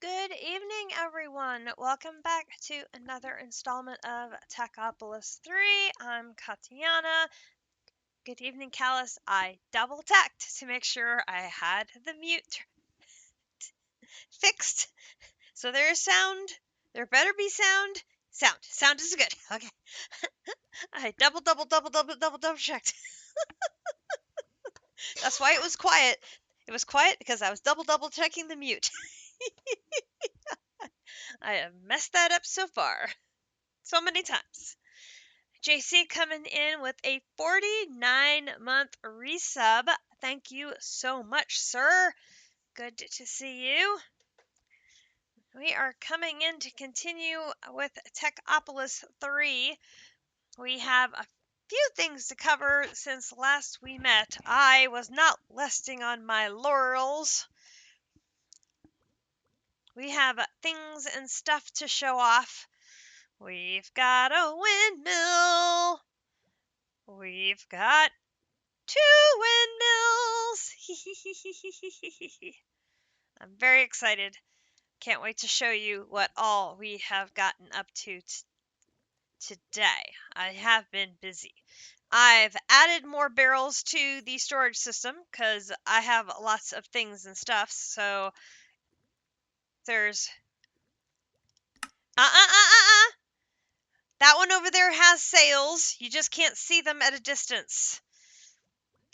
Good evening, everyone. Welcome back to another installment of Techopolis 3. I'm Katiana. Good evening, Callus. I double-checked to make sure I had the mute fixed. So there is sound. There better be sound. Sound is good. Okay. I double checked. That's why it was quiet. It was quiet because I was double checking the mute. I have messed that up so far. So many times. JC coming in with a 49-month resub. Thank you so much, sir. Good to see you. We are coming in to continue with Techopolis 3. We have a few things to cover since last we met. I was not resting on my laurels. We have things and stuff to show off. We've got a windmill. We've got 2 windmills. I'm very excited. Can't wait to show you what all we have gotten up to today. I have been busy. I've added more barrels to the storage system because I have lots of things and stuff. So there's that one over there has sails. You just can't see them at a distance.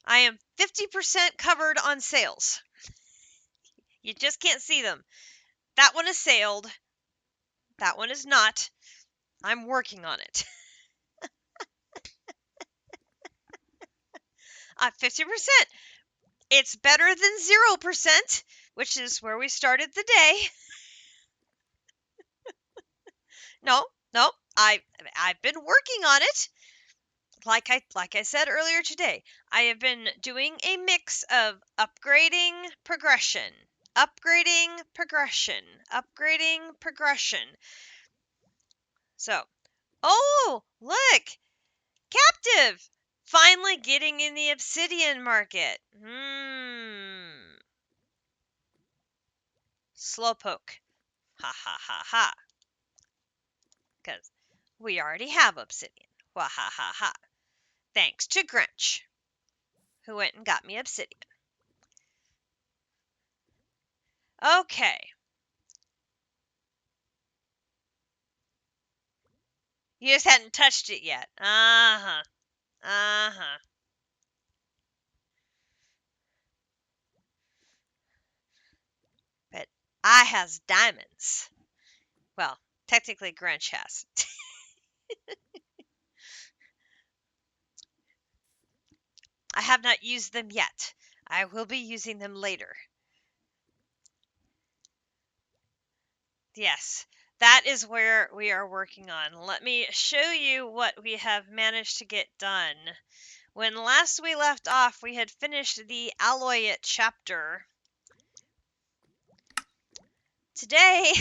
I am 50% covered on sails. You just can't see them. That one is sailed. That one is not. I'm working on it. 50%. It's better than 0%, which is where we started the day. No, I've been working on it. Like I said earlier today, I have been doing a mix of upgrading, progression, upgrading, progression, upgrading, progression. So, oh, look, captive, finally getting in the obsidian market. Slowpoke. Ha ha ha ha. Because we already have obsidian. Wah ha ha ha. Thanks to Grinch, who went and got me obsidian. Okay. You just hadn't touched it yet. Uh-huh. Uh-huh. But I has diamonds. Well, technically Grinch has. I have not used them yet. I will be using them later. Yes, that is where we are working on. Let me show you what we have managed to get done. When last we left off, we had finished the Alloy It chapter. Today,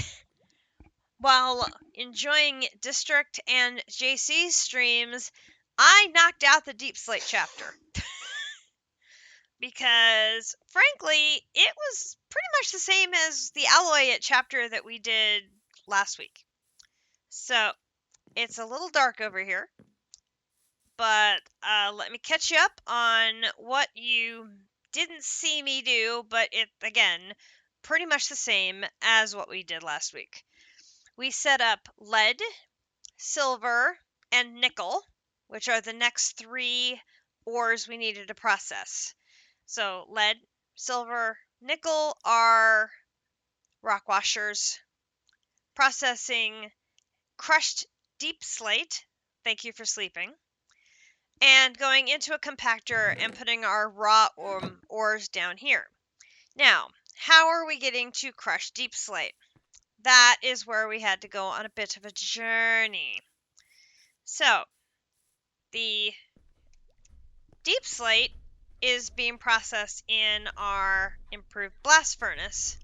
while enjoying District and JC streams, I knocked out the Deep Slate chapter. Because, frankly, it was pretty much the same as the Alloy It chapter that we did last week. So, it's a little dark over here. But let me catch you up on what you didn't see me do, but it, again, pretty much the same as what we did last week. We set up lead, silver, and nickel, which are the next 3 ores we needed to process. So lead, silver, nickel are rock washers. Processing crushed deep slate, thank you for sleeping, and going into a compactor and putting our raw ores down here. Now, how are we getting to crushed deep slate? That is where we had to go on a bit of a journey. So, the deep slate is being processed in our improved blast furnace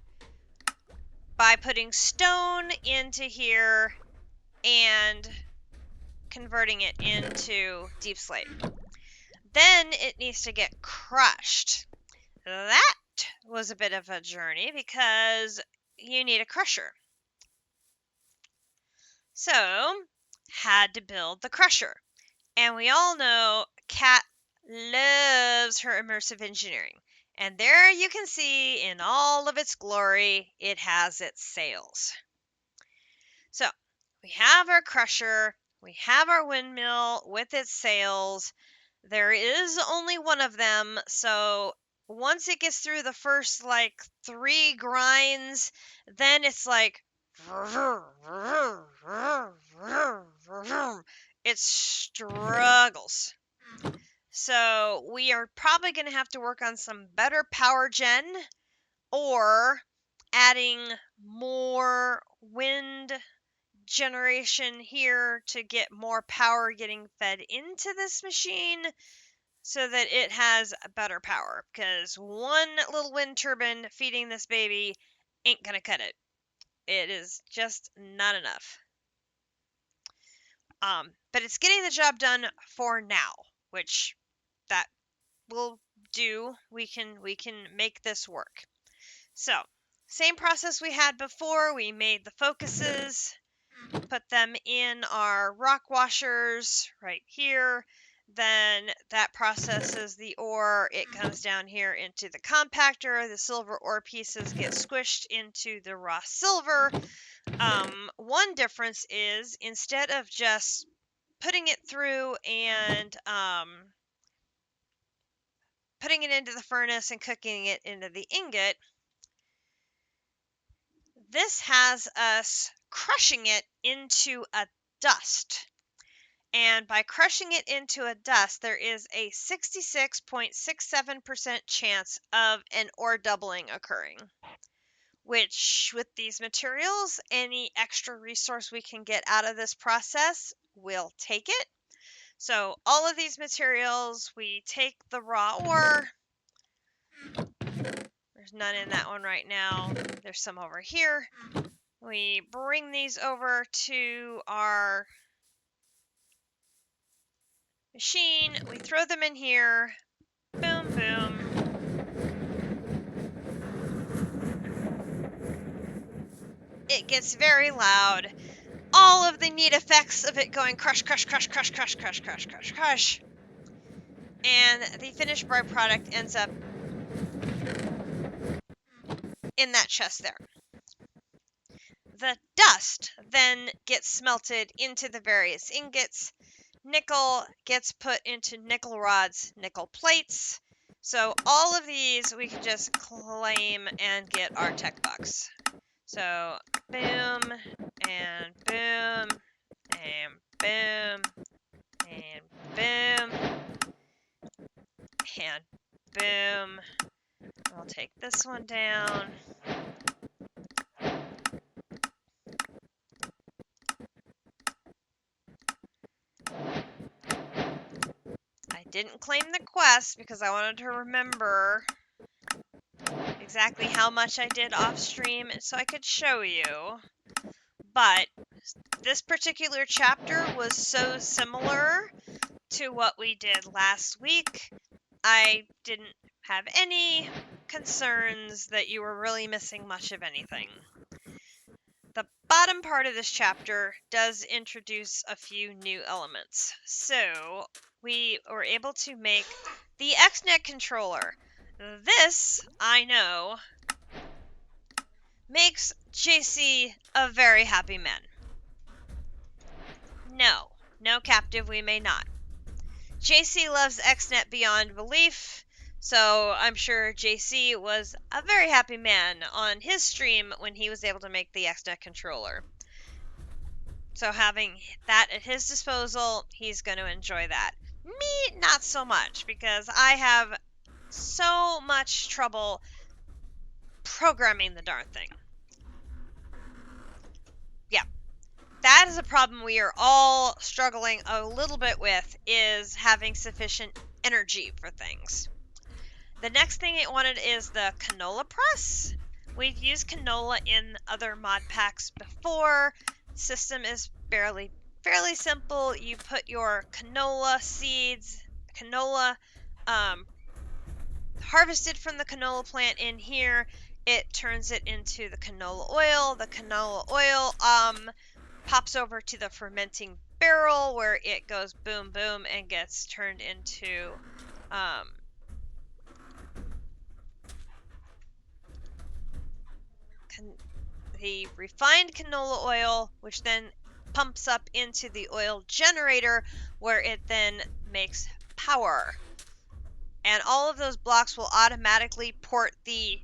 by putting stone into here and converting it into deep slate. Then it needs to get crushed. That was a bit of a journey because you need a crusher. So, had to build the crusher. And we all know Kat loves her immersive engineering. And there you can see in all of its glory, it has its sails. So, we have our crusher, we have our windmill with its sails. There is only one of them, so once it gets through the first like 3 grinds, then it's like it struggles. So we are probably going to have to work on some better power gen or adding more wind generation here to get more power getting fed into this machine so that it has better power, because one little wind turbine feeding this baby ain't gonna cut it. It is just not enough. But it's getting the job done for now, which that will do. We can make this work. So, same process we had before. We made the focuses, put them in our rock washers right here. Then that processes the ore. It comes down here into the compactor. The silver ore pieces get squished into the raw silver. One difference is instead of just putting it through and putting it into the furnace and cooking it into the ingot, this has us crushing it into a dust. And by crushing it into a dust, there is a 66.67% chance of an ore doubling occurring. Which, with these materials, any extra resource we can get out of this process, we'll take it. So all of these materials, we take the raw ore. There's none in that one right now. There's some over here. We bring these over to our machine. We throw them in here. Boom, boom. It gets very loud. All of the neat effects of it going crush, crush, crush, crush, crush, crush, crush, crush, crush. And the finished byproduct ends up in that chest there. The dust then gets smelted into the various ingots. Nickel gets put into nickel rods, nickel plates. So all of these we can just claim and get our tech bucks. So boom, and boom, and boom, and boom, and boom. I'll take this one down. I didn't claim the quest because I wanted to remember exactly how much I did off stream so I could show you. But this particular chapter was so similar to what we did last week. I didn't have any concerns that you were really missing much of anything. The bottom part of this chapter does introduce a few new elements. So we were able to make the XNet controller. This, I know, makes JC a very happy man. No, captive, we may not. JC loves XNet beyond belief, so I'm sure JC was a very happy man on his stream when he was able to make the XNet controller. So having that at his disposal, he's going to enjoy that. Me, not so much, because I have so much trouble programming the darn thing. Yeah, that is a problem we are all struggling a little bit with, is having sufficient energy for things. The next thing I wanted is the canola press. We've used canola in other mod packs before. The system is fairly simple. You put your canola seeds, harvested from the canola plant in here, it turns it into the canola oil. The canola oil pops over to the fermenting barrel where it goes boom boom and gets turned into the refined canola oil, which then pumps up into the oil generator where it then makes power. And all of those blocks will automatically port the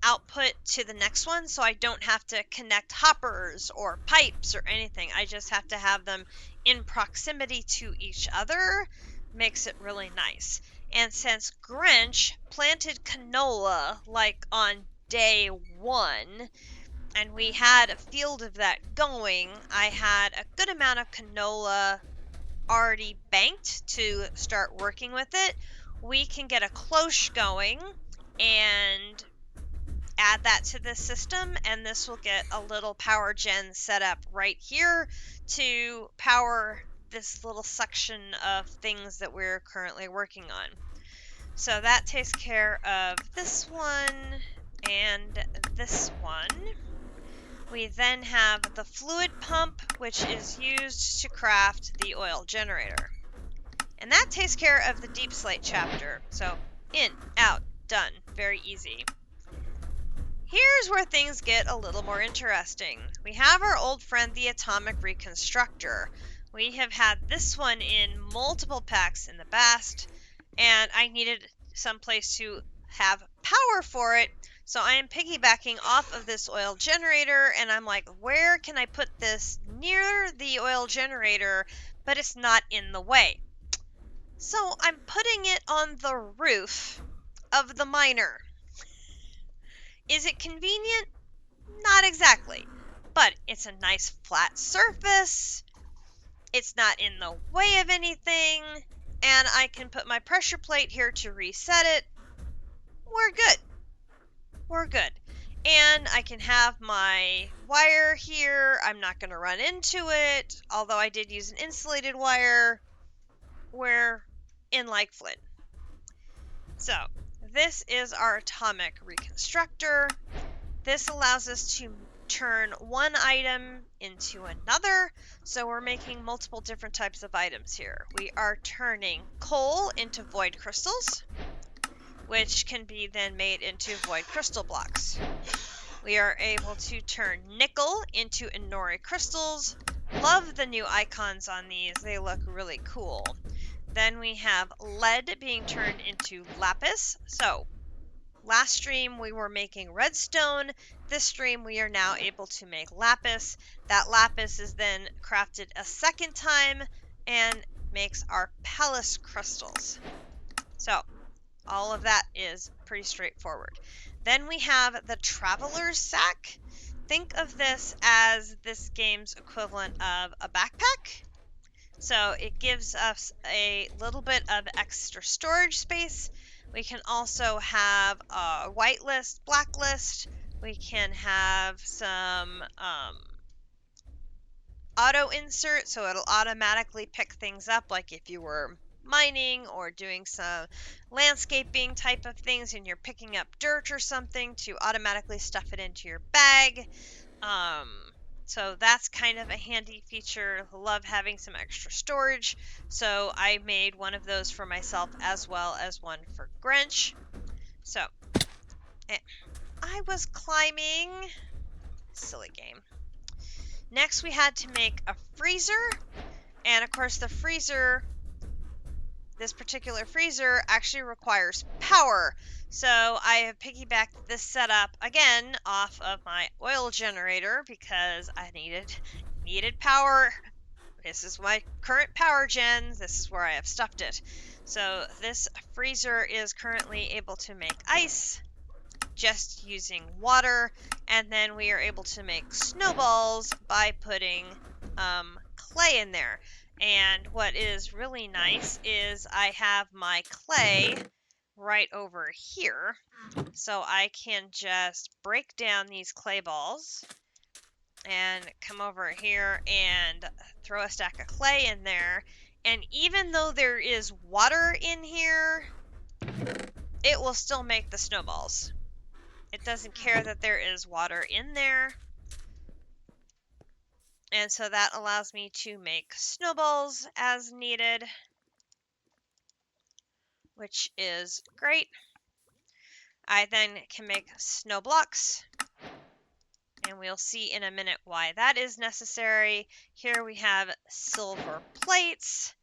output to the next one, so I don't have to connect hoppers or pipes or anything. I just have to have them in proximity to each other. Makes it really nice. And since Grinch planted canola like on day 1, and we had a field of that going, I had a good amount of canola already banked to start working with it. We can get a cloche going and add that to the system, and this will get a little power gen set up right here to power this little section of things that we're currently working on. So that takes care of this one and this one. We then have the fluid pump, which is used to craft the oil generator. And that takes care of the deep slate chapter. So in, out, done. Very easy. Here's where things get a little more interesting. We have our old friend, the Atomic Reconstructor. We have had this one in multiple packs in the past, and I needed someplace to have power for it. So I am piggybacking off of this oil generator, and I'm like, where can I put this near the oil generator, but it's not in the way? So I'm putting it on the roof of the miner. Is it convenient? Not exactly, but it's a nice flat surface. It's not in the way of anything, and I can put my pressure plate here to reset it. We're good. We're good. And I can have my wire here. I'm not going to run into it, although I did use an insulated wire. We're in like Flint. So this is our Atomic Reconstructor. This allows us to turn one item into another, so we're making multiple different types of items here. We are turning coal into void crystals, which can be then made into void crystal blocks. We are able to turn nickel into Inori crystals. Love the new icons on these, they look really cool. Then we have lead being turned into lapis. So last stream we were making redstone. This stream we are now able to make lapis. That lapis is then crafted a second time and makes our palace crystals. So all of that is pretty straightforward. Then we have the traveler's sack. Think of this as this game's equivalent of a backpack. So it gives us a little bit of extra storage space. We can also have a whitelist, blacklist. We can have some auto insert, so it'll automatically pick things up, like if you were mining or doing some landscaping type of things and you're picking up dirt or something, to automatically stuff it into your bag. So that's kind of a handy feature. Love having some extra storage. So I made one of those for myself as well as one for Grinch. So I was climbing. Silly game. Next we had to make a freezer. And of course the freezer, this particular freezer actually requires power. So I have piggybacked this setup again off of my oil generator because I needed power. This is my current power gen. This is where I have stuffed it. So this freezer is currently able to make ice just using water, and then we are able to make snowballs by putting clay in there. And what is really nice is I have my clay right over here, so I can just break down these clay balls and come over here and throw a stack of clay in there. And even though there is water in here, it will still make the snowballs. It doesn't care that there is water in there. And so that allows me to make snowballs as needed, which is great. I then can make snow blocks, and we'll see in a minute why that is necessary. Here we have silver plates,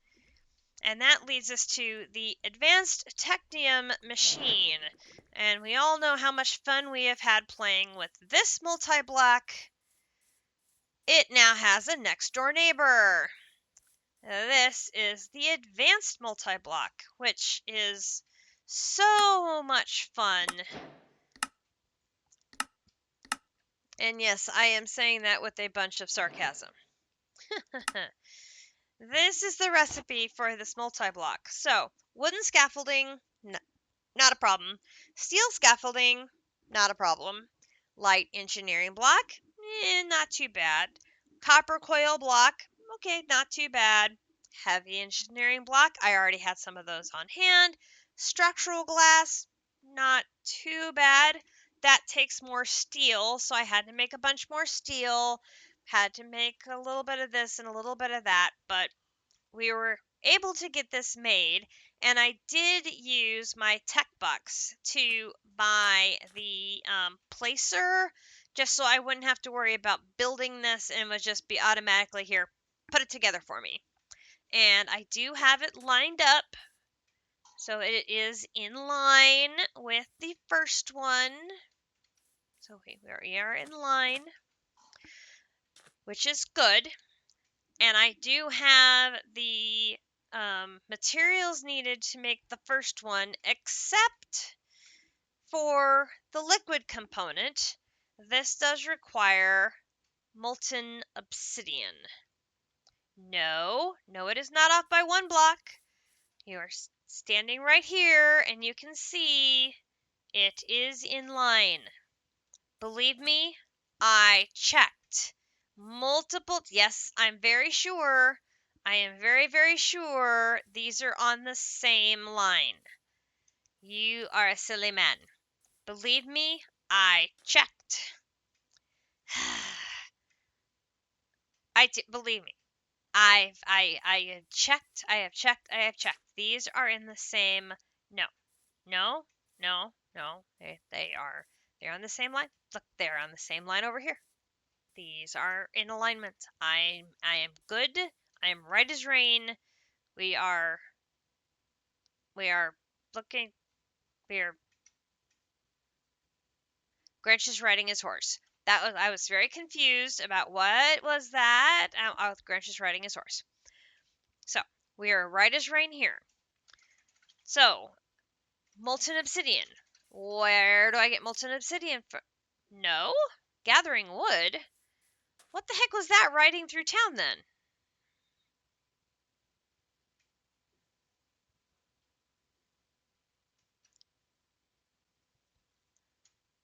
and that leads us to the advanced technium machine. And we all know how much fun we have had playing with this multi-block. It now has a next door neighbor. This is the advanced multi-block, which is so much fun. And yes, I am saying that with a bunch of sarcasm. This is the recipe for this multi-block. So, wooden scaffolding, not a problem. Steel scaffolding, not a problem. Light engineering block, not too bad. Copper coil block, okay, not too bad. Heavy engineering block, I already had some of those on hand. Structural glass, not too bad. That takes more steel, so I had to make a bunch more steel. Had to make a little bit of this and a little bit of that, but we were able to get this made, and I did use my tech bucks to buy the placer, just so I wouldn't have to worry about building this, and it would just be automatically here, put it together for me. And I do have it lined up, so it is in line with the first one. So we are in line, which is good. And I do have the materials needed to make the first one, except for the liquid component. This does require molten obsidian. No, it is not off by one block. You are standing right here, and you can see it is in line. Believe me, I checked. Yes, I'm very sure. I am very, very sure these are on the same line. You are a silly man. Believe me, I checked. Believe me. I have checked. I have checked. I have checked. These are in the same. No, no, no, no. They are. They're on the same line. Look, they're on the same line over here. These are in alignment. I am good. I am right as rain. We are looking. We are. Grinch is riding his horse. I was very confused about what was that. Grinch is riding his horse. So we are right as rain here. So molten obsidian. Where do I get molten obsidian from? No, gathering wood. What the heck was that riding through town then?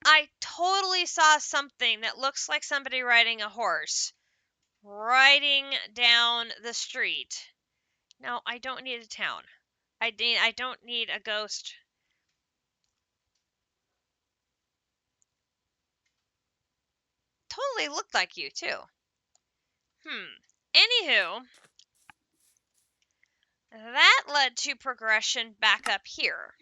I totally saw something that looks like somebody riding a horse riding down the street. No, I don't need a town. I don't need a ghost. Totally looked like you too. Anywho, that led to progression back up here.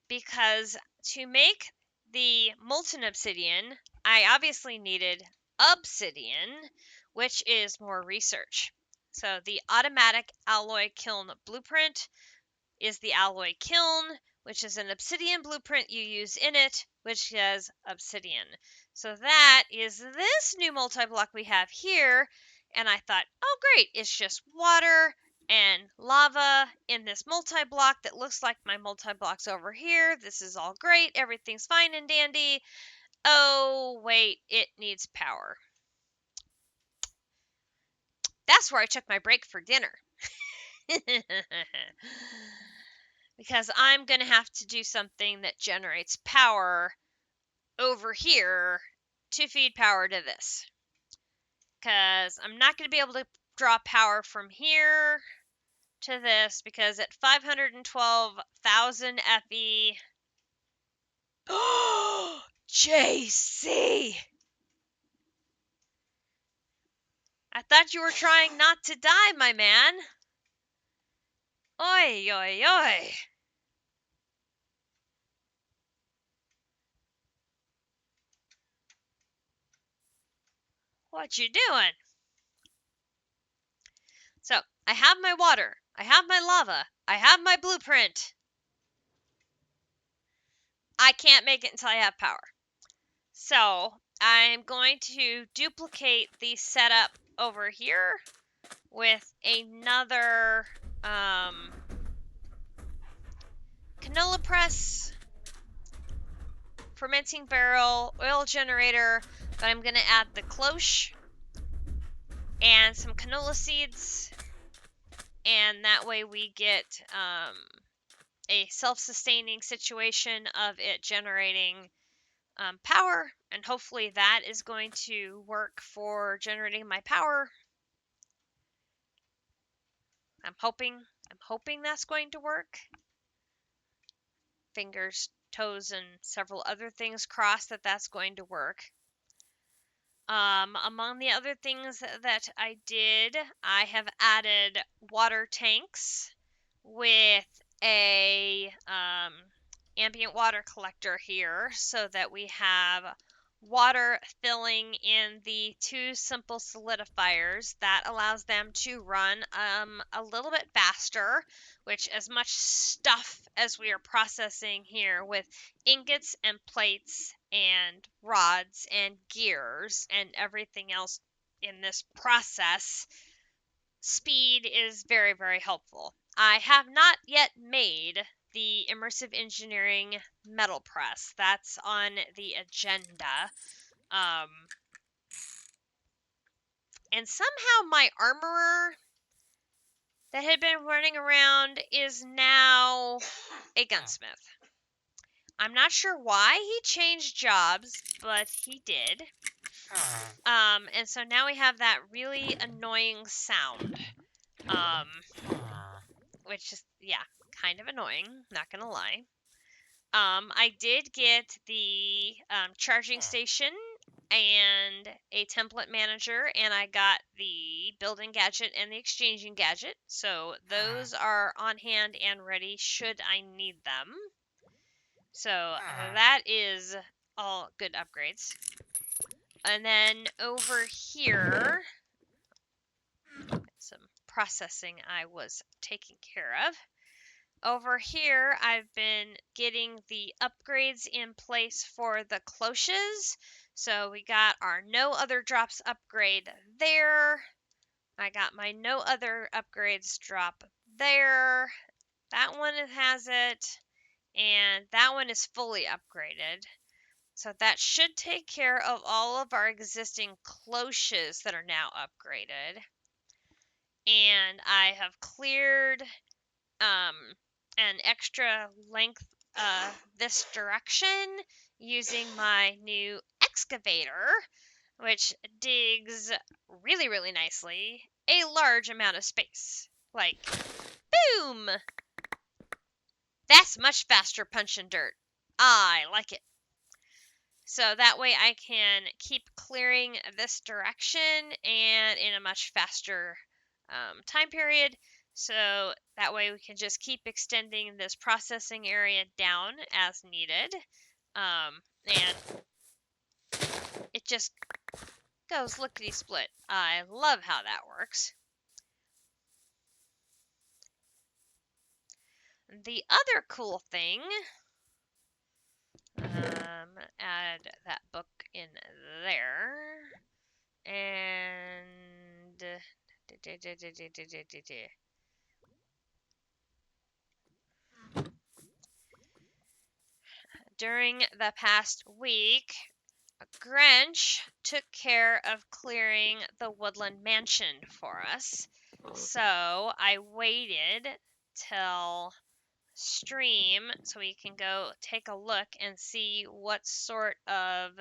Because to make the molten obsidian, I obviously needed obsidian, which is more research. So the automatic alloy kiln blueprint is the alloy kiln, which is an obsidian blueprint you use in it, which says obsidian. So that is this new multi-block we have here, and I thought, oh great, it's just water and lava in this multi-block that looks like my multi-blocks over here. This is all great. Everything's fine and dandy. Oh, wait, it needs power. That's where I took my break for dinner. Because I'm going to have to do something that generates power over here to feed power to this. Because I'm not going to be able to draw power from here to this, because at 512,000 FE, JC! I thought you were trying not to die, my man. Oi, oi, oi. What you doing? So, I have my water. I have my lava. I have my blueprint. I can't make it until I have power. So, I'm going to duplicate the setup over here with another canola press, fermenting barrel, oil generator, but I'm going to add the cloche and some canola seeds, and that way we get a self-sustaining situation of it generating power, and hopefully that is going to work for generating my power. I'm hoping that's going to work. Fingers, toes, and several other things crossed that that's going to work. Among the other things that I did, I have added water tanks with a ambient water collector here so that we have water filling in the two simple solidifiers. That allows them to run a little bit faster, which as much stuff as we are processing here with ingots and plates and rods and gears and everything else in this process, speed is very, very helpful. I have not yet made the immersive engineering metal press. That's on the agenda. And somehow my armorer that had been running around is now a gunsmith. I'm not sure why he changed jobs, but he did. And so now we have that really annoying sound. Which is, yeah, kind of annoying, not gonna lie. I did get the charging station and a template manager, and I got the building gadget and the exchanging gadget, so those are on hand and ready should I need them. So that is all good upgrades. And then over here, some processing I was taking care of. Over here, I've been getting the upgrades in place for the cloches. So we got our no other drops upgrade there. I got my no other upgrades drop there. That one has it. And that one is fully upgraded. So that should take care of all of our existing cloches that are now upgraded. And I have cleared an extra length this direction using my new excavator, which digs really, really nicely a large amount of space. Like, boom! That's much faster punching dirt. I like it. So that way I can keep clearing this direction and in a much faster time period. So that way we can just keep extending this processing area down as needed. And it just goes lickety-split. I love how that works. The other cool thing, add that book in there. And during the past week, Grinch took care of clearing the woodland mansion for us. So I waited till stream so we can go take a look and see what sort of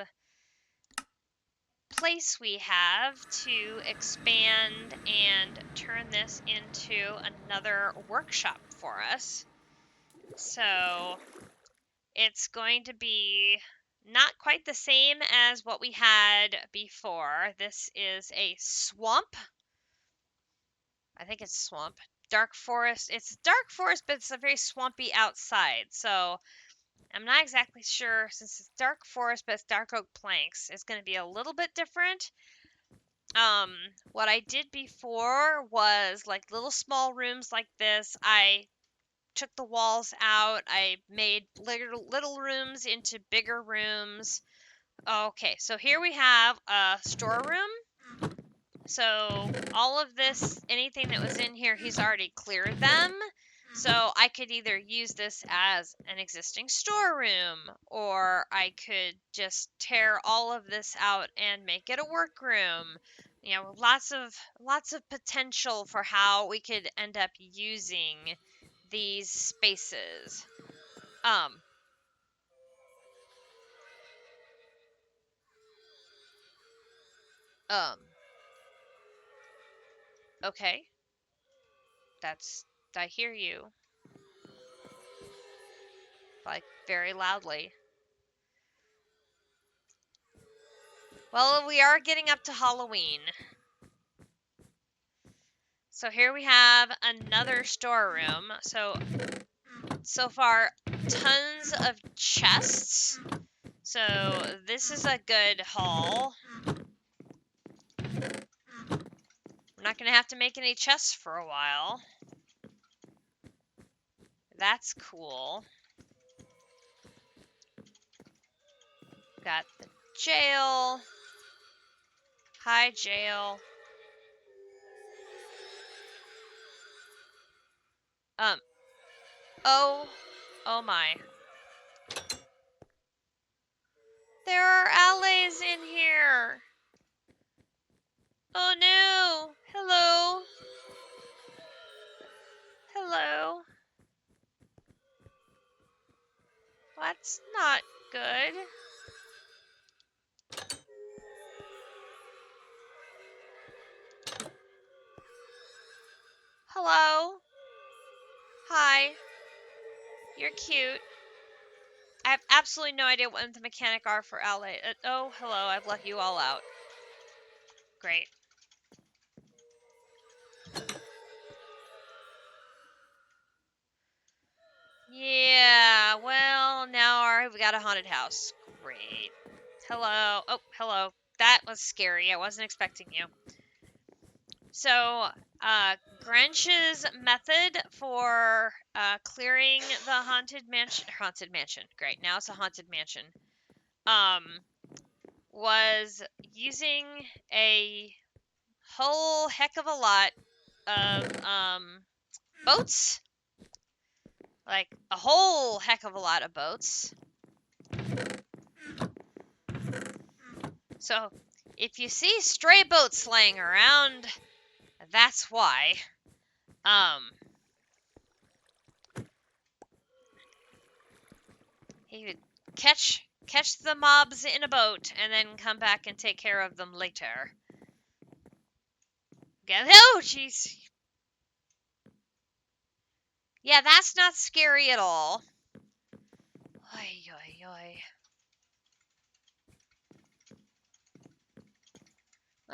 place we have to expand and turn this into another workshop for us. So it's going to be not quite the same as what we had before. This is a swamp. I think it's swamp. Dark forest. It's dark forest, but it's a very swampy outside. So I'm not exactly sure, since it's dark forest, but it's dark oak planks. It's going to be a little bit different. What I did before was like little small rooms like this. I took the walls out. I made little rooms into bigger rooms. Okay, so here we have a storeroom. So all of this, anything that was in here, he's already cleared them. So I could either use this as an existing storeroom, or I could just tear all of this out and make it a workroom. You know, lots of potential for how we could end up using these spaces. Um, um, okay, that's, I hear you, like, very loudly. Well, we are getting up to Halloween. So here we have another storeroom. So far, tons of chests. So this is a good haul. We're not going to have to make any chests for a while. That's cool. Got the jail. Hi, jail. Oh, oh my. There are alleys in here. Oh no. Hello. Hello. That's not good. Hello. Hi. You're cute. I have absolutely no idea what the mechanic are for alley. Oh, hello. I've let you all out. Great. Yeah, well, now we got a haunted house. Great. Hello. Oh, hello. That was scary. I wasn't expecting you. So, Grinch's method for clearing the haunted mansion. Great. Now it's a haunted mansion. Um, was using a whole heck of a lot of boats, like a whole heck of a lot of boats. So if you see stray boats laying around, that's why. He would catch the mobs in a boat and then come back and take care of them later. Oh, jeez. Yeah, that's not scary at all. Oy, oy, oy.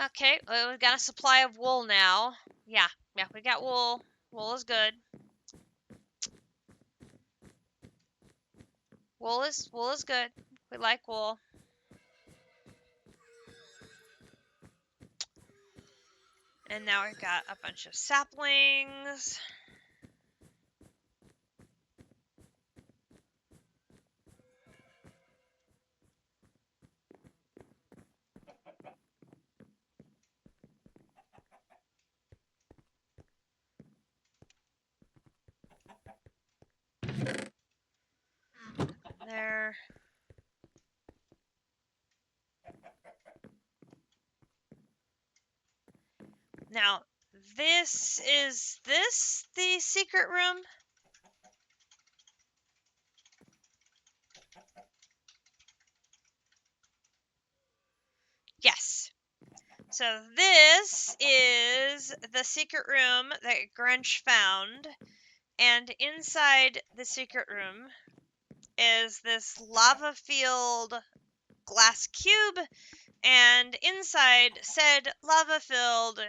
Okay, well, we've got a supply of wool now. Yeah, we got wool. Wool is good. Wool is good. We like wool. And now we've got a bunch of saplings. There. Now, is this the secret room? Yes. So this is the secret room that Grunch found, and inside the secret room is this lava field glass cube, and inside said lava-filled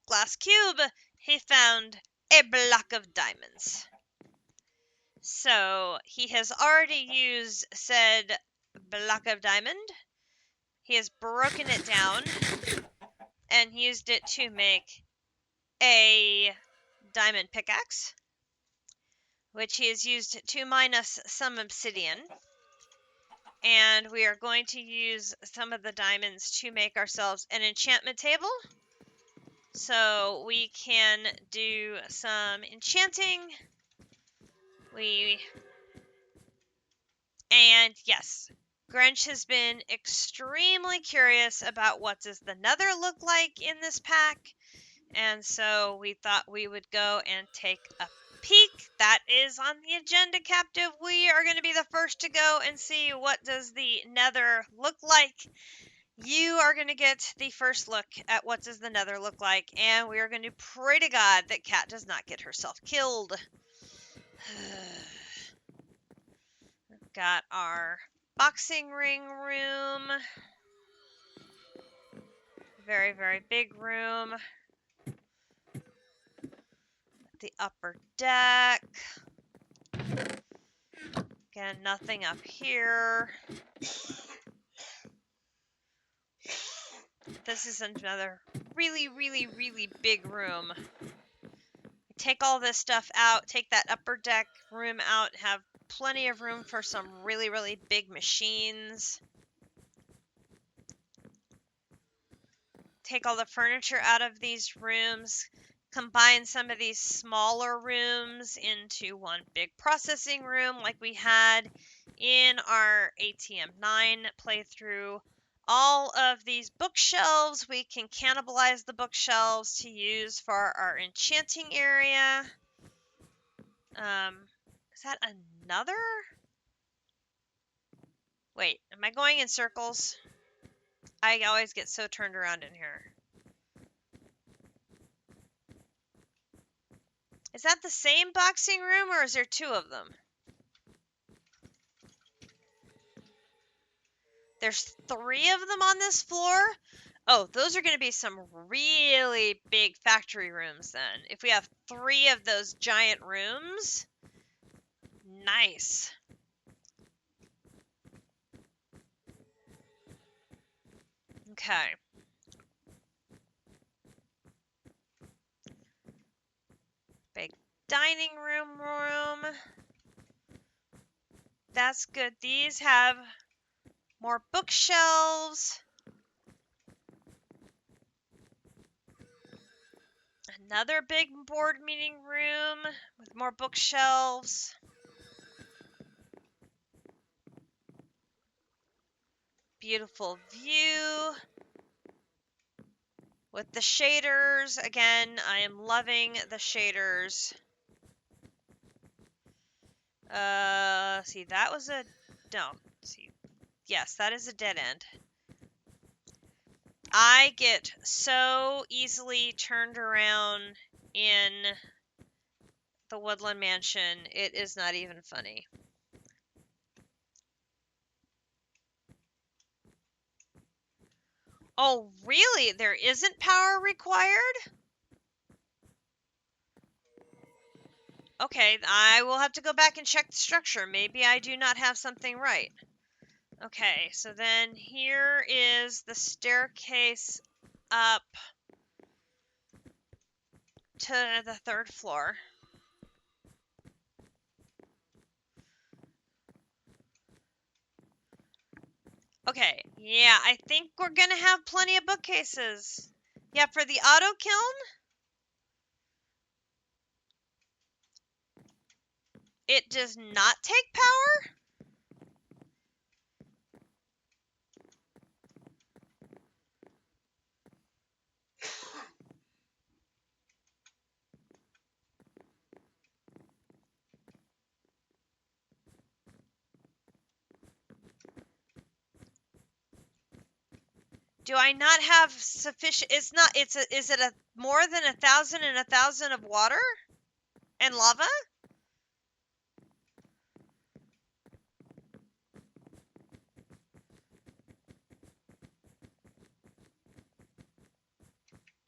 glass cube, he found a block of diamonds. So he has already used said block of diamond. He has broken it down and used it to make a diamond pickaxe, which he has used to mine us some obsidian. And we are going to use some of the diamonds to make ourselves an enchantment table, so we can do some enchanting. And yes, Grinch has been extremely curious about what does the Nether look like in this pack, and so we thought we would go and take a peek. That is on the agenda, Captive. We are going to be the first to go and see what does the Nether look like. You are going to get the first look at what does the Nether look like, and we are going to pray to God that Cat does not get herself killed. Got our boxing ring room. Very, very big room. The upper deck. Again, nothing up here. This is another really, really, really big room. Take all this stuff out, take that upper deck room out, have plenty of room for some really, really big machines. Take all the furniture out of these rooms, combine some of these smaller rooms into one big processing room like we had in our ATM9 playthrough. All of these bookshelves, we can cannibalize the bookshelves to use for our enchanting area. Is that another? Wait, am I going in circles? I always get so turned around in here. Is that the same boxing room, or is there two of them? There's 3 of them on this floor? Oh, those are going to be some really big factory rooms then. If we have 3 of those giant rooms, nice. Okay. Big dining room. That's good. These have more bookshelves. Another big board meeting room with more bookshelves. Beautiful view with the shaders. Again, I am loving the shaders. See, that was a, no, see, yes, that is a dead end. I get so easily turned around in the Woodland Mansion, it is not even funny. Oh, really? There isn't power required? Okay, I will have to go back and check the structure. Maybe I do not have something right. Okay, so then here is the staircase up to the 3rd floor. Okay, yeah, I think we're gonna have plenty of bookcases. Yeah, for the auto kiln, it does not take power? Do I not have sufficient? It's not. Is it a more than 1,000 and 1,000 of water and lava?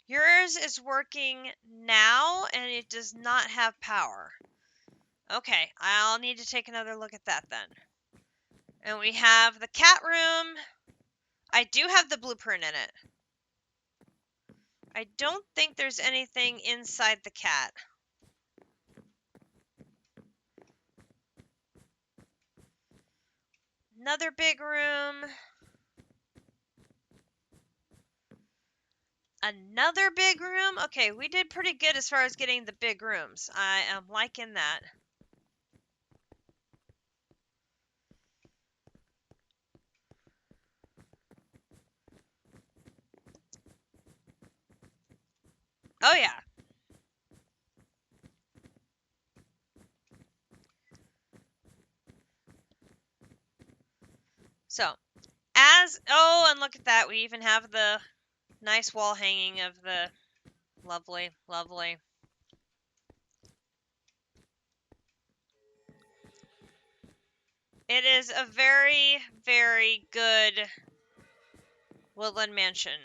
Yours is working now, and it does not have power. Okay, I'll need to take another look at that then. And we have the cat room. I do have the blueprint in it. I don't think there's anything inside the cat. Another big room. Another big room? Okay, we did pretty good as far as getting the big rooms. I am liking that. Oh yeah. So, and look at that. We even have the nice wall hanging of the lovely, lovely. It is a very, very good woodland mansion,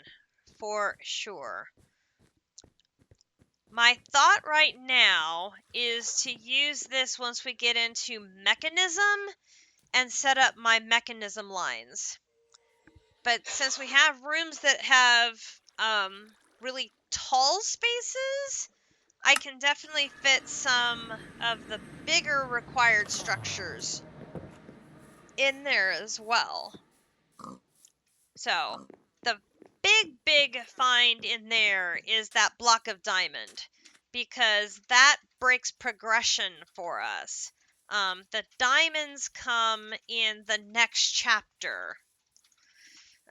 for sure. My thought right now is to use this once we get into mechanism and set up my mechanism lines. But since we have rooms that have really tall spaces, I can definitely fit some of the bigger required structures in there as well. So the big find in there is that block of diamond, because that breaks progression for us. The diamonds come in the next chapter.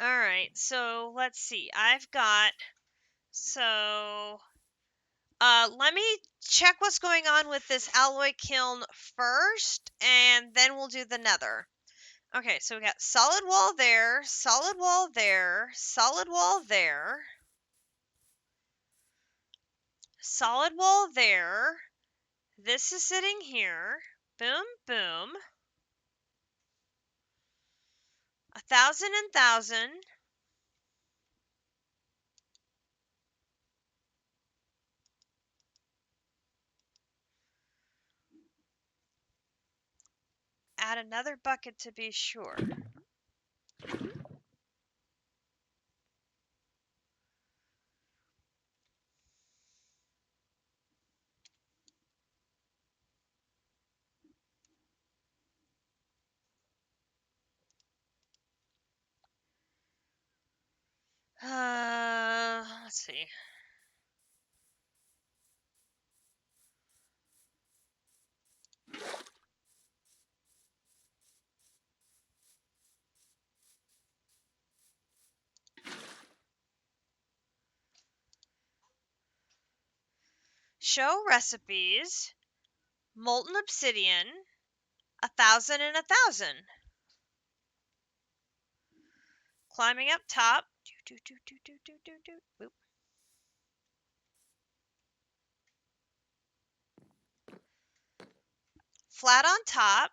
All right, so let's see. Let me check what's going on with this alloy kiln first, and then we'll do the nether. Okay, so we got solid wall there, solid wall there, solid wall there, solid wall there. This is sitting here. Boom, boom. 1,000 and 1,000. Add another bucket to be sure. Let's see. Show recipes. Molten obsidian. 1,000 and 1,000. Climbing up top. Boop. Flat on top.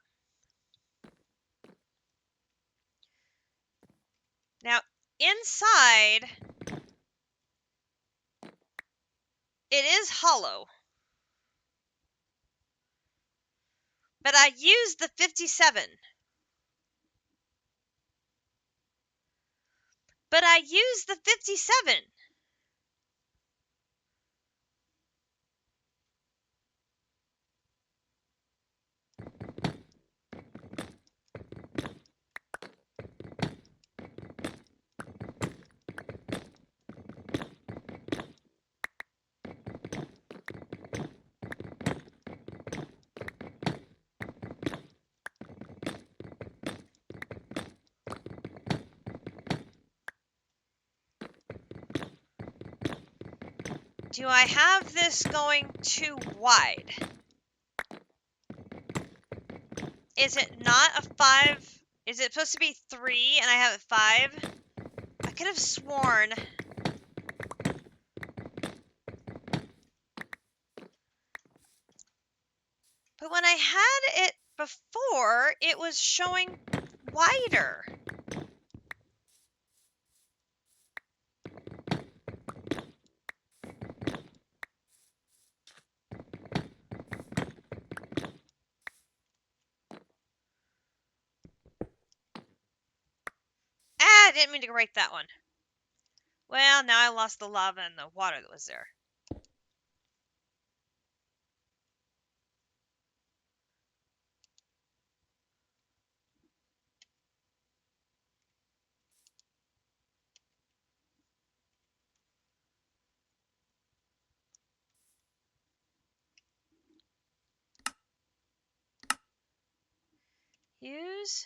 Now, inside, it is hollow. But I used the 57. But I used the 57. Do I have this going too wide? Is it not a 5? Is it supposed to be 3 and I have it 5? I could have sworn. But when I had it before, it was showing wider. didn't mean to break that one. Well, now I lost the lava and the water that was there. Use.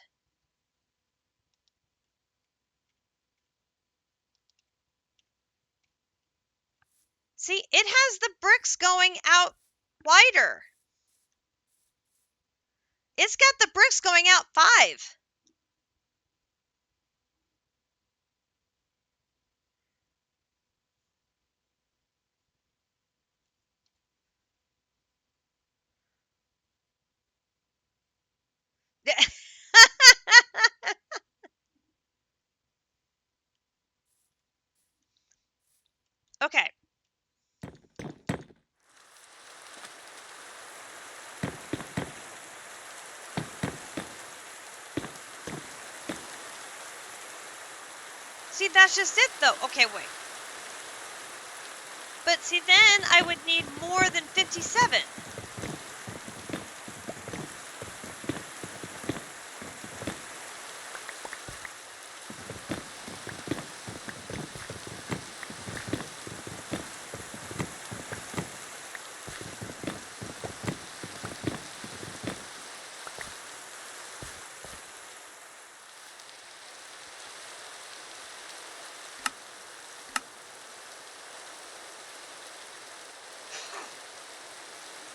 See, it has the bricks going out wider. It's got the bricks going out 5. Okay. See, that's just it, though. Okay, wait. But see, then I would need more than 57.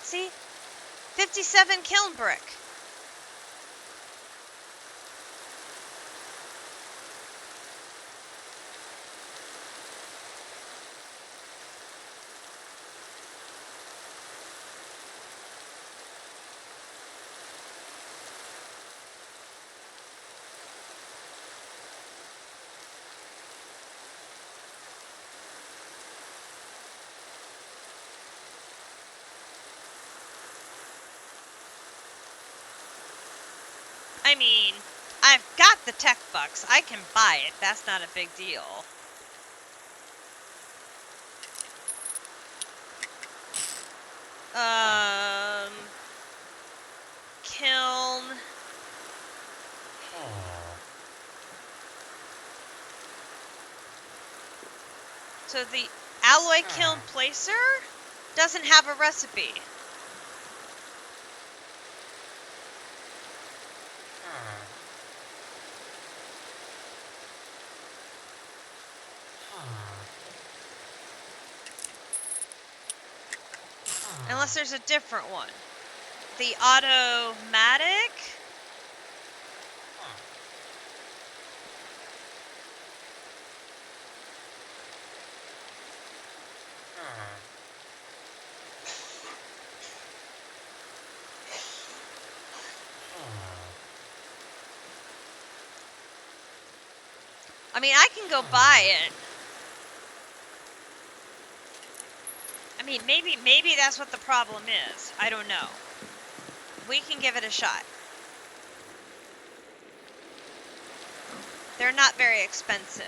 See? 57 kiln brick. I mean, I've got the tech bucks. I can buy it. That's not a big deal. Kiln. So the alloy kiln placer doesn't have a recipe. Unless there's a different one. The automatic? I mean, I can go buy it. I mean, maybe that's what the problem is. I don't know. We can give it a shot. They're not very expensive.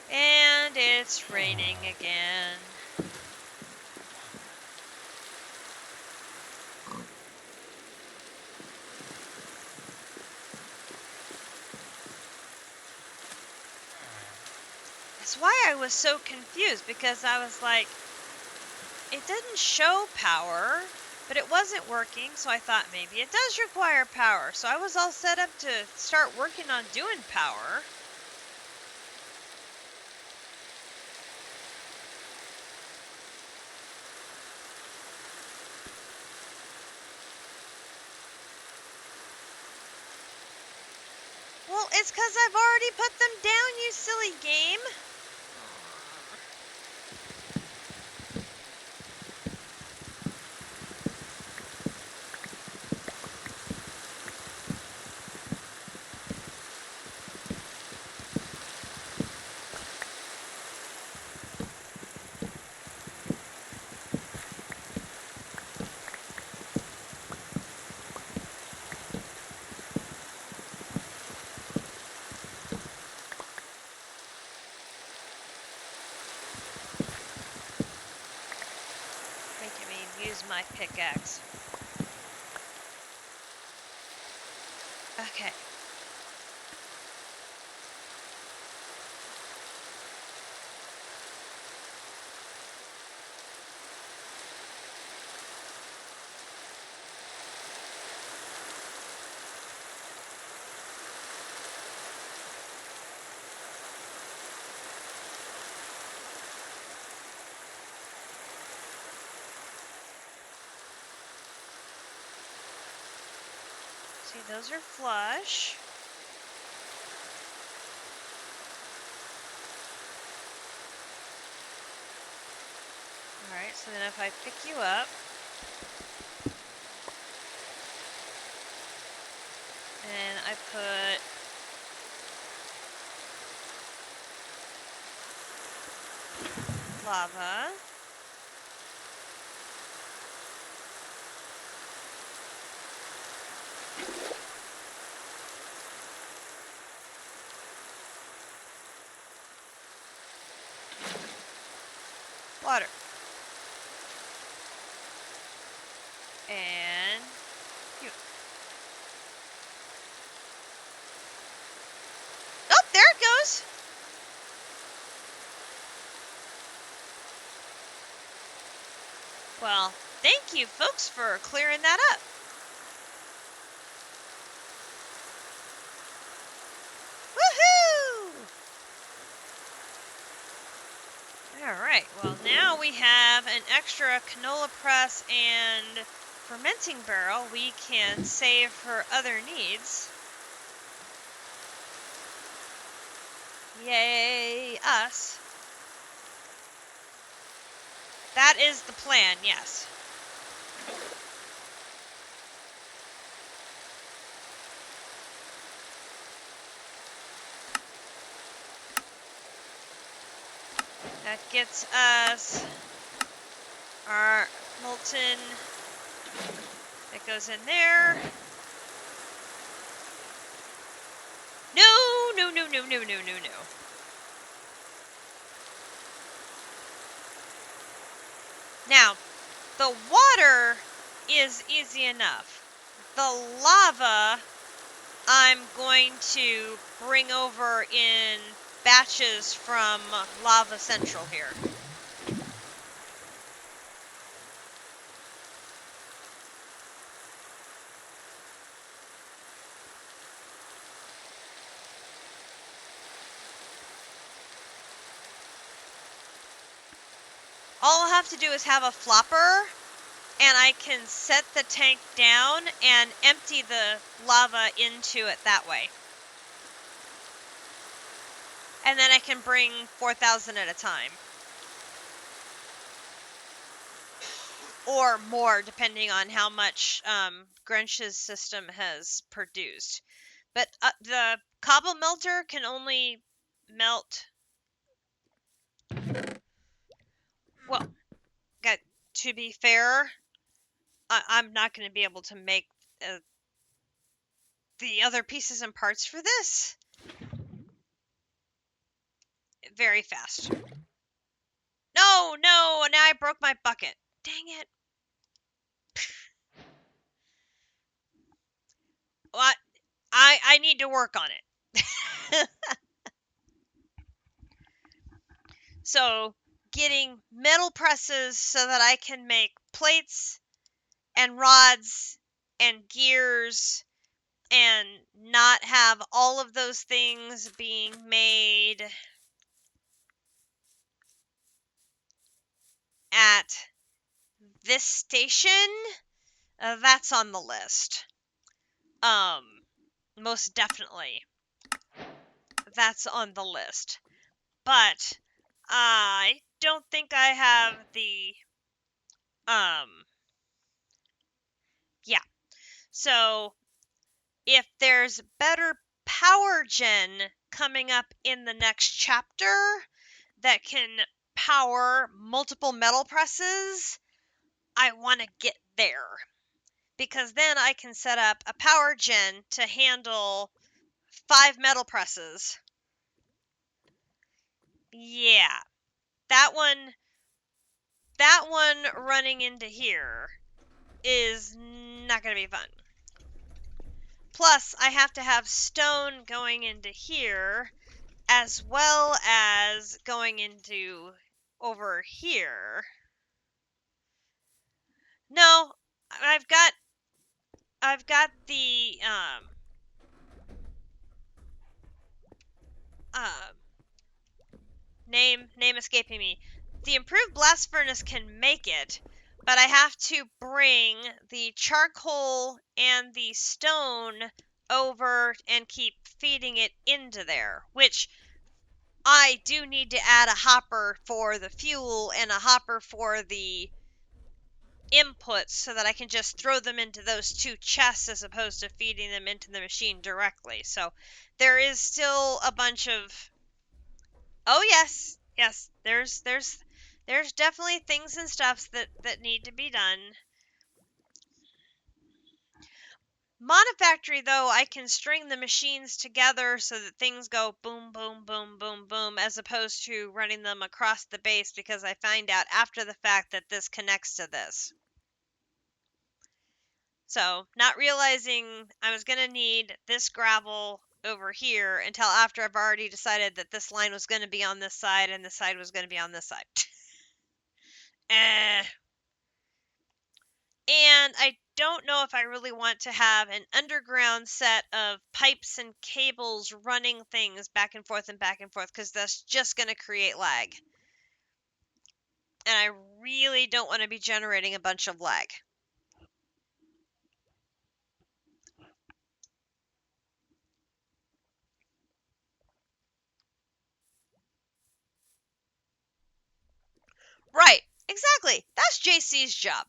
And it's raining again. That's why I was so confused, because I was like, it didn't show power, but it wasn't working, so I thought maybe it does require power. So I was all set up to start working on doing power. Well, it's because I've already put them down, you silly game. pickaxe. Okay. See, those are flush. Alright, so then if I pick you up, and I put lava, water, and you. Oh, there it goes! Well, thank you folks for clearing that up. Woohoo! Alright, well now we have an extra canola press and fermenting barrel we can save for other needs. Yay, us. That is the plan, yes. That gets us our molten, that goes in there. No, no, no, no, no, no, no, no. Now, the water is easy enough. The lava, I'm going to bring over in batches from Lava Central here. All I'll have to do is have a flopper, and I can set the tank down and empty the lava into it that way. And then I can bring 4,000 at a time. Or more, depending on how much Grinch's system has produced. But the cobble melter can only melt... Well, to be fair, I'm not going to be able to make the other pieces and parts for this very fast. No, no, now I broke my bucket. Dang it. Well, I need to work on it. So, getting metal presses so that I can make plates and rods and gears and not have all of those things being made at this station, that's on the list. Most definitely. That's on the list. But I don't think I have the, yeah. So if there's better power gen coming up in the next chapter that can power multiple metal presses, I want to get there. Because then I can set up a power gen to handle 5 metal presses. Yeah. That one running into here is not going to be fun. Plus, I have to have stone going into here as well as going into over here. No, I've got the uh, name escaping me. The improved blast furnace can make it, but I have to bring the charcoal and the stone over and keep feeding it into there, which I do need to add a hopper for the fuel and a hopper for the inputs so that I can just throw them into those two chests as opposed to feeding them into the machine directly. So there is still a bunch of... Oh yes, yes, there's definitely things and stuffs that need to be done. Monofactory, though, I can string the machines together so that things go boom, boom, boom, boom, boom, as opposed to running them across the base because I find out after the fact that this connects to this. So, not realizing I was going to need this gravel over here until after I've already decided that this line was going to be on this side and this side was going to be on this side. And I don't know if I really want to have an underground set of pipes and cables running things back and forth because that's just going to create lag. And I really don't want to be generating a bunch of lag. Right, exactly. That's JC's job.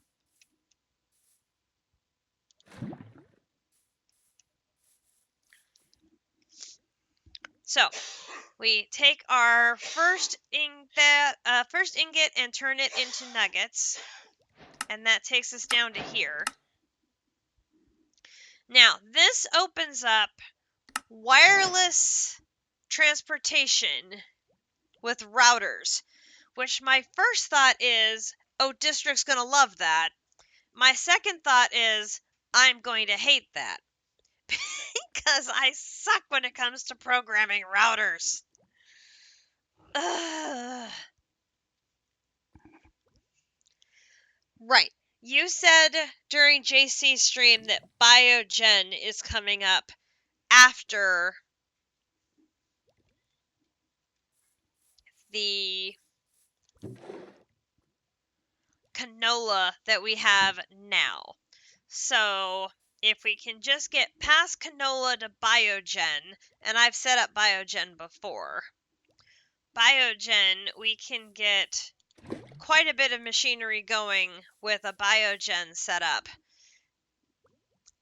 So, we take our first ingot and turn it into nuggets, and that takes us down to here. Now, this opens up wireless transportation with routers, which my first thought is, oh, District's going to love that. My second thought is, I'm going to hate that. Because I suck when it comes to programming routers. Ugh. Right. You said during JC's stream that Biogen is coming up after the canola that we have now. So if we can just get past canola to Biogen, and I've set up Biogen before, Biogen, we can get quite a bit of machinery going with a Biogen setup.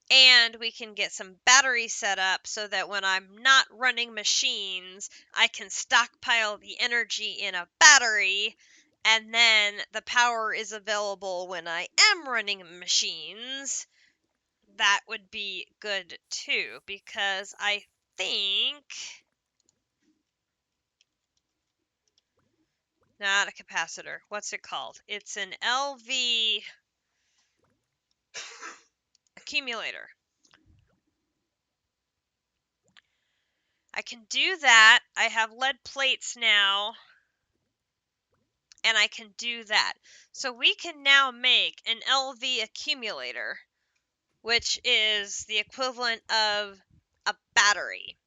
And we can get some batteries set up so that when I'm not running machines, I can stockpile the energy in a battery, and then the power is available when I am running machines. That would be good too, because I think... Not a capacitor. What's it called? It's an LV accumulator. I can do that. I have lead plates now, and I can do that. So we can now make an LV accumulator, which is the equivalent of a battery.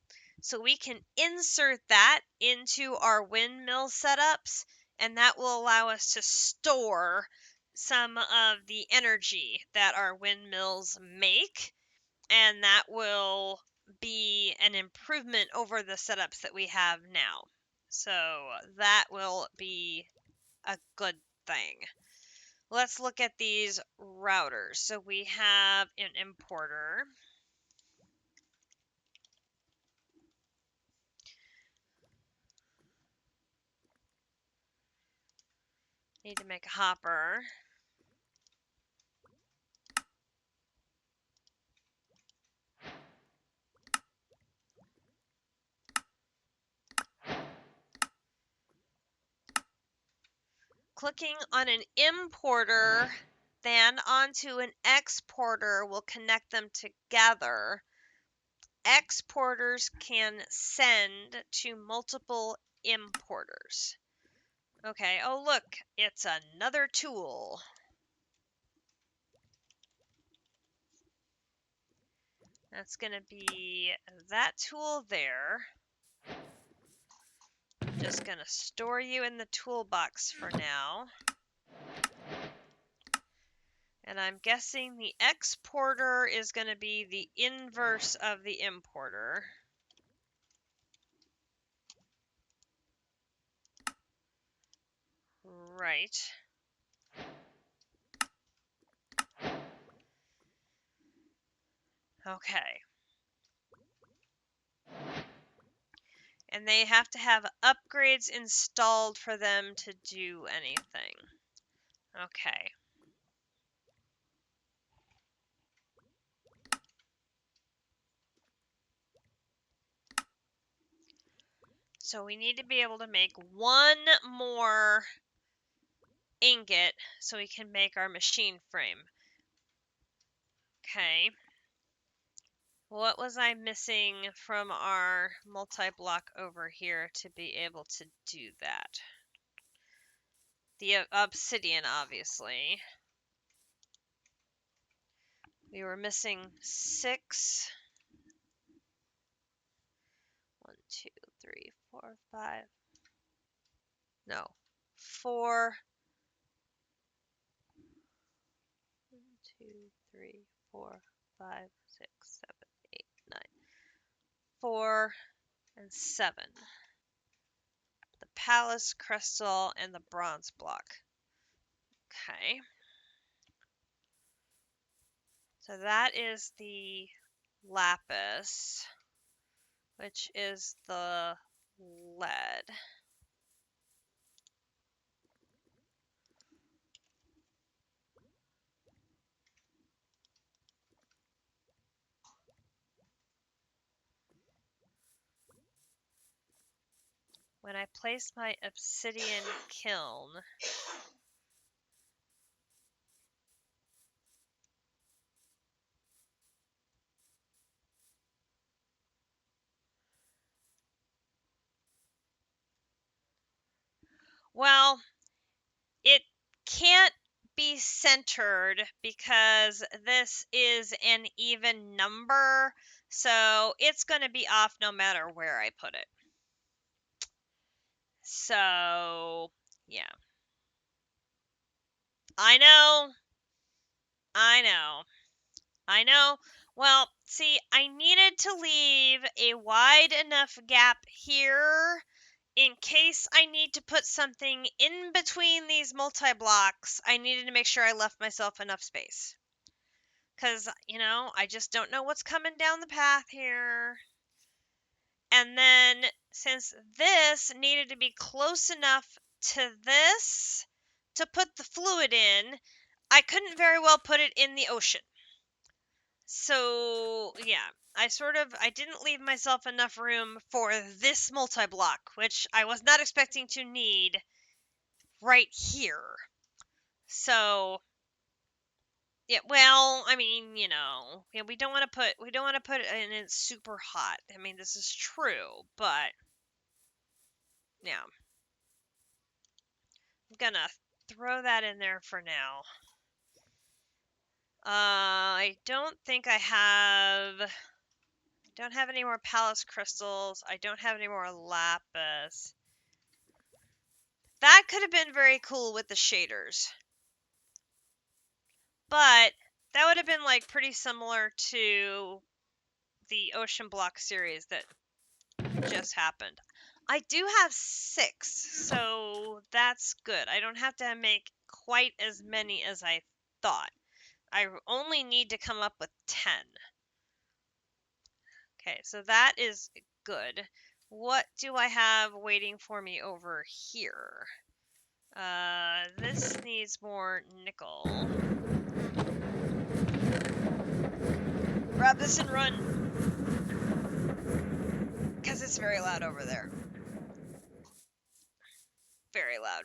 So we can insert that into our windmill setups, and that will allow us to store some of the energy that our windmills make, and that will be an improvement over the setups that we have now. So that will be a good thing. Let's look at these routers. So we have an importer. Need to make a hopper. Clicking on an importer then onto an exporter will connect them together. Exporters can send to multiple importers. Okay, oh look, it's another tool. That's going to be that tool there. Just going to store you in the toolbox for now. And I'm guessing the exporter is going to be the inverse of the importer. Right. Okay. And they have to have upgrades installed for them to do anything. Okay. So we need to be able to make one more ingot so we can make our machine frame. Okay. What was I missing from our multi-block over here to be able to do that? The obsidian, obviously. We were missing 6. 1, 2, 3, 4, 5. No, 4. 1, 2, 3, 4, 5, 6, 7, 8, 9. 4 and 7. The palace crystal and the bronze block. Okay. So that is the lapis, which is the lead. When I place my obsidian kiln, well, it can't be centered because this is an even number, so it's going to be off no matter where I put it. So, yeah. I know. I know. I know. Well, see, I needed to leave a wide enough gap here in case I need to put something in between these multi-blocks. I needed to make sure I left myself enough space. Because, I just don't know what's coming down the path here. And then, since this needed to be close enough to this to put the fluid in, I couldn't very well put it in the ocean. So, yeah, I didn't leave myself enough room for this multi-block, which I was not expecting to need right here. So, yeah, well, I mean, yeah, we don't want to put it in it's super hot. I mean, this is true, but yeah. I'm gonna throw that in there for now. I don't think I don't have any more palace crystals. I don't have any more lapis. That could have been very cool with the shaders. But that would have been like pretty similar to the Ocean Block series that just happened. I do have 6, so that's good. I don't have to make quite as many as I thought. I only need to come up with 10. Okay, so that is good. What do I have waiting for me over here? This needs more nickel. Grab this and run! Because it's very loud over there. Very loud.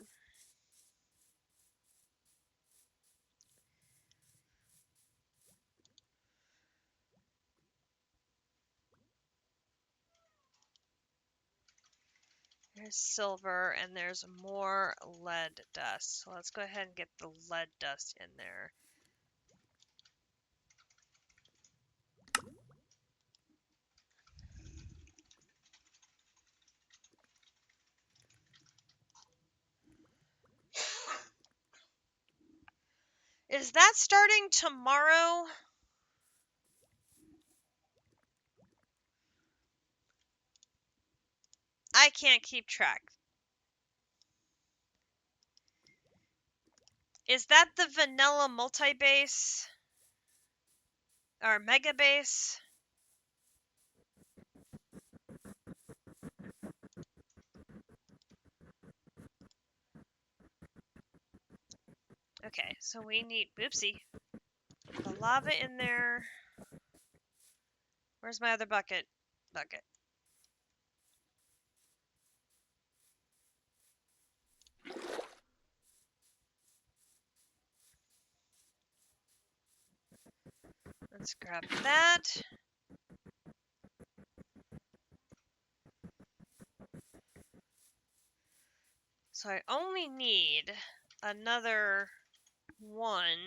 There's silver, and there's more lead dust. So let's go ahead and get the lead dust in there. Is that starting tomorrow? I can't keep track. Is that the vanilla multi-base? Or mega base? Okay, so we need, oopsie, the lava in there. Where's my other bucket? Bucket. Let's grab that. So I only need another one.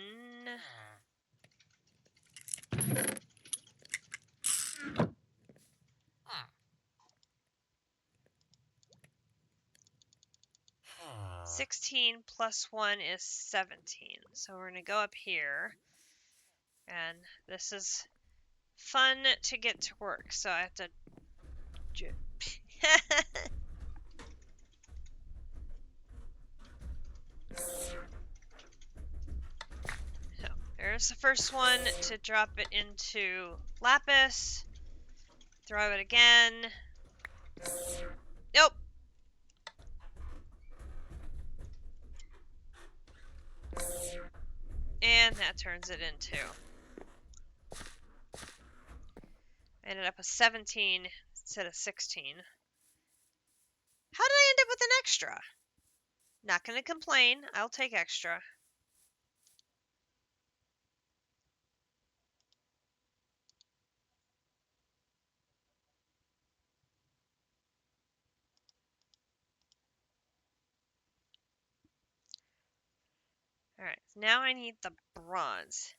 16 plus 1 is 17. So we're going to go up here. And this is fun to get to work. So I have to... So there's the first one to drop it into lapis. Throw it again. Nope. And that turns it into... I ended up with 17 instead of 16. How did I end up with an extra? Not gonna complain. I'll take extra. Alright, now I need the bronze.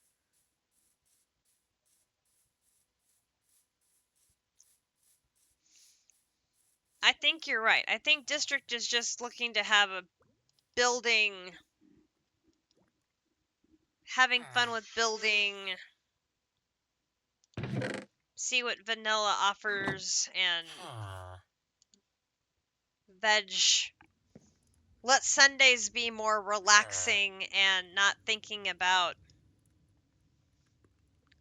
I think you're right. I think District is just looking to have a building, having fun with building, see what vanilla offers, and veg. Let Sundays be more relaxing and not thinking about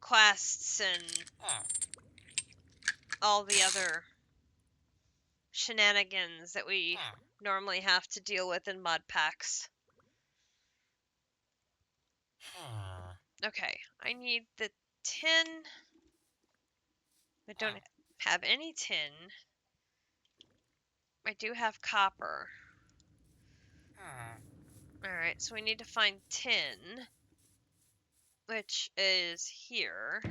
quests and all the other shenanigans that we normally have to deal with in mod packs. Okay, I need the tin. I don't have any tin. I do have copper. Alright, so we need to find tin, which is here.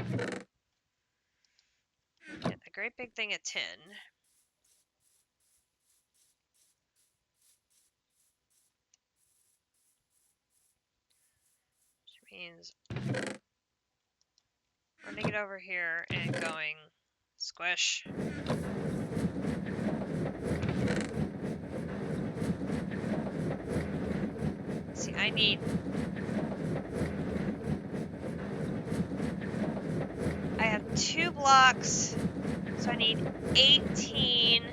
Get a great big thing of tin. Which means running it over here and going squish. See, I have 2 blocks, so I need 18,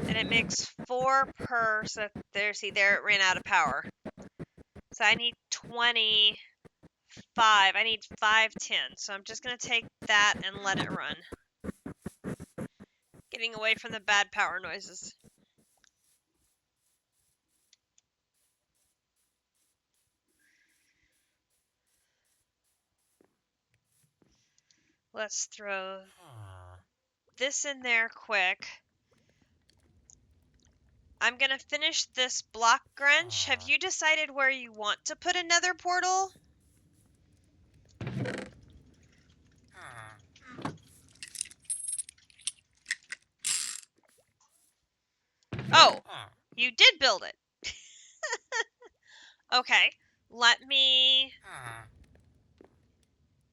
and it makes 4 per, so there, see, there it ran out of power. So I need 25, I need 5 tin, so I'm just going to take that and let it run. Getting away from the bad power noises. Let's throw this in there quick. I'm going to finish this block grunge. Have you decided where you want to put another portal? Oh, You did build it. Okay, let me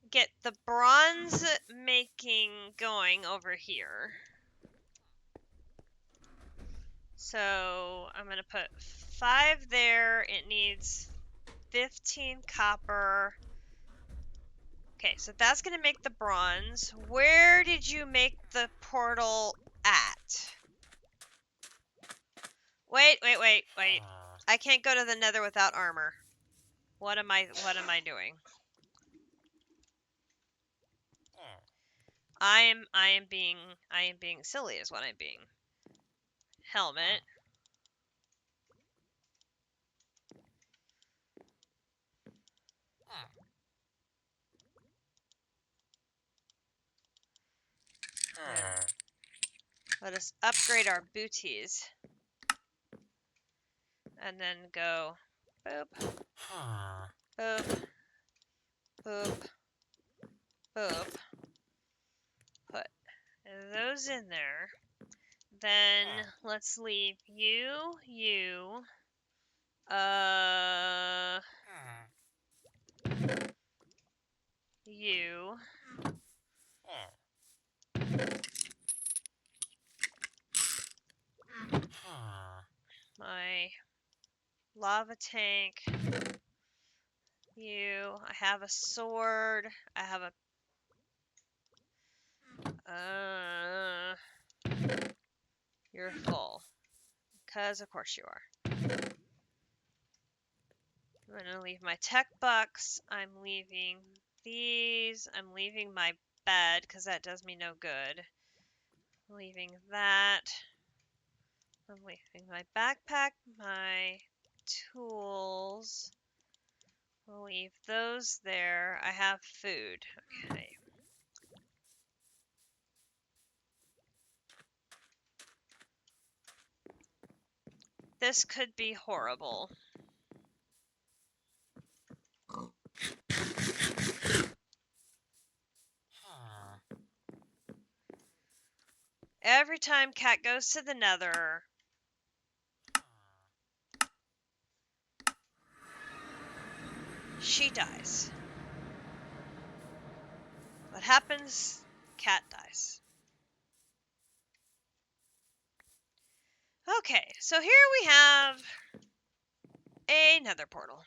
get the bronze making going over here. So I'm going to put 5 there. It needs 15 copper. Okay, so that's going to make the bronze. Where did you make the portal at? Wait. I can't go to the Nether without armor. What am I doing? I am being silly is what I'm being. Helmet. Let us upgrade our booties. And then go boop, boop, boop, boop. Put those in there. Then let's leave you, you. My lava tank. You. I have a sword. I have a. You're full. Because of course you are. I'm gonna leave my tech bucks. I'm leaving these. I'm leaving my bed because that does me no good. Leaving that. I'm leaving my backpack, my tools. I'll leave those there. I have food. Okay. This could be horrible. Every time Cat goes to the Nether, she dies. What happens? Cat dies. Okay, so here we have a Nether portal.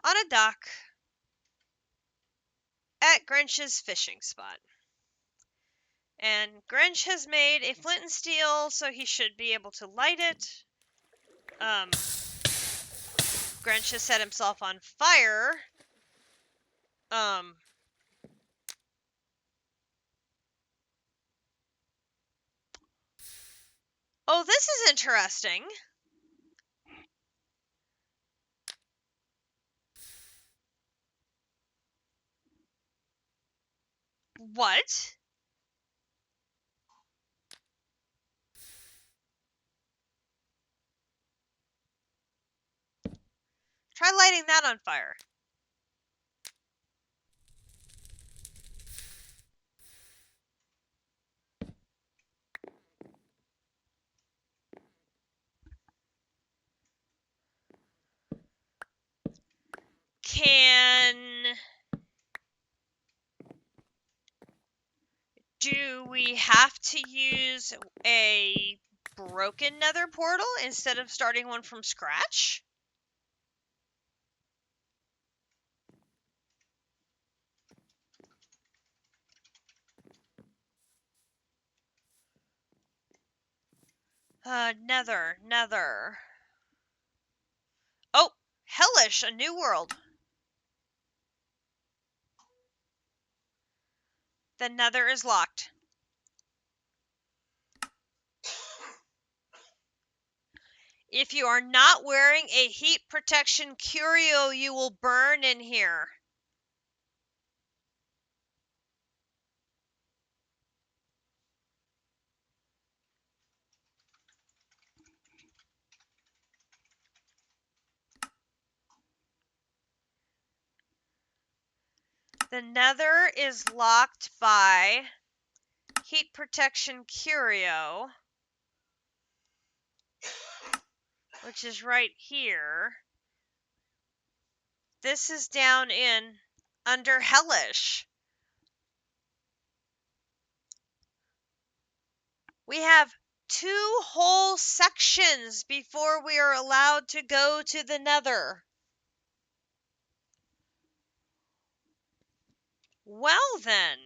On a dock at Grinch's fishing spot. And Grinch has made a flint and steel, so he should be able to light it. Grinch has set himself on fire. Oh, this is interesting. What? Try lighting that on fire. Do we have to use a broken Nether portal instead of starting one from scratch? Nether. Oh, hellish, a new world. The Nether is locked. If you are not wearing a heat protection curio, you will burn in here. The Nether is locked by heat protection curio. which is right here. This is down in under Hellish. We have 2 whole sections before we are allowed to go to the Nether. Well then.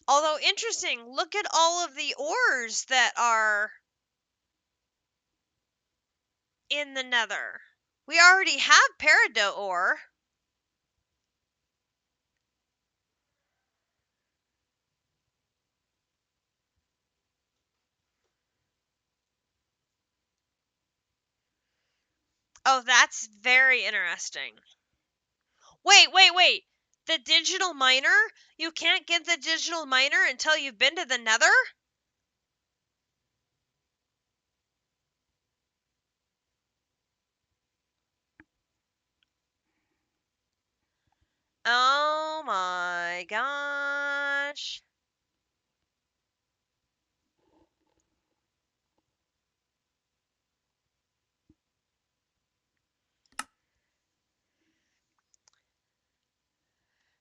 Although interesting, look at all of the ores that are in the Nether. We already have peridot ore. Oh, that's very interesting. Wait. The digital miner? You can't get the digital miner until you've been to the Nether? Oh my gosh.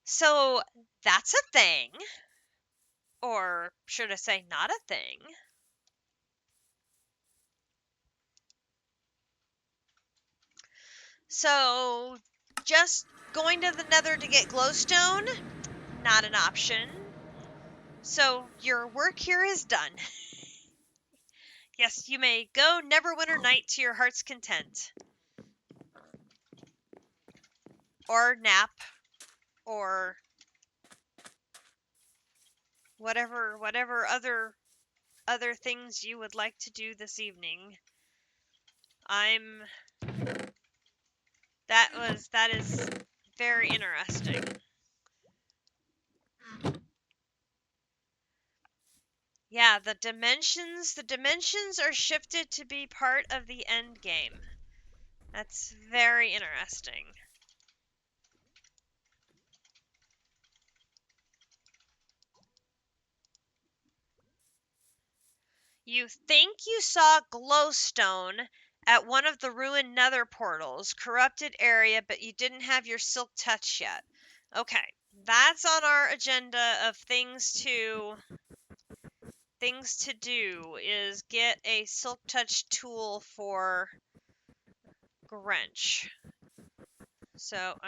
So that's a thing. Or should I say, not a thing? So just going to the Nether to get glowstone? Not an option. So your work here is done. Yes, you may go Neverwinter Night to your heart's content. Or nap. Or whatever other things you would like to do this evening. That is very interesting. Yeah, the dimensions are shifted to be part of the end game. That's very interesting. You think you saw glowstone at one of the ruined nether portals, corrupted area, but you didn't have your silk touch yet. Okay, that's on our agenda of things to do is get a silk touch tool for Grinch. So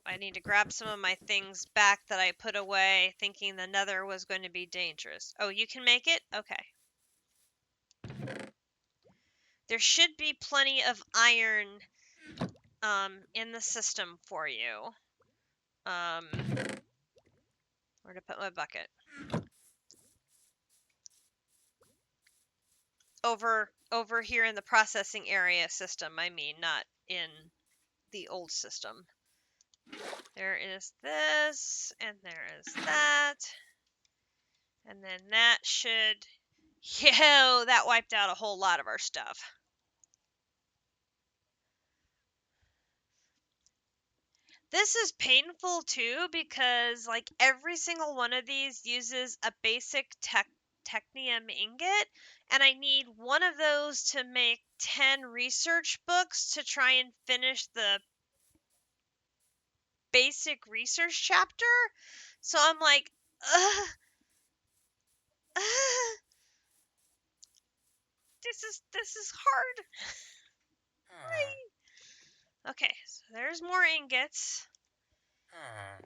I need to grab some of my things back that I put away thinking the nether was going to be dangerous. Oh, you can make it? Okay. There should be plenty of iron in the system for you. Where to put my bucket? Over here in the processing area system, I mean, not in the old system. There is this, and there is that. And then that should... Yo, that wiped out a whole lot of our stuff. This is painful too because like every single one of these uses a basic technium ingot, and I need one of those to make 10 research books to try and finish the basic research chapter. So I'm like, ugh, ugh, this is hard. Okay, so there's more ingots.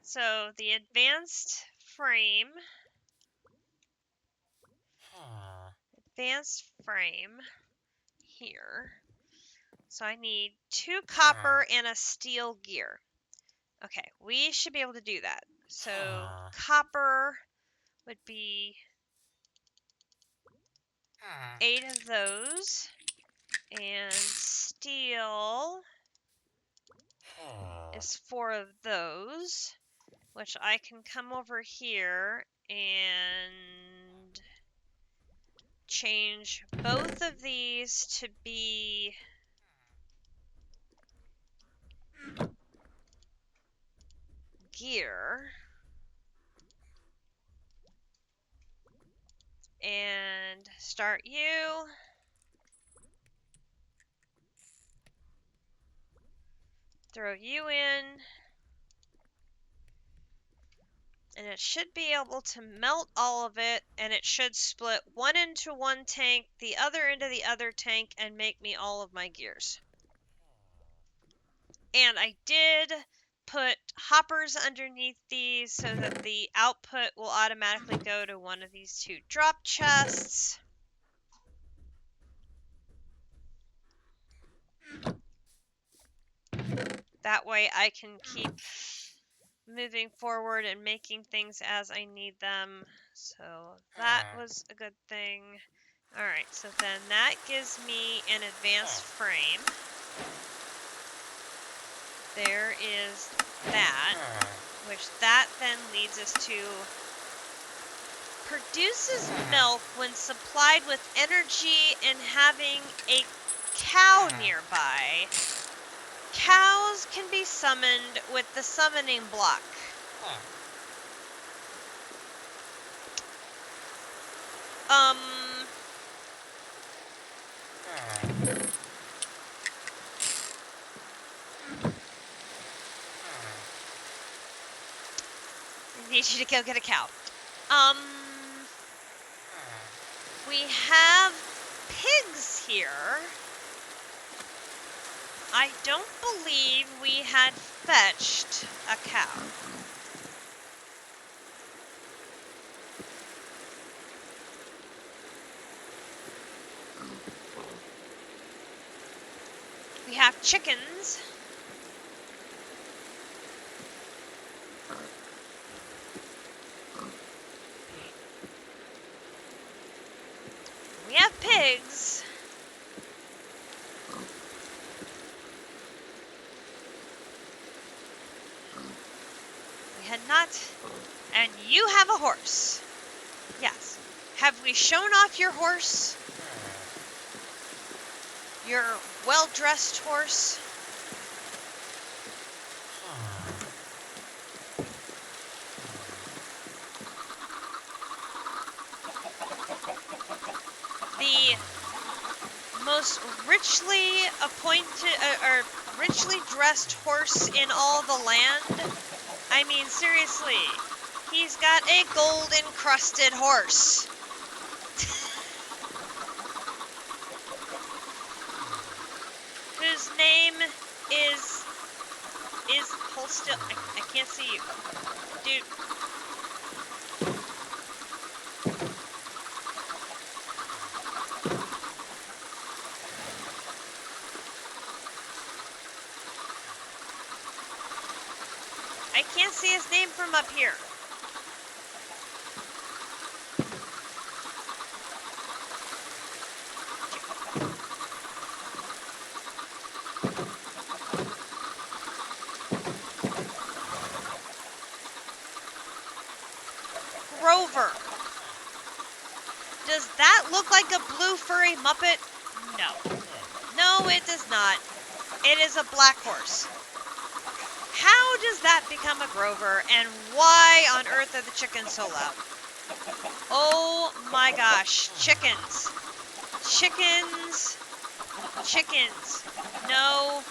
So the advanced frame here. So I need 2 copper and a steel gear. Okay, we should be able to do that. So copper would be 8 of those, and steel is 4 of those, which I can come over here and change both of these to be gear, and start you, Throw you in. And it should be able to melt all of it, and it should split one into one tank, the other into the other tank, and make me all of my gears. And I did put hoppers underneath these so that the output will automatically go to one of these two drop chests. That way I can keep moving forward and making things as I need them. So that was a good thing. Alright, so then that gives me an advanced frame. There is that, which that then leads us to produces milk when supplied with energy and having a cow nearby. Cows can be summoned with the summoning block. I need you to go get a cow. We have pigs here. I don't believe we had fetched a cow. We have chickens. We have pigs. We had not. And you have a horse. Yes. Have we shown off your horse? Your well-dressed horse? The most richly appointed, or richly dressed horse in all the land? I mean, seriously. He's got a gold-encrusted horse. Whose name is hold still. I can't see you. Dude. I can't see his name from up here. Grover. Does that look like a blue furry Muppet? No. No, it does not. It is a black horse. How does that become a Grover, and why on earth are the chickens so loud? Oh my gosh. Chickens. Chickens. Chickens. No.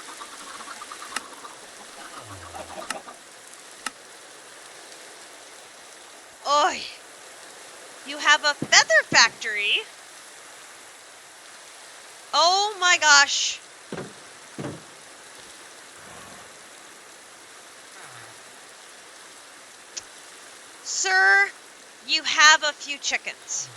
Oi. You have a feather factory? Oh my gosh. Sir, you have a few chickens.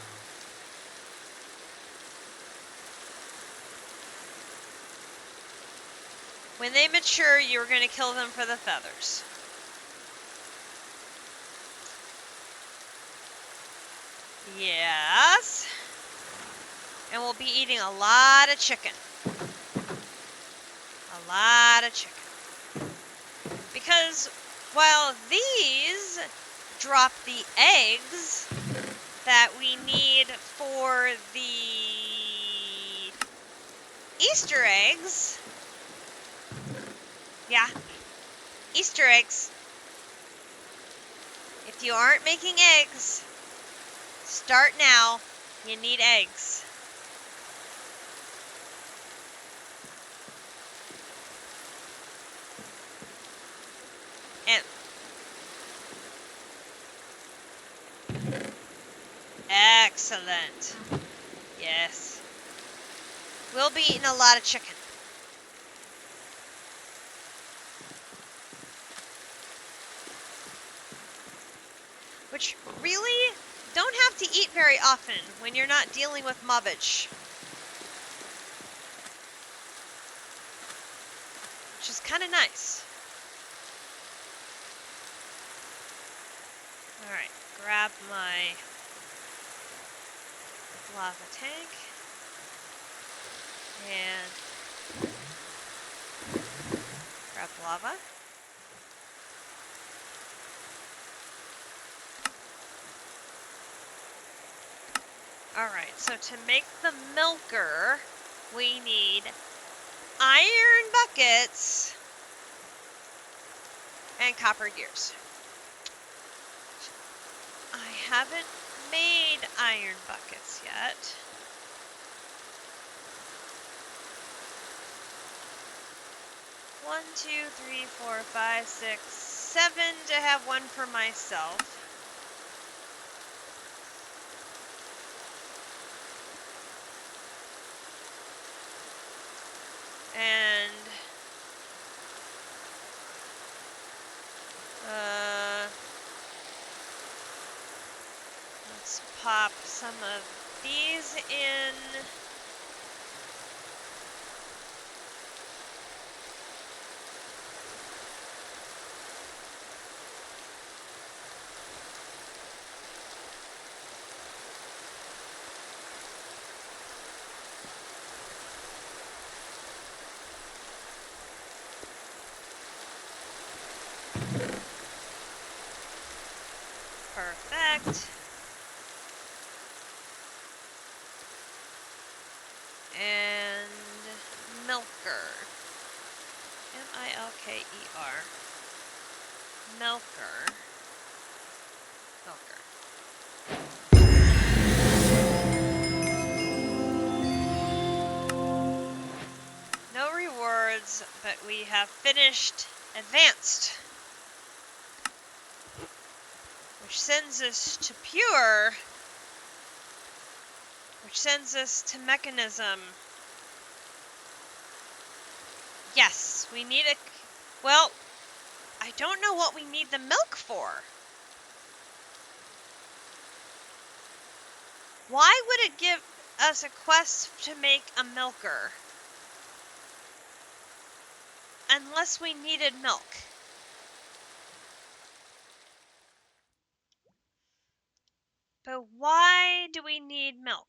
When they mature, you're going to kill them for the feathers. Yes. And we'll be eating a lot of chicken. A lot of chicken. Because while these drop the eggs that we need for the Easter eggs. Yeah. Easter eggs. If you aren't making eggs, start now. You need eggs. And excellent. Yes. We'll be eating a lot of chicken. Which really don't have to eat very often when you're not dealing with mobbage. Which is kind of nice. Alright, grab my lava tank. And grab lava. Alright, so to make the milker, we need iron buckets and copper gears. I haven't made iron buckets yet. One, two, three, four, five, six, 7 to have one for myself. And let's pop some of these in. Perfect. And milker. M-I-L-K-E-R. Milker. Milker. No rewards, but we have finished advanced. Which sends us to pure. Which sends us to mechanism. Yes, we need a... Well, I don't know what we need the milk for. Why would it give us a quest to make a milker? Unless we needed milk. But why do we need milk?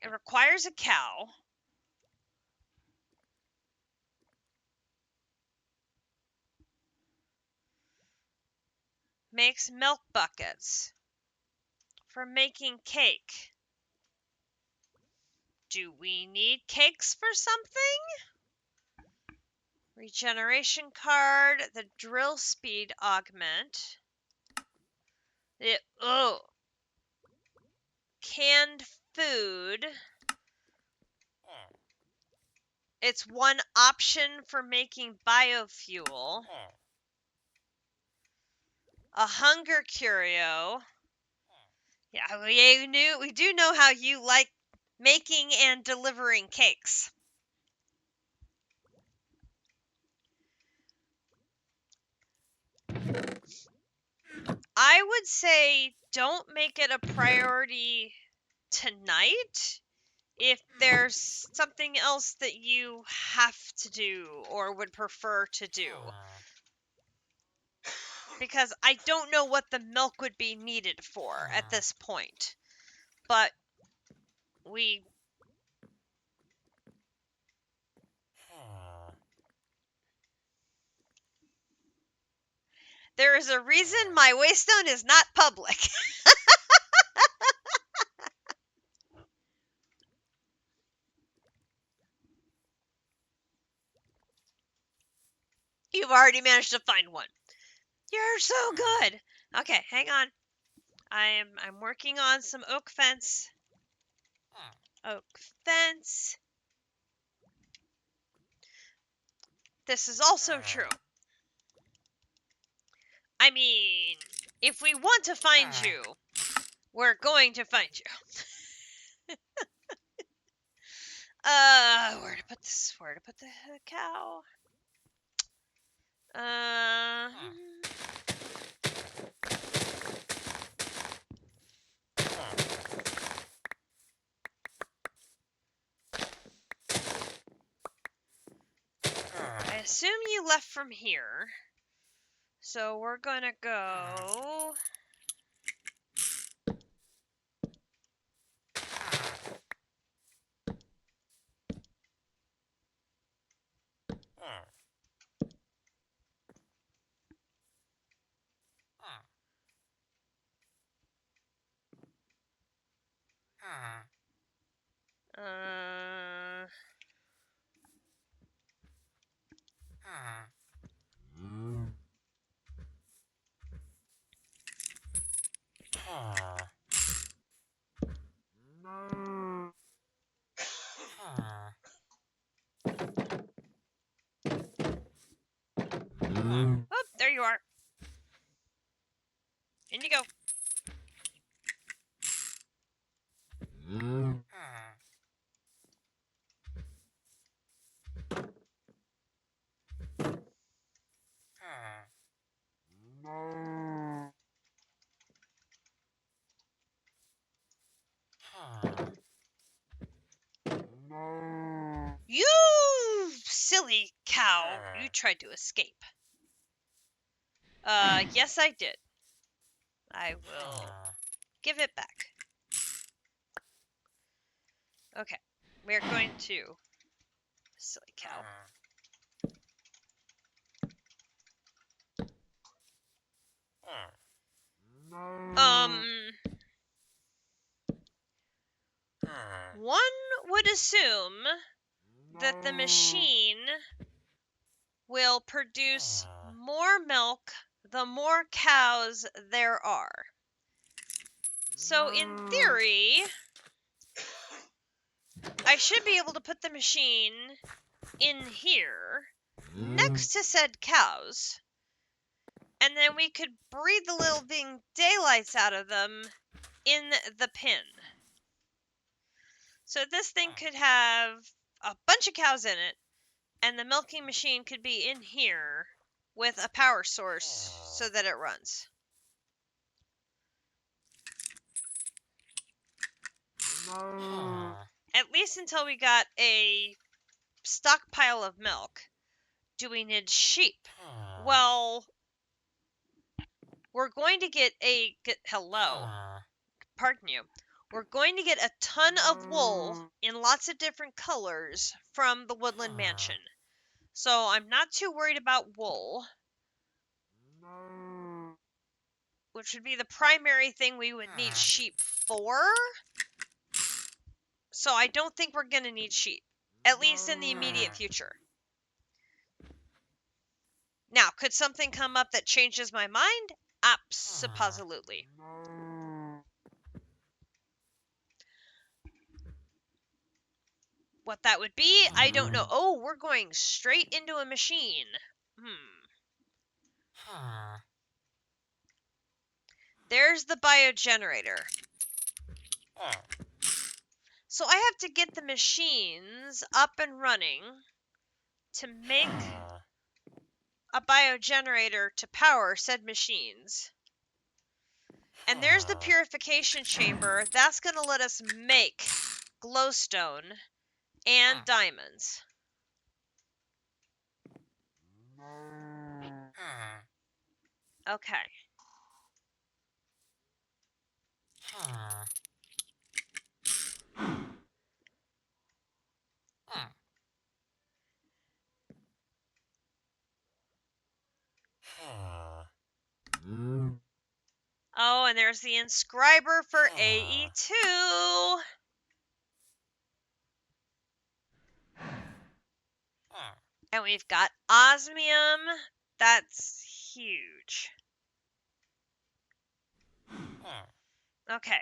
It requires a cow. Makes milk buckets. For making cake. Do we need cakes for something? Regeneration card. The drill speed augment. Canned food. It's one option for making biofuel. A hunger curio. Yeah, we do know how you like making and delivering cakes. I would say don't make it a priority tonight if there's something else that you have to do or would prefer to do. Because I don't know what the milk would be needed for at this point. But there is a reason my waystone is not public. You've already managed to find one. You're so good. Okay, hang on. I'm working on some oak fence. Oak fence. This is also true. I mean, if we want to find you, we're going to find you. Where to put this? Where to put the cow? I assume you left from here. So we're gonna go... Oh, there you are. In you go. You silly cow. You tried to escape. Yes I did. I will give it back. Okay. We're going to... Silly cow. One would assume that the machine will produce more milk the more cows there are. So in theory, I should be able to put the machine in here next to said cows, and then we could breathe the little ding daylights out of them in the pen. So this thing could have a bunch of cows in it, and the milking machine could be in here with a power source so that it runs. At least until we got a stockpile of milk. Do we need sheep? Well, we're going to get hello. Pardon you. We're going to get a ton of wool in lots of different colors from the Woodland Mansion. So I'm not too worried about wool, which would be the primary thing we would need sheep for. So I don't think we're going to need sheep, at least in the immediate future. Now, could something come up that changes my mind? Absolutely. What that would be, I don't know. Oh, we're going straight into a machine. There's the biogenerator. So I have to get the machines up and running to make a biogenerator to power said machines. And there's the purification chamber. That's going to let us make glowstone and diamonds. Okay. Oh, and there's the inscriber for AE2. And we've got osmium. That's huge. Okay.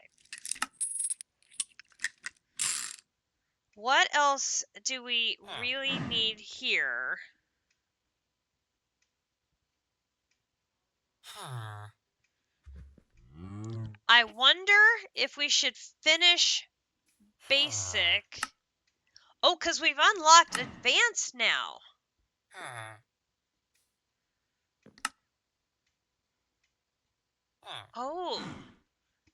What else do we really need here? I wonder if we should finish basic. Oh, because we've unlocked advanced now. Oh,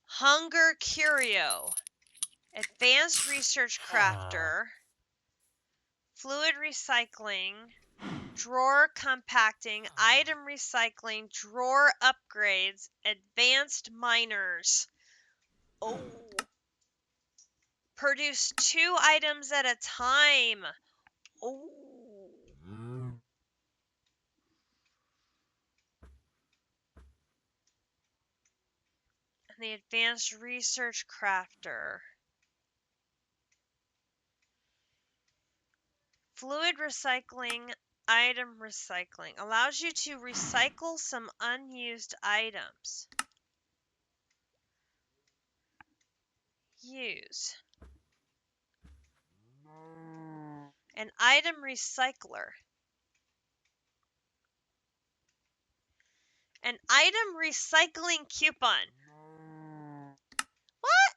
Hunger Curio, Advanced Research Crafter, Fluid Recycling, Drawer Compacting, Item Recycling, Drawer Upgrades, Advanced Miners. Oh, produce 2 items at a time. Oh. And the Advanced Research Crafter. Fluid Recycling, Item Recycling. Allows you to recycle some unused items. Use. An item recycler. An item recycling coupon. What?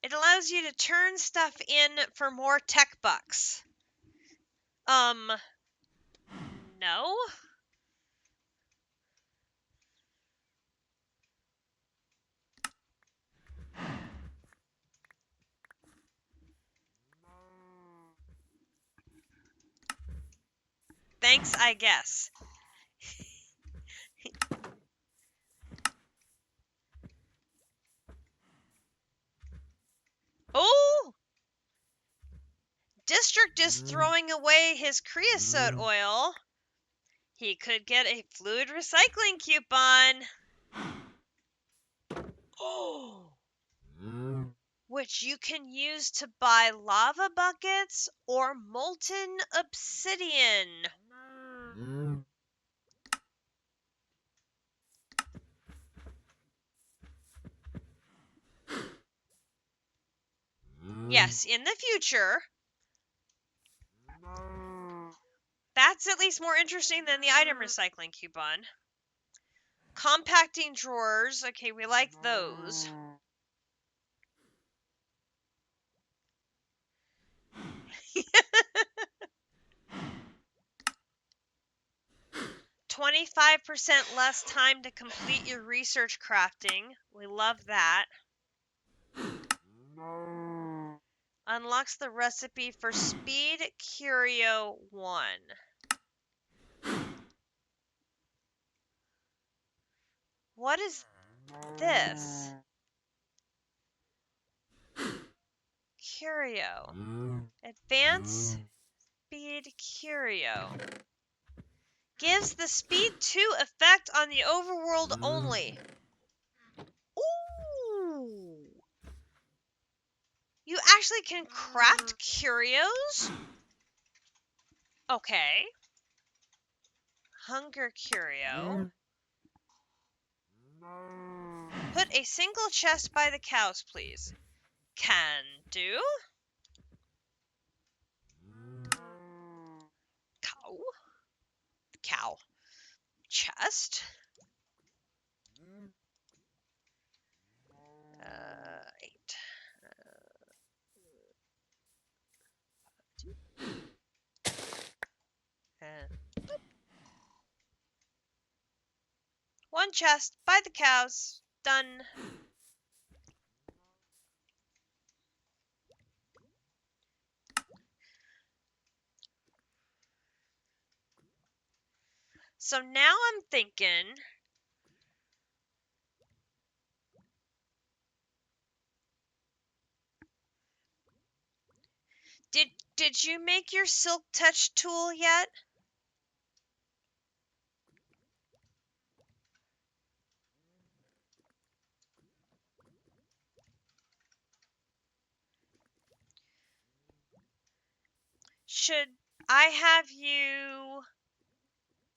It allows you to turn stuff in for more tech bucks. No? Thanks, I guess. Oh! District is throwing away his creosote oil. He could get a fluid recycling coupon. Oh! Which you can use to buy lava buckets or molten obsidian. Yes, in the future. That's at least more interesting than the item recycling coupon. Compacting drawers. Okay, we like those. $25% less time to complete your research crafting. We love that. Unlocks the recipe for Speed Curio 1. What is this? Curio. Advanced Speed Curio. Gives the Speed 2 effect on the overworld only. Ooh! You actually can craft curios? Okay. Hunger Curio. Put a single chest by the cows, please. Can do. Cow. Cow. Chest. 8. One chest by the cows. Done. So now I'm thinking, did you make your silk touch tool yet? Should I have you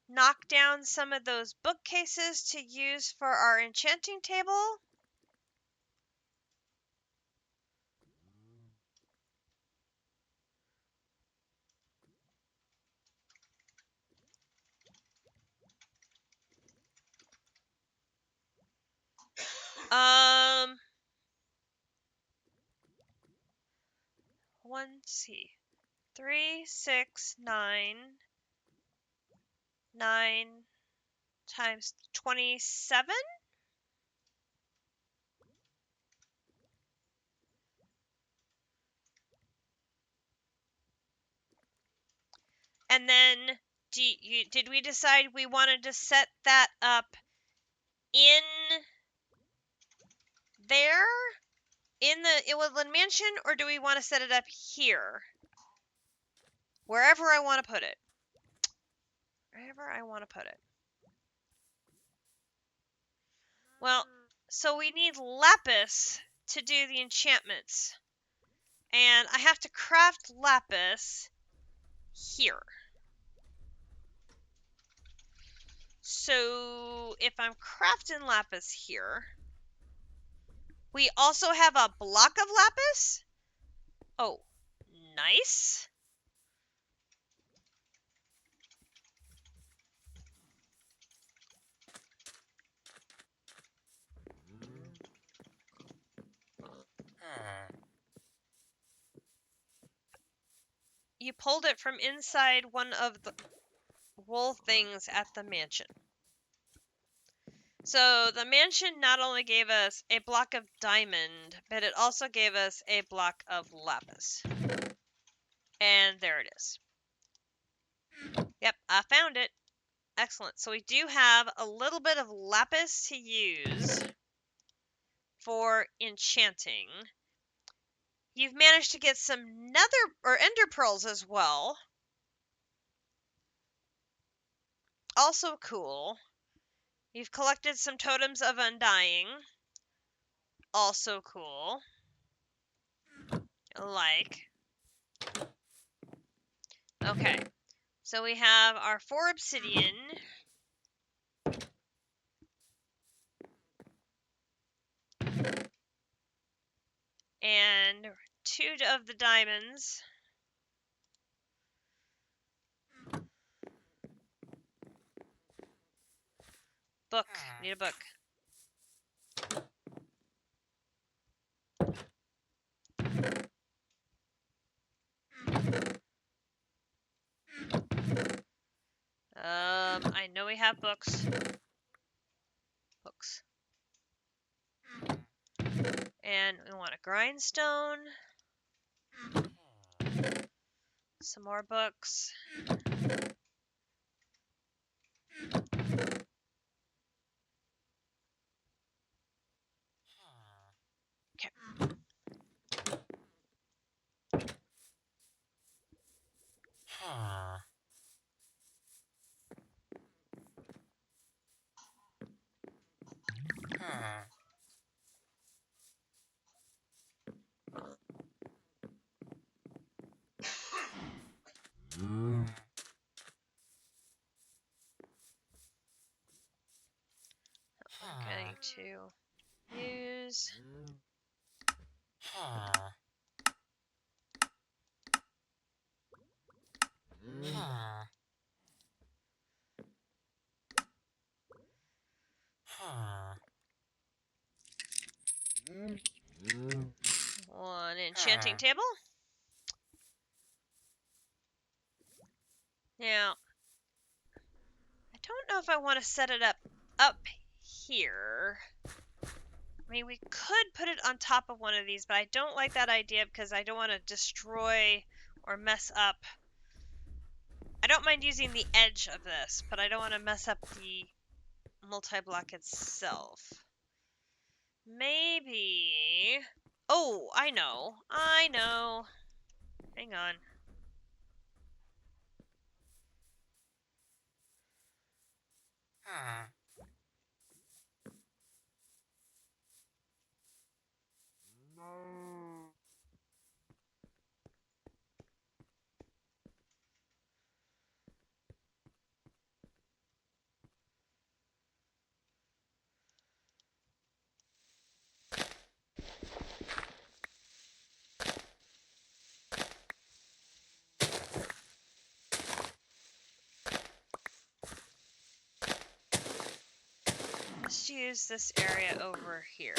knock down some of those bookcases to use for our enchanting table? Let's see. 3, 6, 9, 9 times 27? And then did we decide we wanted to set that up in there? In the Woodland Mansion, or do we want to set it up here? Wherever I want to put it. Wherever I want to put it. Well, so we need lapis to do the enchantments. And I have to craft lapis here. So if I'm crafting lapis here, we also have a block of lapis. Oh, nice. You pulled it from inside one of the wool things at the mansion. So the mansion not only gave us a block of diamond, but it also gave us a block of lapis. And there it is. Yep, I found it. Excellent. So we do have a little bit of lapis to use for enchanting. You've managed to get some nether or ender pearls as well. Also cool. You've collected some totems of undying. Also cool. Like. Okay. So we have our 4 obsidian. And 2 of the diamonds. Book. Need a book. I know we have books. Books. And we want a grindstone. Some more books. Okay. I'm going to use one enchanting table. Now, I don't know if I want to set it up here. I mean, we could put it on top of one of these, but I don't like that idea because I don't want to destroy or mess up. I don't mind using the edge of this, but I don't want to mess up the multi-block itself. Maybe... Oh, I know. I know. Hang on. use this area over here.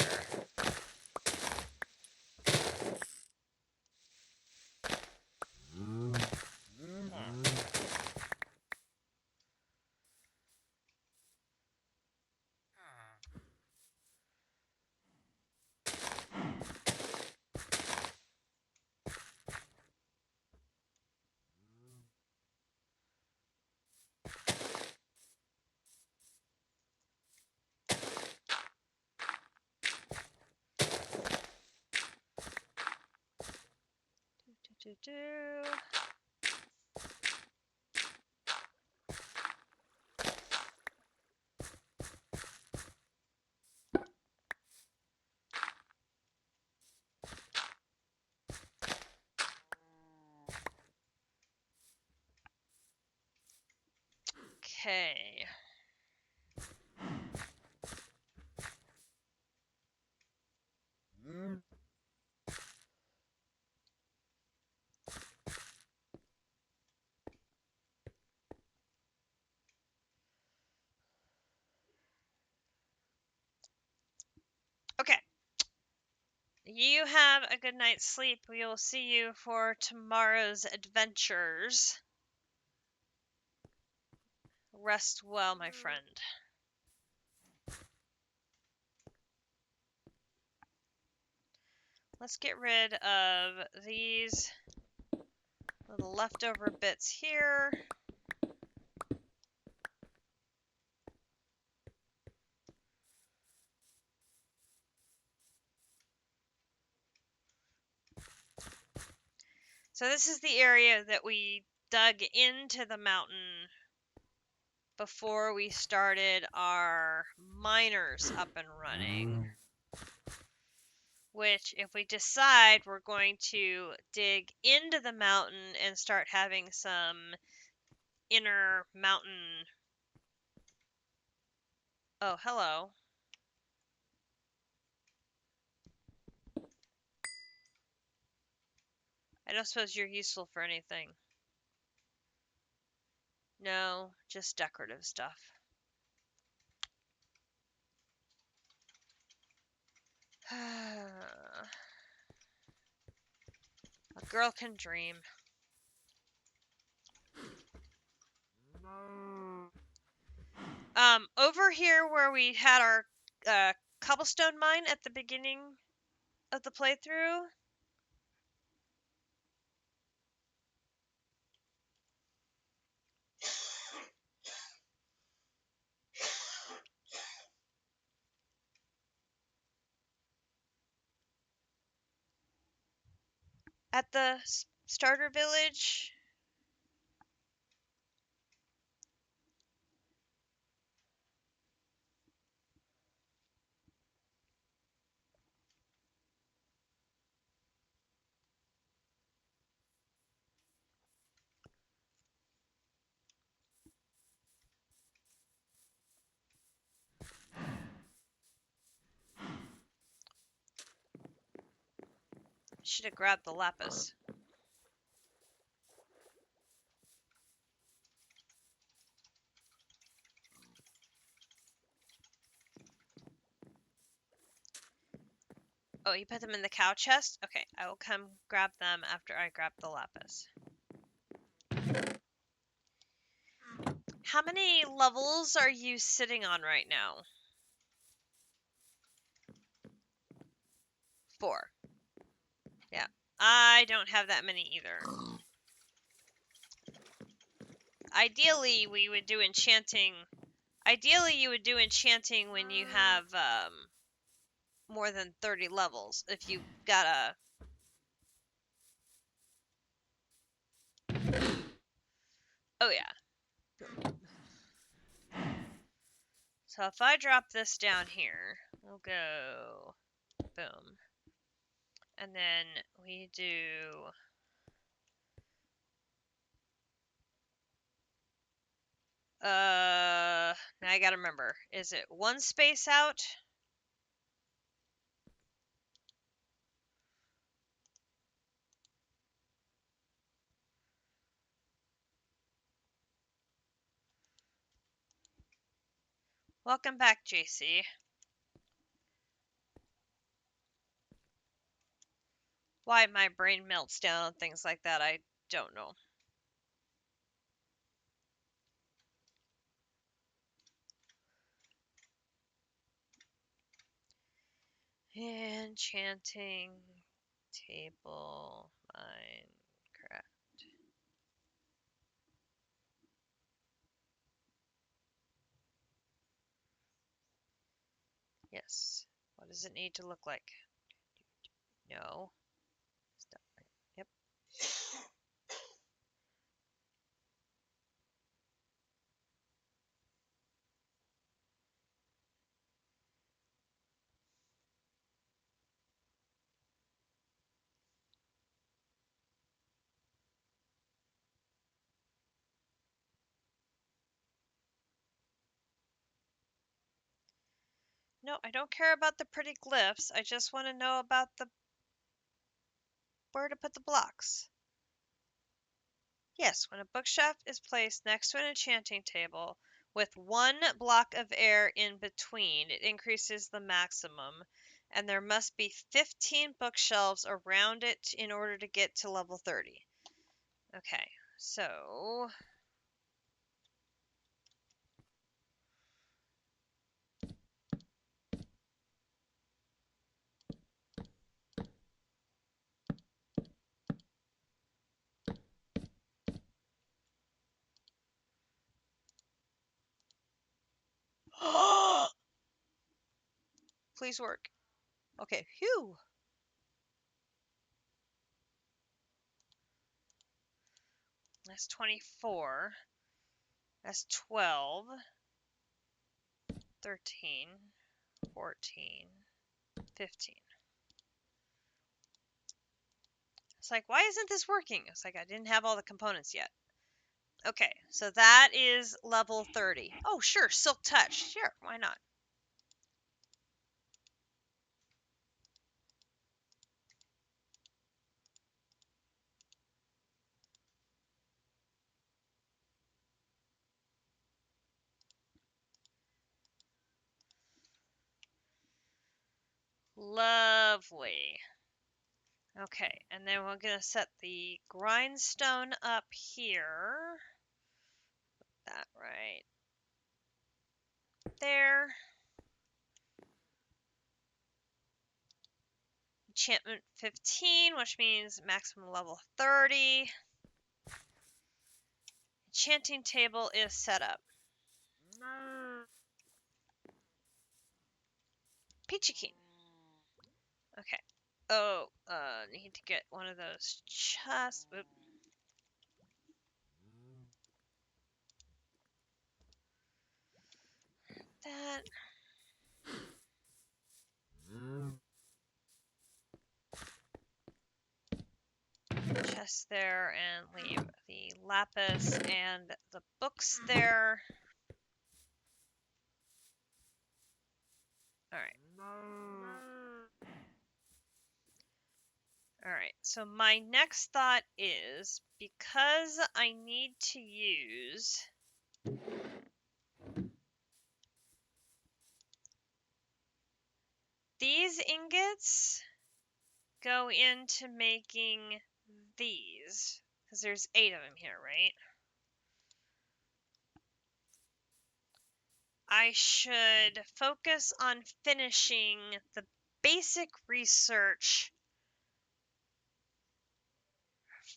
Okay. Okay. You have a good night's sleep. We will see you for tomorrow's adventures. Rest well, my friend. Let's get rid of these little leftover bits here. So this is the area that we dug into the mountain before we started our miners up and running. Which, if we decide we're going to dig into the mountain and start having some inner mountain... Oh, hello. I don't suppose you're useful for anything. No, just decorative stuff. A girl can dream. Over here where we had our cobblestone mine at the beginning of the playthrough, at the starter village, should have grabbed the lapis. Oh, you put them in the cow chest? Okay, I will come grab them after I grab the lapis. How many levels are you sitting on right now? 4. Yeah, I don't have that many either. Ideally, we would do enchanting. Ideally, you would do enchanting when you have more than 30 levels. If you got a... Oh, yeah. So if I drop this down here, we'll go boom. And then we do... Now I gotta remember. Is it 1 space out? Welcome back, JC. Why my brain melts down on things like that, I don't know. Enchanting table Minecraft. Yes. What does it need to look like? No. Stop. Yep. No, I don't care about the pretty glyphs. I just want to know about the where to put the blocks. Yes, when a bookshelf is placed next to an enchanting table with one block of air in between, it increases the maximum, and there must be 15 bookshelves around it in order to get to level 30. Okay, so please work. Okay, phew. That's 24. That's 12. 13. 14. 15. It's like, why isn't this working? It's like I didn't have all the components yet. Okay, so that is level 30. Oh, sure, Silk Touch. Sure, why not? Lovely. Okay, and then we're going to set the grindstone up here. That right there. Enchantment 15, which means maximum level 30. Enchanting table is set up. Peachy Keen. Okay. Oh, need to get one of those chests. Oop. That. Chest there and leave the lapis and the books there. Alright. Alright, so my next thought is, because I need to use these ingots go into making these, because there's 8 of them here, right? I should focus on finishing the basic research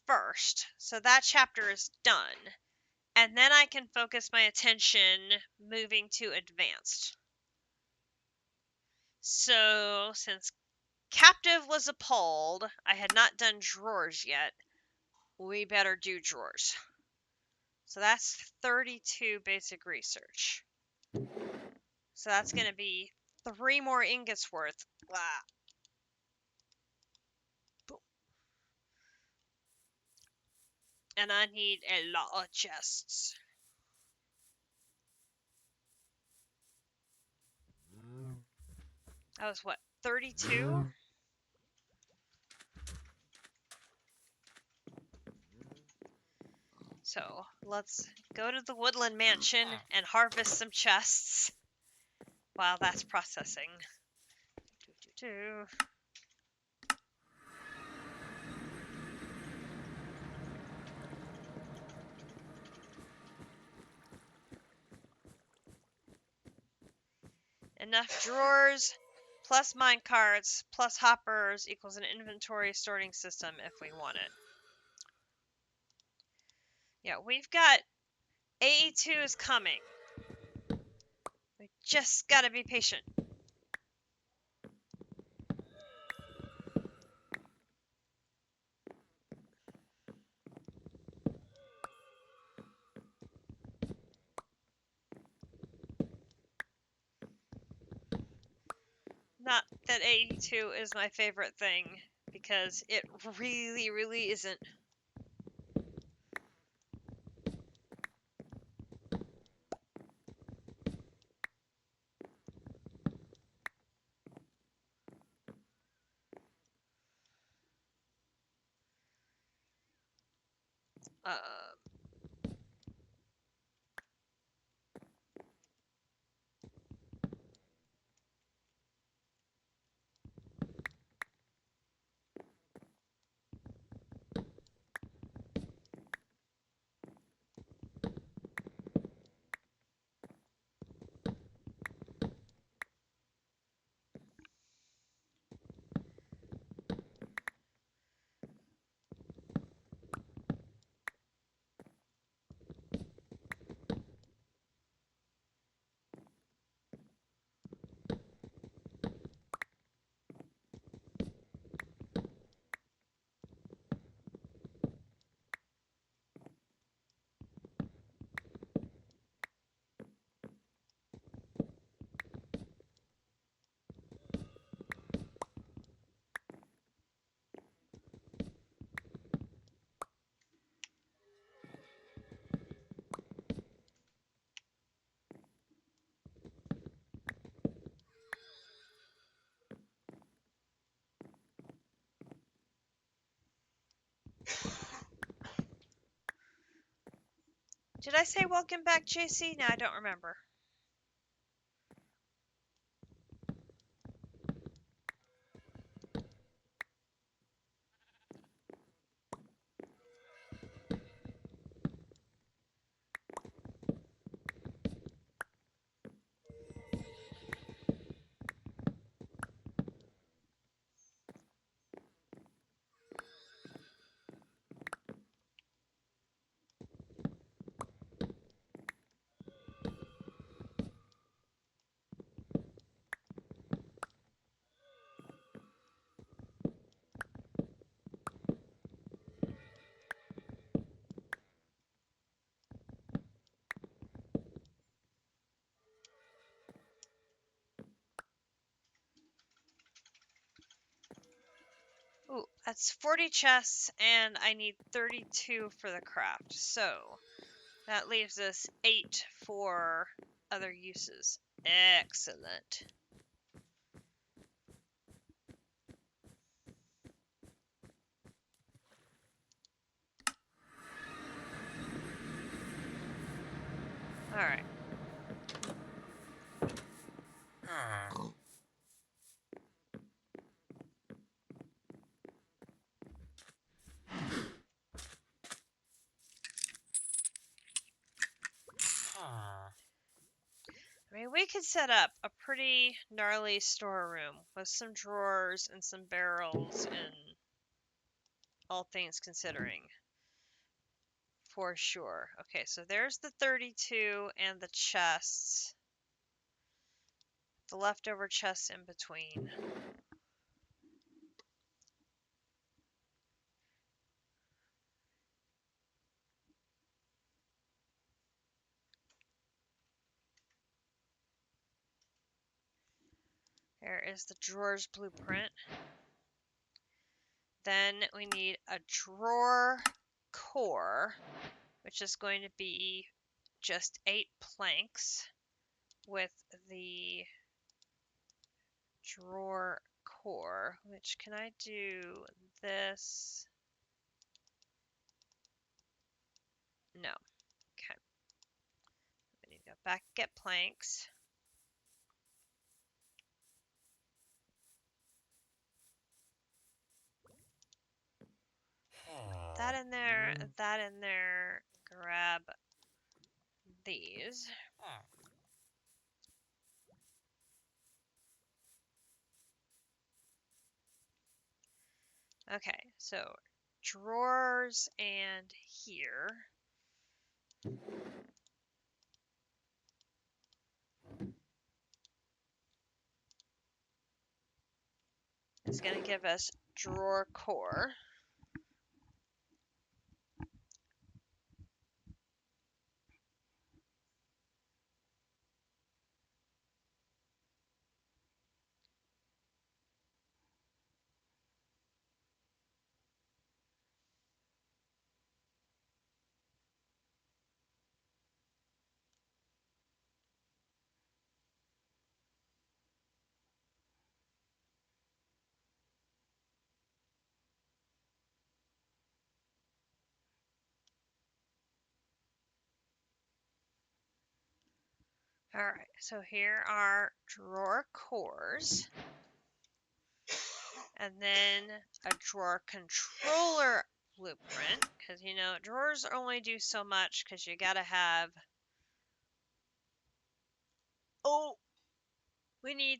first, so that chapter is done, and then I can focus my attention moving to advanced. So, since captive was appalled, I had not done drawers yet, we better do drawers. So that's 32 basic research. So that's going to be 3 more ingots worth. Blah. And I need a lot of chests. That was what, 32? So let's go to the woodland mansion and harvest some chests while that's processing. enough drawers, plus mine carts, plus hoppers equals an inventory sorting system if we want it. Yeah, we've got AE2s coming. We just gotta be patient. Not that AE2 is my favorite thing, because it really, really isn't. Uh, did I say welcome back, JC? No, I don't remember. Ooh, that's 40 chests, and I need 32 for the craft. So that leaves us 8 for other uses. Excellent. All right. I mean, we could set up a pretty gnarly storeroom with some drawers and some barrels and all things considering. For sure. Okay, so there's the 32 and the chests. The leftover chests in between. There is the drawers blueprint. Then we need a drawer core, which is going to be just 8 planks with the drawer core, which can I do this? No. Okay. We need to go back, get planks. That in there, that in there. Grab these. Okay, so drawers and here. Is going to give us drawer core. All right, so here are drawer cores. And then a drawer controller blueprint, because you know drawers only do so much because you gotta have. Oh, we need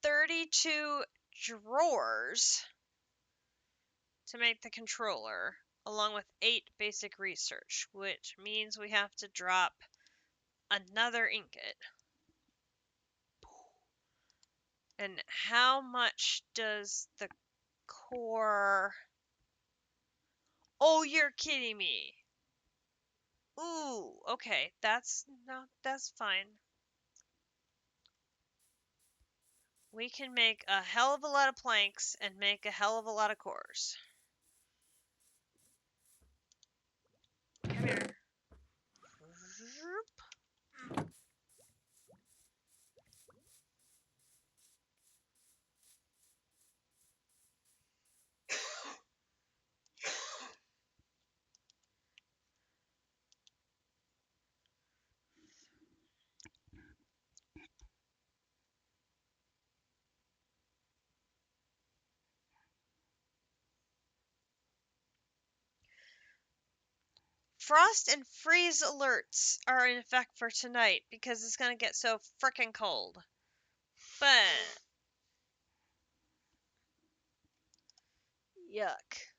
32 drawers to make the controller, along with 8 basic research, which means we have to drop another ingot. And how much does the core? Oh, you're kidding me. Ooh, okay, that's fine. We can make a hell of a lot of planks and make a hell of a lot of cores. Come here. Frost and freeze alerts are in effect for tonight because it's going to get so frickin' cold. But yuck.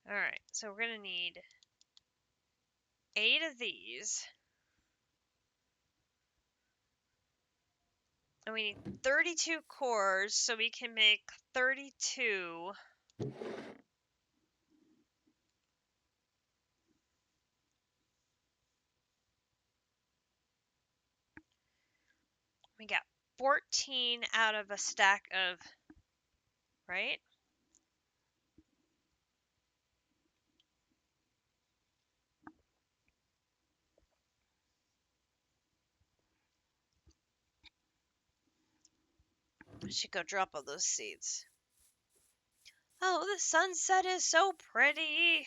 Alright, so we're going to need 8 of these. And we need 32 cores so we can make 32. We got 14 out of a stack of, right? I should go drop all those seeds. Oh, the sunset is so pretty.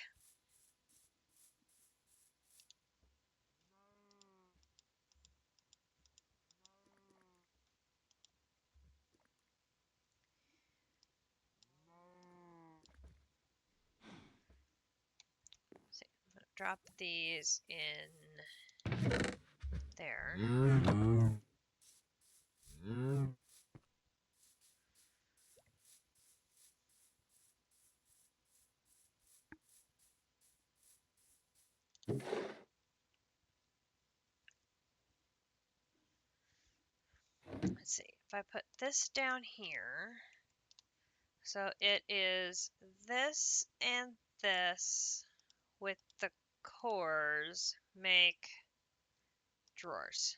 So I'm gonna drop these in there. Let's see, if I put this down here, so it is this and this with the cores make drawers.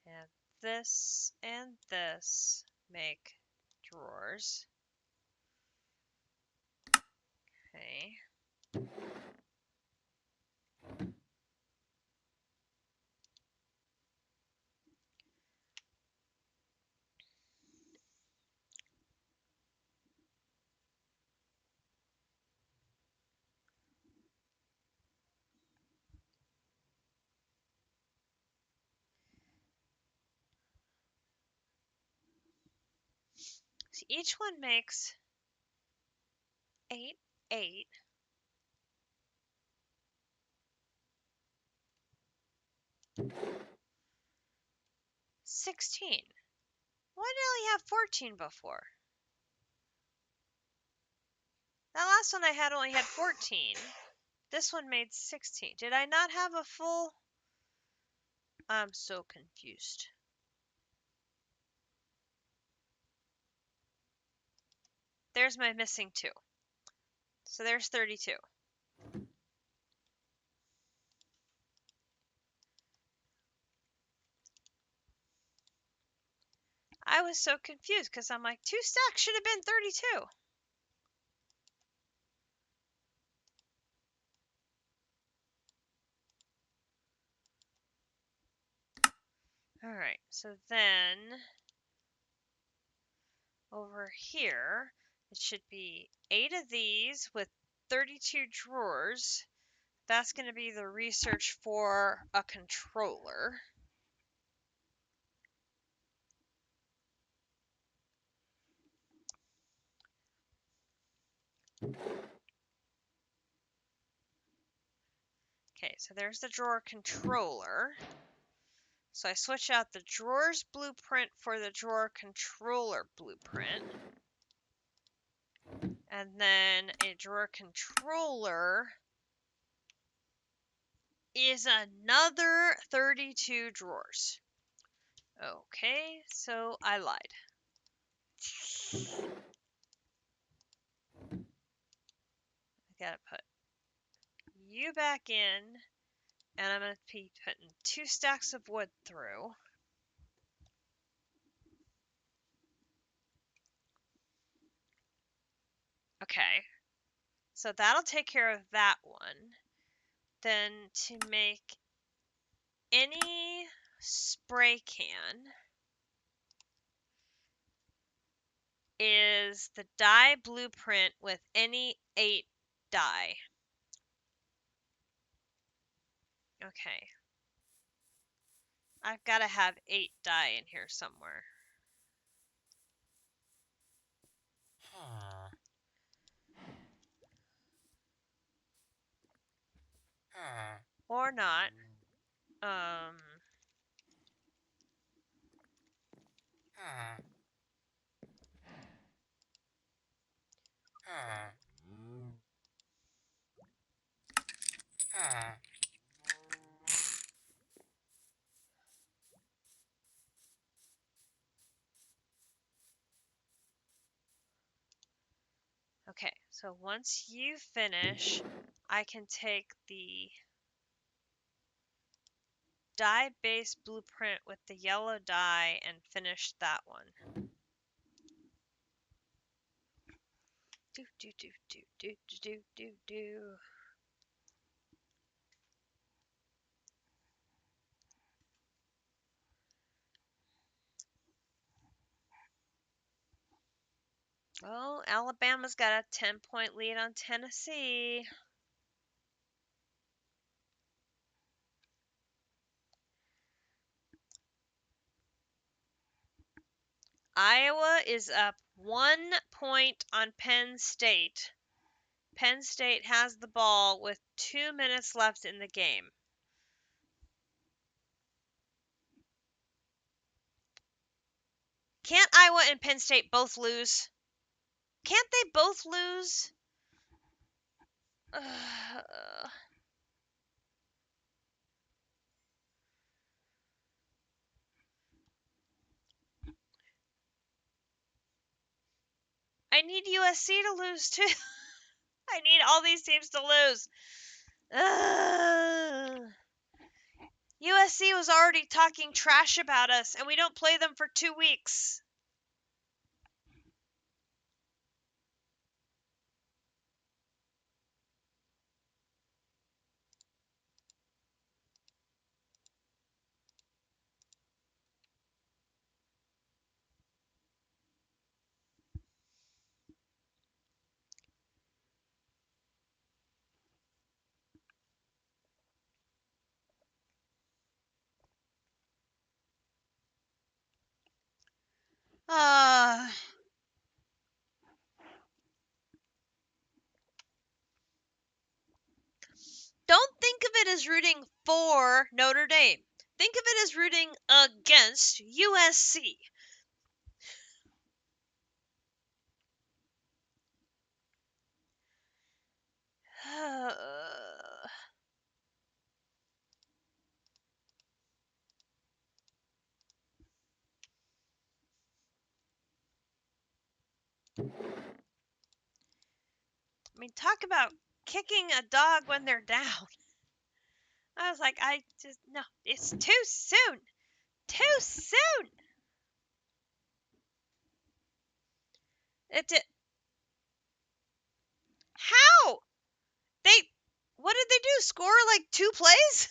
And this and this make drawers. Okay. So each one makes 8, 8. $16. Why did I only have 14 before? That last one I had only had 14. This one made 16. Did I not have a full? I'm so confused. There's my missing 2. So there's 32. I was so confused because I'm like, 2 stacks should have been 32. All right, so then over here, it should be 8 of these with 32 drawers. That's going to be the research for a controller. Okay, so there's the drawer controller. So I switch out the drawers blueprint for the drawer controller blueprint. And then a drawer controller is another 32 drawers. Okay, so I lied. I gotta put you back in, and I'm gonna be putting 2 stacks of wood through. Okay, so that'll take care of that one. Then to make any spray can is the die blueprint with any 8 die. Okay. I've got to have 8 die in here somewhere. Or not. Okay, so once you finish, I can take the die base blueprint with the yellow die and finish that one. Do do do do do do do do. Oh, Alabama's got a 10-point lead on Tennessee. Iowa is up 1 point on Penn State. Penn State has the ball with 2 minutes left in the game. Can't Iowa and Penn State both lose? Can't they both lose? I need USC to lose too. I need all these teams to lose. USC was already talking trash about us, and we don't play them for 2 weeks. as rooting for Notre Dame. Think of it as rooting against USC. I mean, talk about kicking a dog when they're down. I was like, no, it's too soon. Too soon. How? What did they do? Score like 2 plays?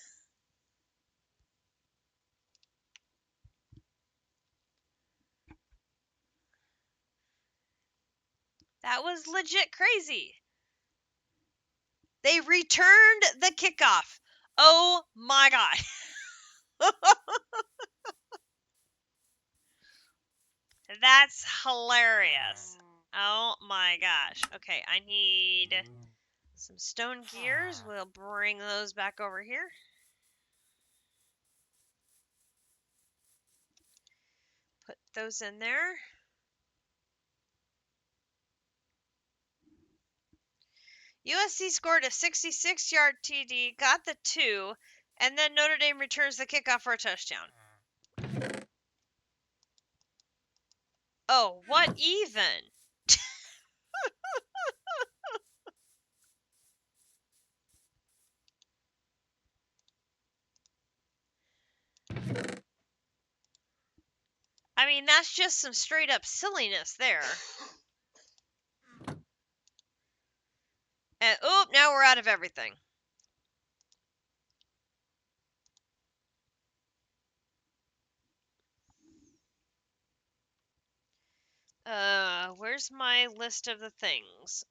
That was legit crazy. They returned the kickoff. Oh my god. That's hilarious. Oh my gosh. Okay, I need some stone gears. We'll bring those back over here. Put those in there. USC scored a 66-yard TD, got the 2, and then Notre Dame returns the kickoff for a touchdown. Oh, what even? I mean, that's just some straight up silliness there. And now we're out of everything. Where's my list of the things?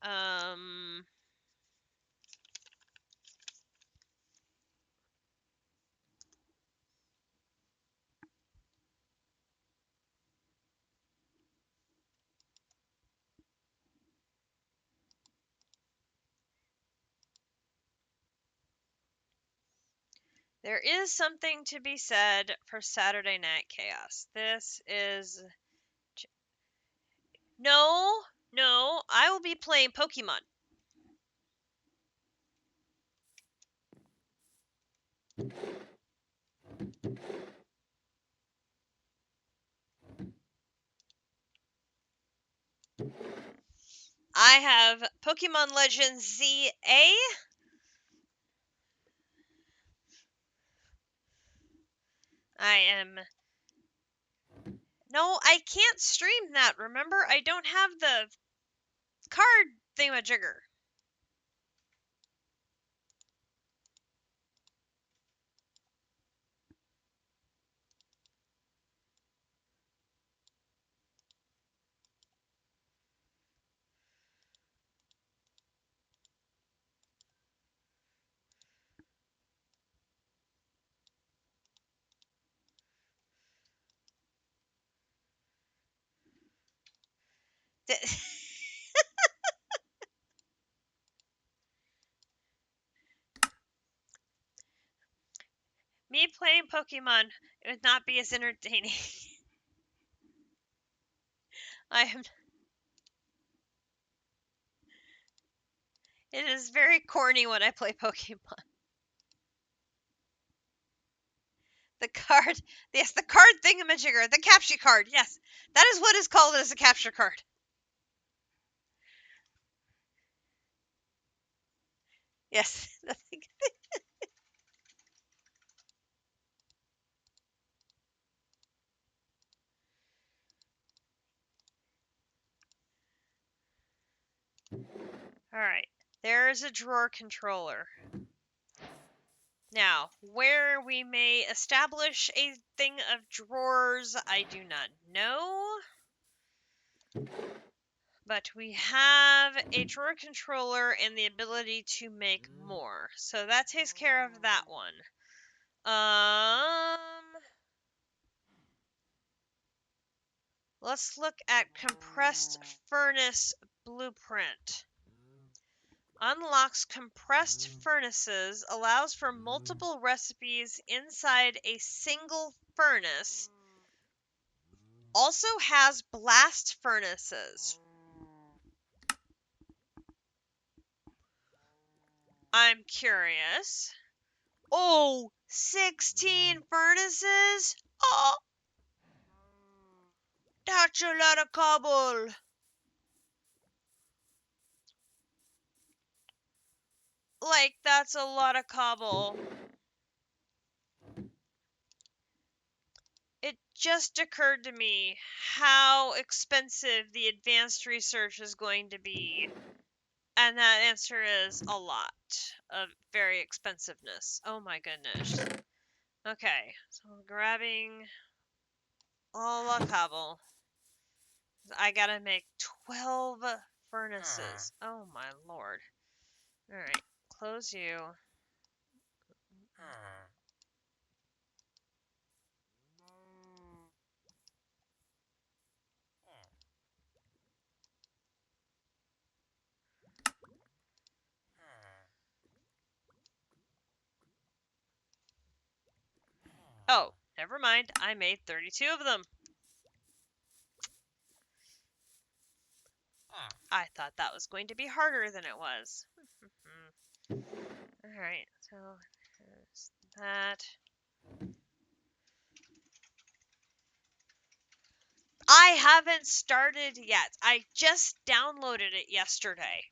There is something to be said for Saturday Night Chaos. This is... No, I will be playing Pokemon. I have Pokemon Legends ZA. No, I can't stream that, remember? I don't have the card thingamajigger. Me playing Pokemon would not be as entertaining. It is very corny when I play Pokemon. The card, yes, the card thingamajigger, the capture card, yes. That is what is called as a capture card. Yes. Alright, there's a drawer controller. Now, where we may establish a thing of drawers, I do not know. But we have a drawer controller and the ability to make more. So that takes care of that one. Let's look at compressed furnace blueprint. Unlocks compressed furnaces, allows for multiple recipes inside a single furnace. Also has blast furnaces. I'm curious. Oh, 16 furnaces? Oh, that's a lot of cobble. Like, that's a lot of cobble. It just occurred to me how expensive the advanced research is going to be. And that answer is a lot of very expensiveness. Oh my goodness. Okay, so grabbing all the cobble. I gotta make 12 furnaces. Oh my lord. Alright, close you. Oh, never mind. I made 32 of them. I thought that was going to be harder than it was. Alright, so there's that. I haven't started yet. I just downloaded it yesterday.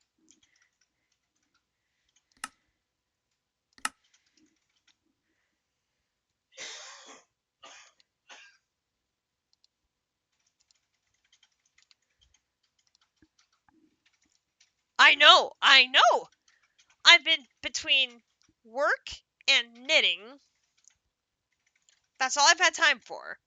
I know, I know. I've been between work and knitting. That's all I've had time for.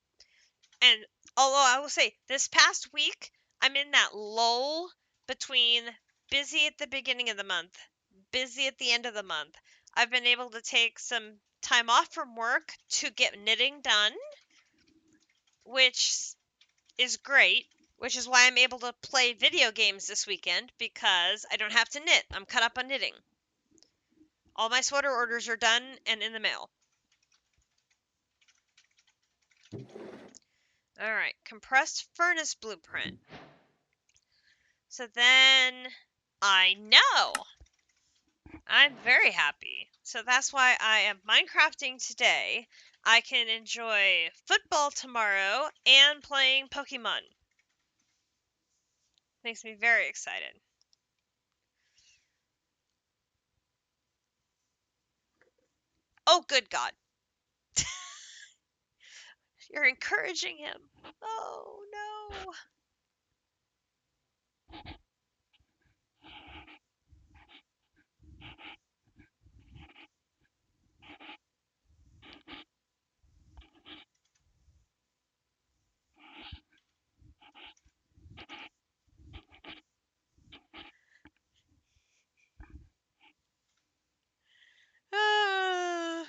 And although I will say, this past week, I'm in that lull between busy at the beginning of the month, busy at the end of the month. I've been able to take some time off from work to get knitting done, which is great, which is why I'm able to play video games this weekend, because I don't have to knit. I'm caught up on knitting. All my sweater orders are done and in the mail. Alright, compressed furnace blueprint. So then I know. I'm very happy. So that's why I am Minecrafting today. I can enjoy football tomorrow and playing Pokemon. Makes me very excited. Oh, good God. You're encouraging him. Oh, no. Ah.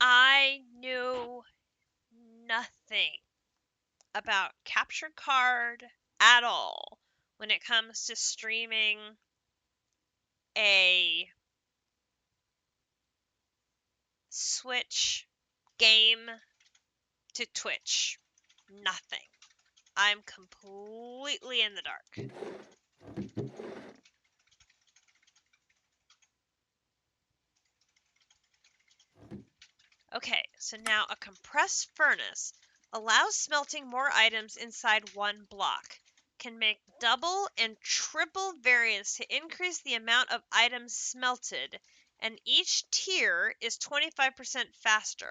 I knew nothing about Capture Card at all when it comes to streaming a Switch game to Twitch. Nothing. I'm completely in the dark. Okay, so now a compressed furnace allows smelting more items inside one block. Can make double and triple variants to increase the amount of items smelted, and each tier is 25% faster.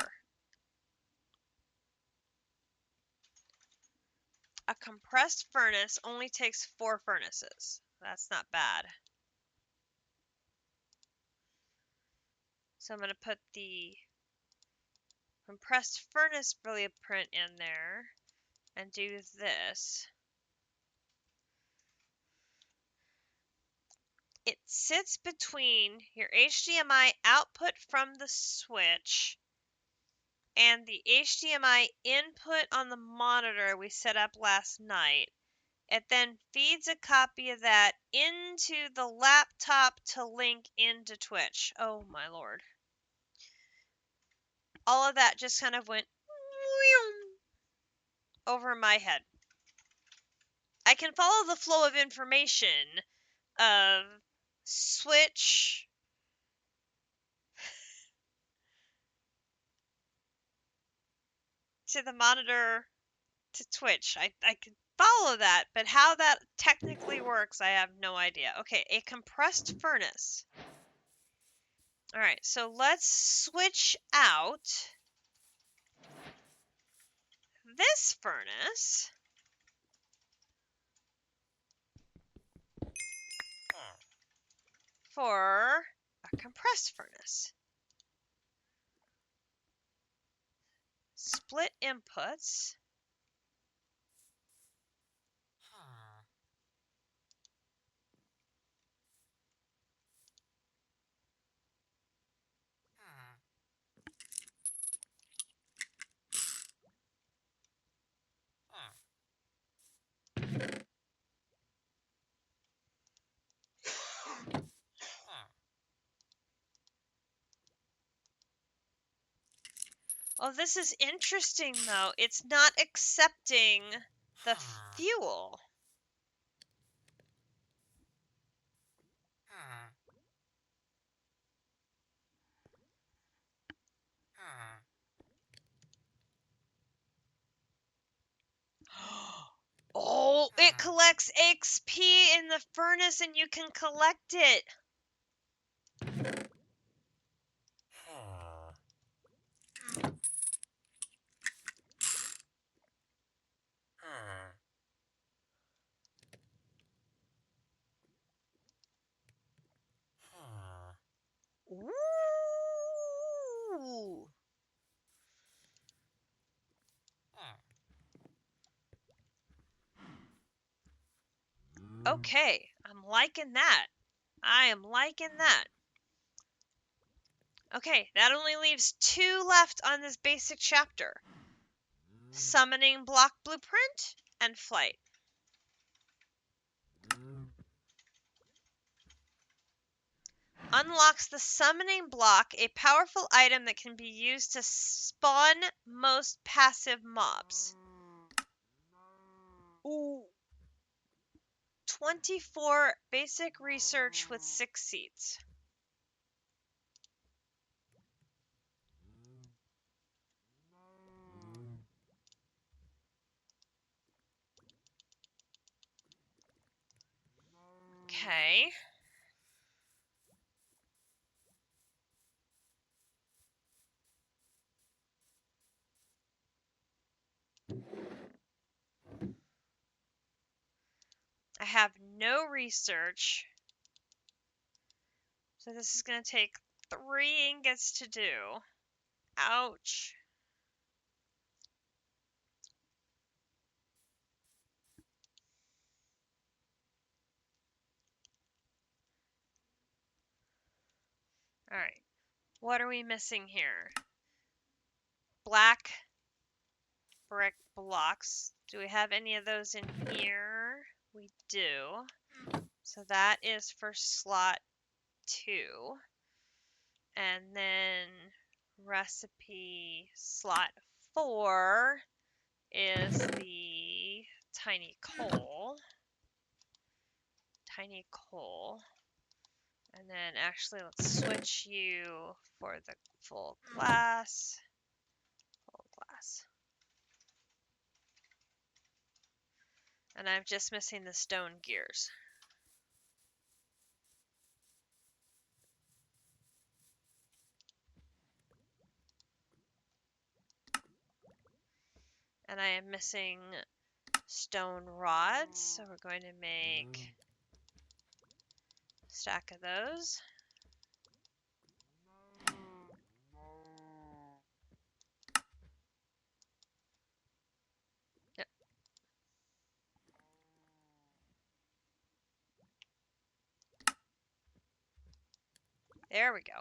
A compressed furnace only takes 4 furnaces. That's not bad. So I'm going to put the compressed furnace blueprint in there and do this. It sits between your HDMI output from the switch and the HDMI input on the monitor we set up last night. It then feeds a copy of that into the laptop to link into Twitch. Oh my lord. All of that just kind of went over my head. I can follow the flow of information of switch to the monitor to Twitch. I can follow that, but how that technically works, I have no idea. Okay, a compressed furnace. All right, so let's switch out this furnace for a compressed furnace. Split inputs. Oh, this is interesting though. It's not accepting the fuel. Oh, it collects XP in the furnace and you can collect it. Ooh. Okay, I'm liking that. I am liking that. Okay, that only leaves 2 left on this basic chapter. Summoning block blueprint and flight. Unlocks the summoning block, a powerful item that can be used to spawn most passive mobs. Ooh. 24 basic research with 6 seats. Okay. I have no research. So this is going to take 3 ingots to do. Ouch. Alright. What are we missing here? Black brick blocks. Do we have any of those in here? We do. So that is for slot 2. And then recipe slot 4 is the tiny coal. Tiny coal. And then actually let's switch you for the full glass. Full glass. And I'm just missing the stone gears. And I am missing stone rods, so we're going to make a stack of those. Yep. There we go.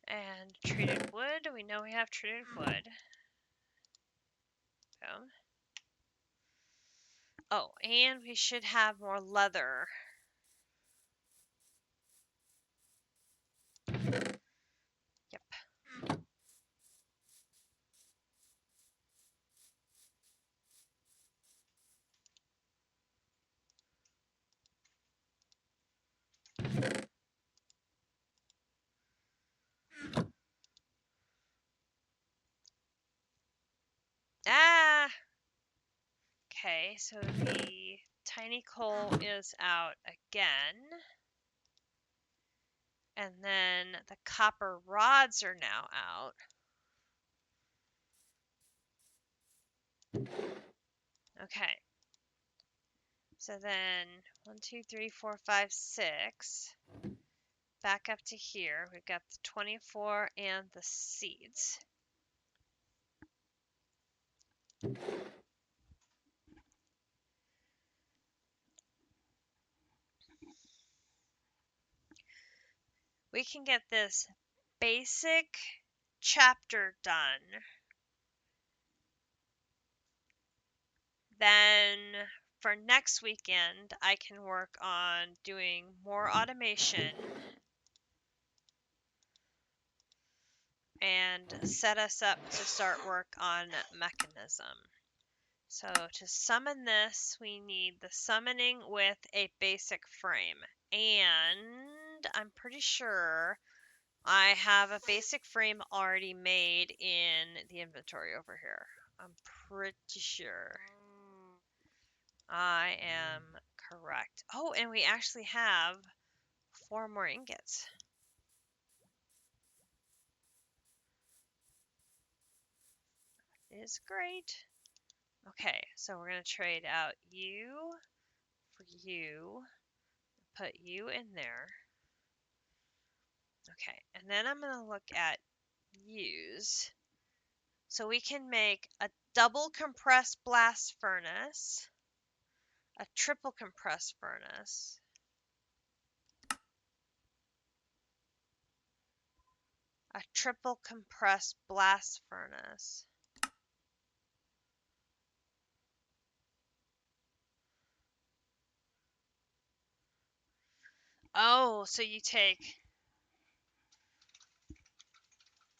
And treated wood. We know we have treated wood. Oh, and we should have more leather. Yep. Ah! Okay, so the tiny coal is out again. And then the copper rods are now out. Okay. So then 1, 2, 3, 4, 5, 6. Back up to here. We've got the 24 and the seeds. We can get this basic chapter done. Then for next weekend, I can work on doing more automation and set us up to start work on mechanism. So to summon this, we need the summoning with a basic frame. And I'm pretty sure I have a basic frame already made in the inventory over here. I'm pretty sure. I am correct. Oh, and we actually have 4 more ingots. That is great. Okay, so we're going to trade out you for you. Put you in there. Okay, and then I'm going to look at use. So we can make a double compressed blast furnace, a triple compressed furnace, a triple compressed blast furnace. Oh, so you take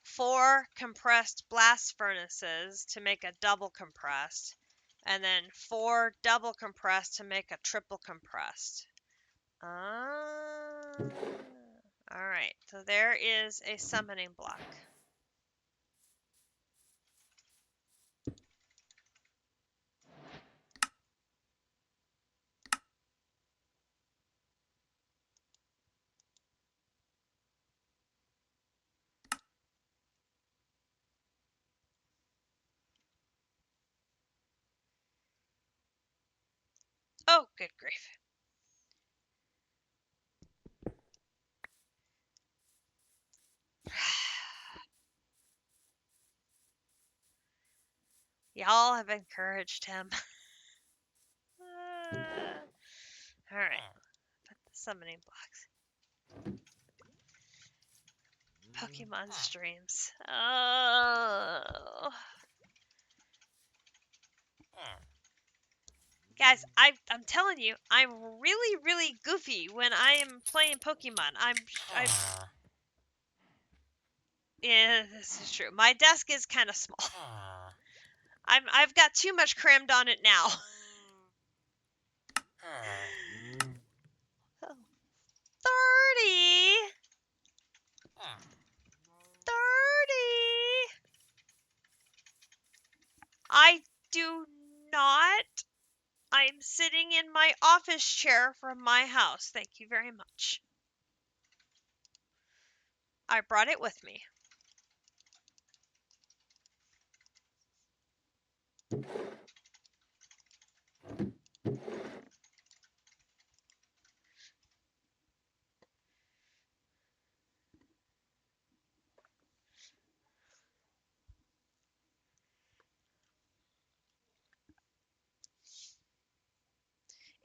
4 compressed blast furnaces to make a double compressed, and then 4 double compressed to make a triple compressed. Alright, so there is a summoning block. Oh, good grief. Y'all have encouraged him. Alright, put the summoning blocks. Pokemon streams. Oh. Guys, I'm telling you, I'm really, really goofy when I am playing Pokemon. Yeah, this is true. My desk is kind of small. I've got too much crammed on it now. 30. 30. I do not. I'm sitting in my office chair from my house. Thank you very much. I brought it with me.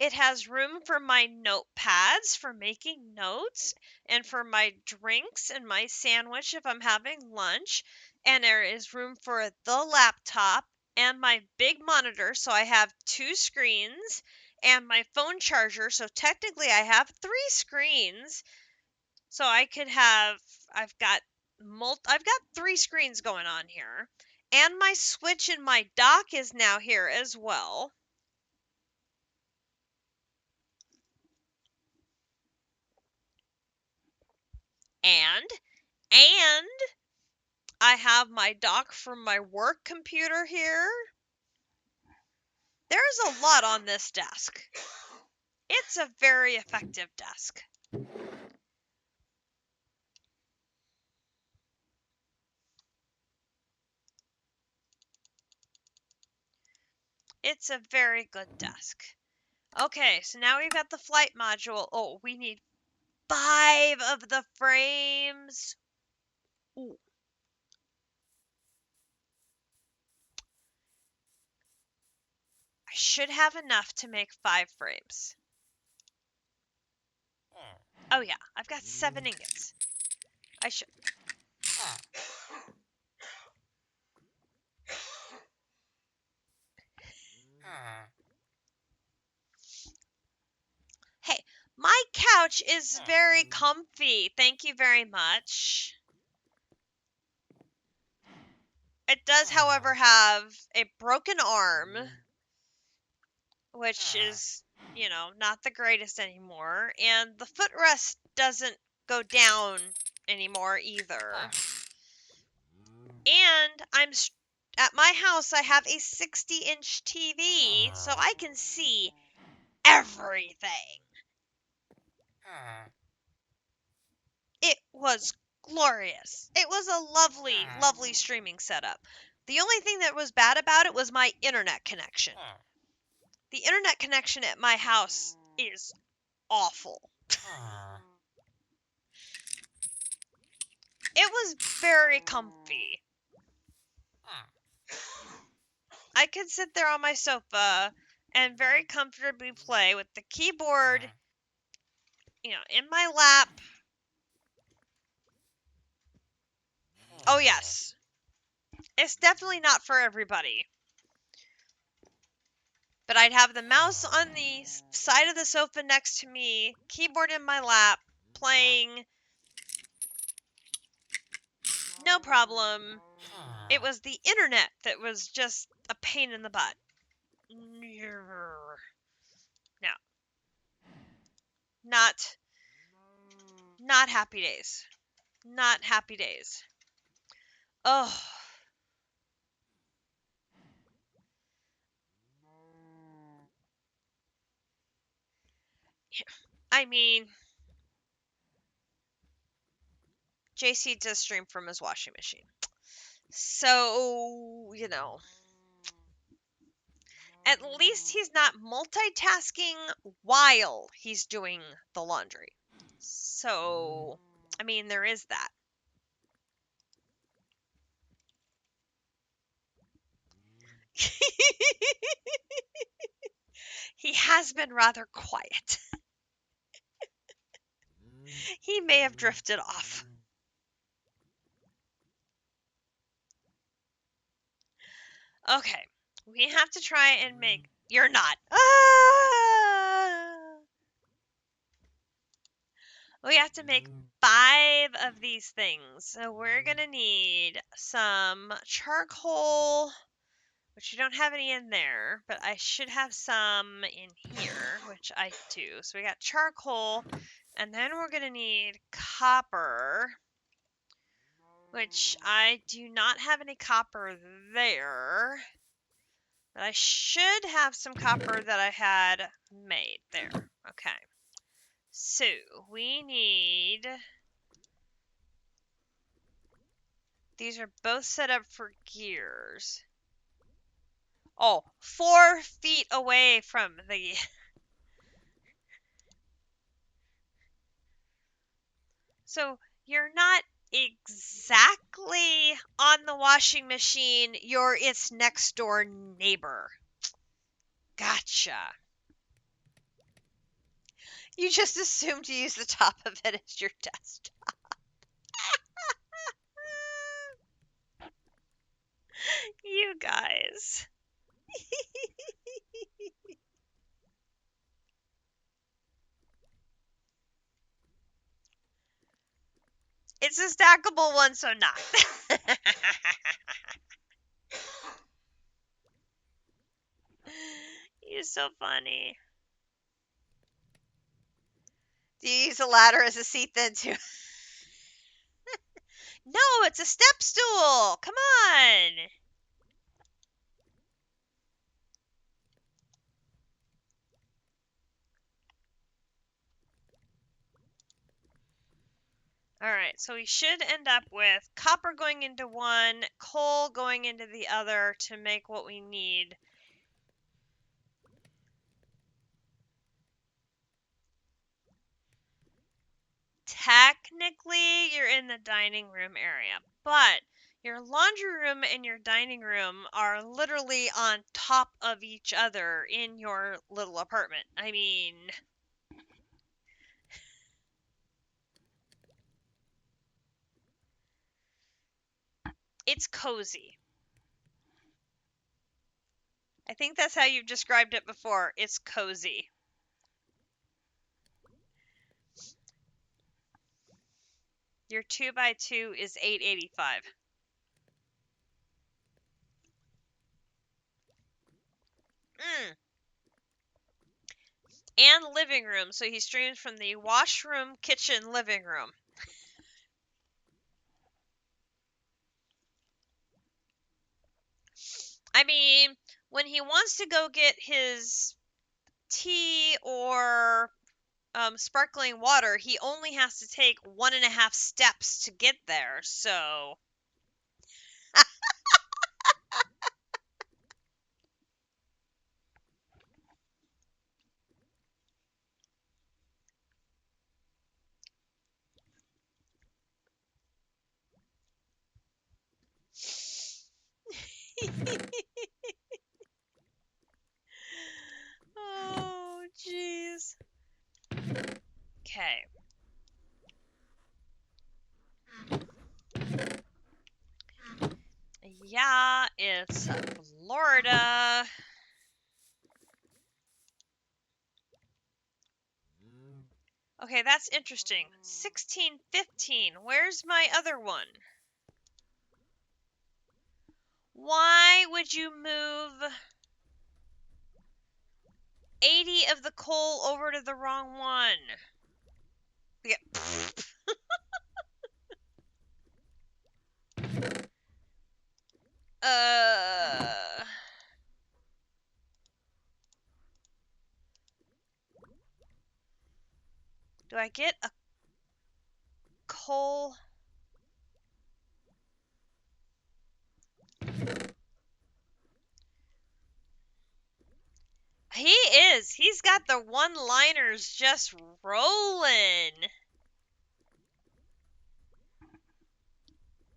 It has room for my notepads for making notes and for my drinks and my sandwich if I'm having lunch. And there is room for the laptop and my big monitor. So I have two screens and my phone charger. So technically, I have three screens. So I've got I've got three screens going on here. And my Switch and my dock is now here as well. And I have my dock from my work computer here. There's a lot on this desk. It's a very effective desk. It's a very good desk. Okay, so now we've got the flight module. Oh, we need 5 of the frames. Ooh. I should have enough to make 5 frames. Oh yeah, I've got 7 ingots. I should. Hey, my couch is very comfy. Thank you very much. It does, however, have a broken arm, which is, not the greatest anymore. And the footrest doesn't go down anymore either. And at my house, I have a 60-inch TV, so I can see everything. It was glorious. It was a lovely, lovely streaming setup. The only thing that was bad about it was my internet connection. The internet connection at my house is awful. It was very comfy. I could sit there on my sofa and very comfortably play with the keyboard, in my lap. Oh, yes. It's definitely not for everybody. But I'd have the mouse on the side of the sofa next to me, keyboard in my lap, playing. No problem. It was the internet that was just a pain in the butt. No. Not happy days. Not happy days. Oh. I mean, JC does stream from his washing machine. So, at least he's not multitasking while he's doing the laundry. So, I mean, there is that. He has been rather quiet. He may have drifted off. Okay, we have to try and make. You're not. We have to make 5 of these things. So we're gonna need some charcoal, which you don't have any in there, but I should have some in here, which I do. So we got charcoal, and then we're gonna need copper, which I do not have any copper there. But I should have some copper that I had made there. Okay. So we need. These are both set up for gears. Oh, 4 feet away from the. So you're not exactly on the washing machine, you're its next door neighbor. Gotcha. You just assumed to use the top of it as your desktop. You guys. It's a stackable one, so not. You're so funny. Do you use a ladder as a seat then too? No, it's a step stool. Come on. All right, so we should end up with copper going into one, coal going into the other to make what we need. Technically, you're in the dining room area, but your laundry room and your dining room are literally on top of each other in your little apartment. I mean, it's cozy. I think that's how you've described it before. It's cozy. Your 2x2 is $8.85. Mm. And living room, so he streams from the washroom, kitchen, living room. I mean, when he wants to go get his tea or sparkling water, he only has to take 1.5 steps to get there, so. Oh, jeez. Okay. Yeah, it's Florida. Okay, that's interesting. 1615. Where's my other one? Why would you move 80 of the coal over to the wrong one? We get do I get a coal? He is. He's got the one-liners just rolling.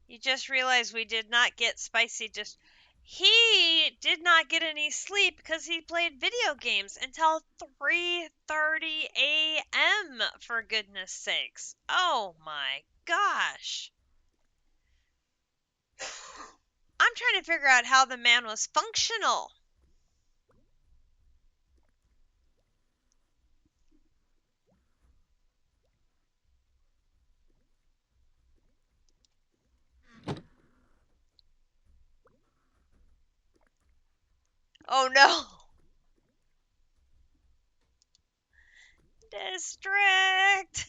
You just realized we did not get spicy just. He did not get any sleep because he played video games until 3:30 a.m. for goodness sakes. Oh my gosh. I'm trying to figure out how the man was functional. Oh no. District.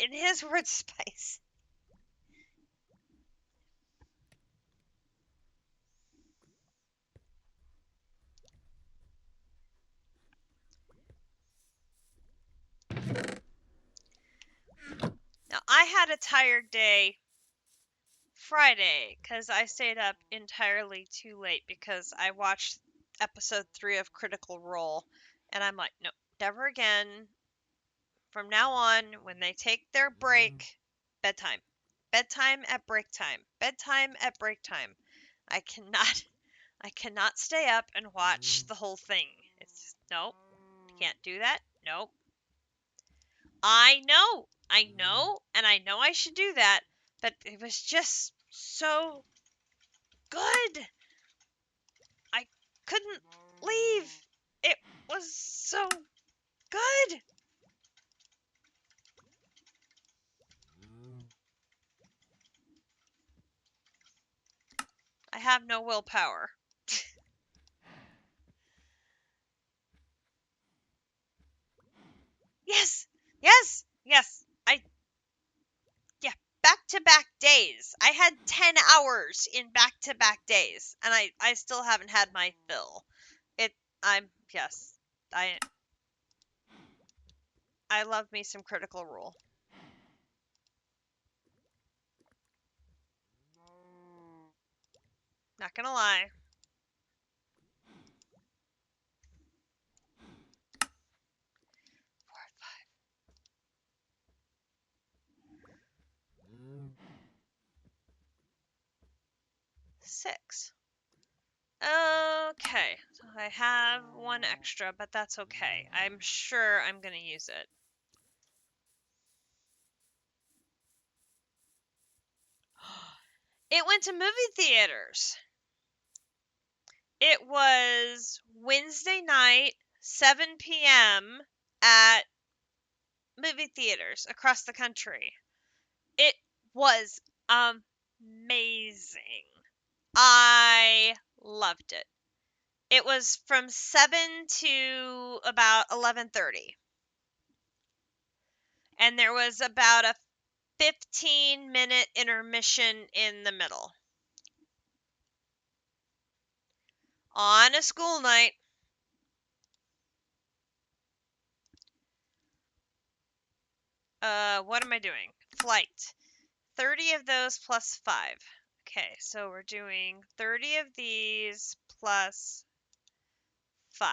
In his words, spice. Now, I had a tired day Friday because I stayed up entirely too late because I watched episode 3 of Critical Role, and I'm like, no, never again. From now on, when they take their break, bedtime. Bedtime at break time. Bedtime at break time. I cannot I cannot stay up and watch the whole thing. It's just, nope. Can't do that. Nope. I know, and I know I should do that, but it was just so good. I couldn't leave. It was so good. I have no willpower. Yes, yes, yes. Yeah, back to back days. I had 10 hours in back to back days, and I still haven't had my fill. Yes, I, I love me some Critical Role. Not gonna lie. 6. Okay, so I have one extra, but that's okay. I'm sure I'm gonna use it. It went to movie theaters. It was Wednesday night, 7 p.m. at movie theaters across the country. It was amazing. I loved it. It was from 7 to about 11:30. And there was about a 15-minute intermission in the middle. On a school night. What am I doing? Flight. 30 of those plus 5. Okay, so we're doing 30 of these plus 5.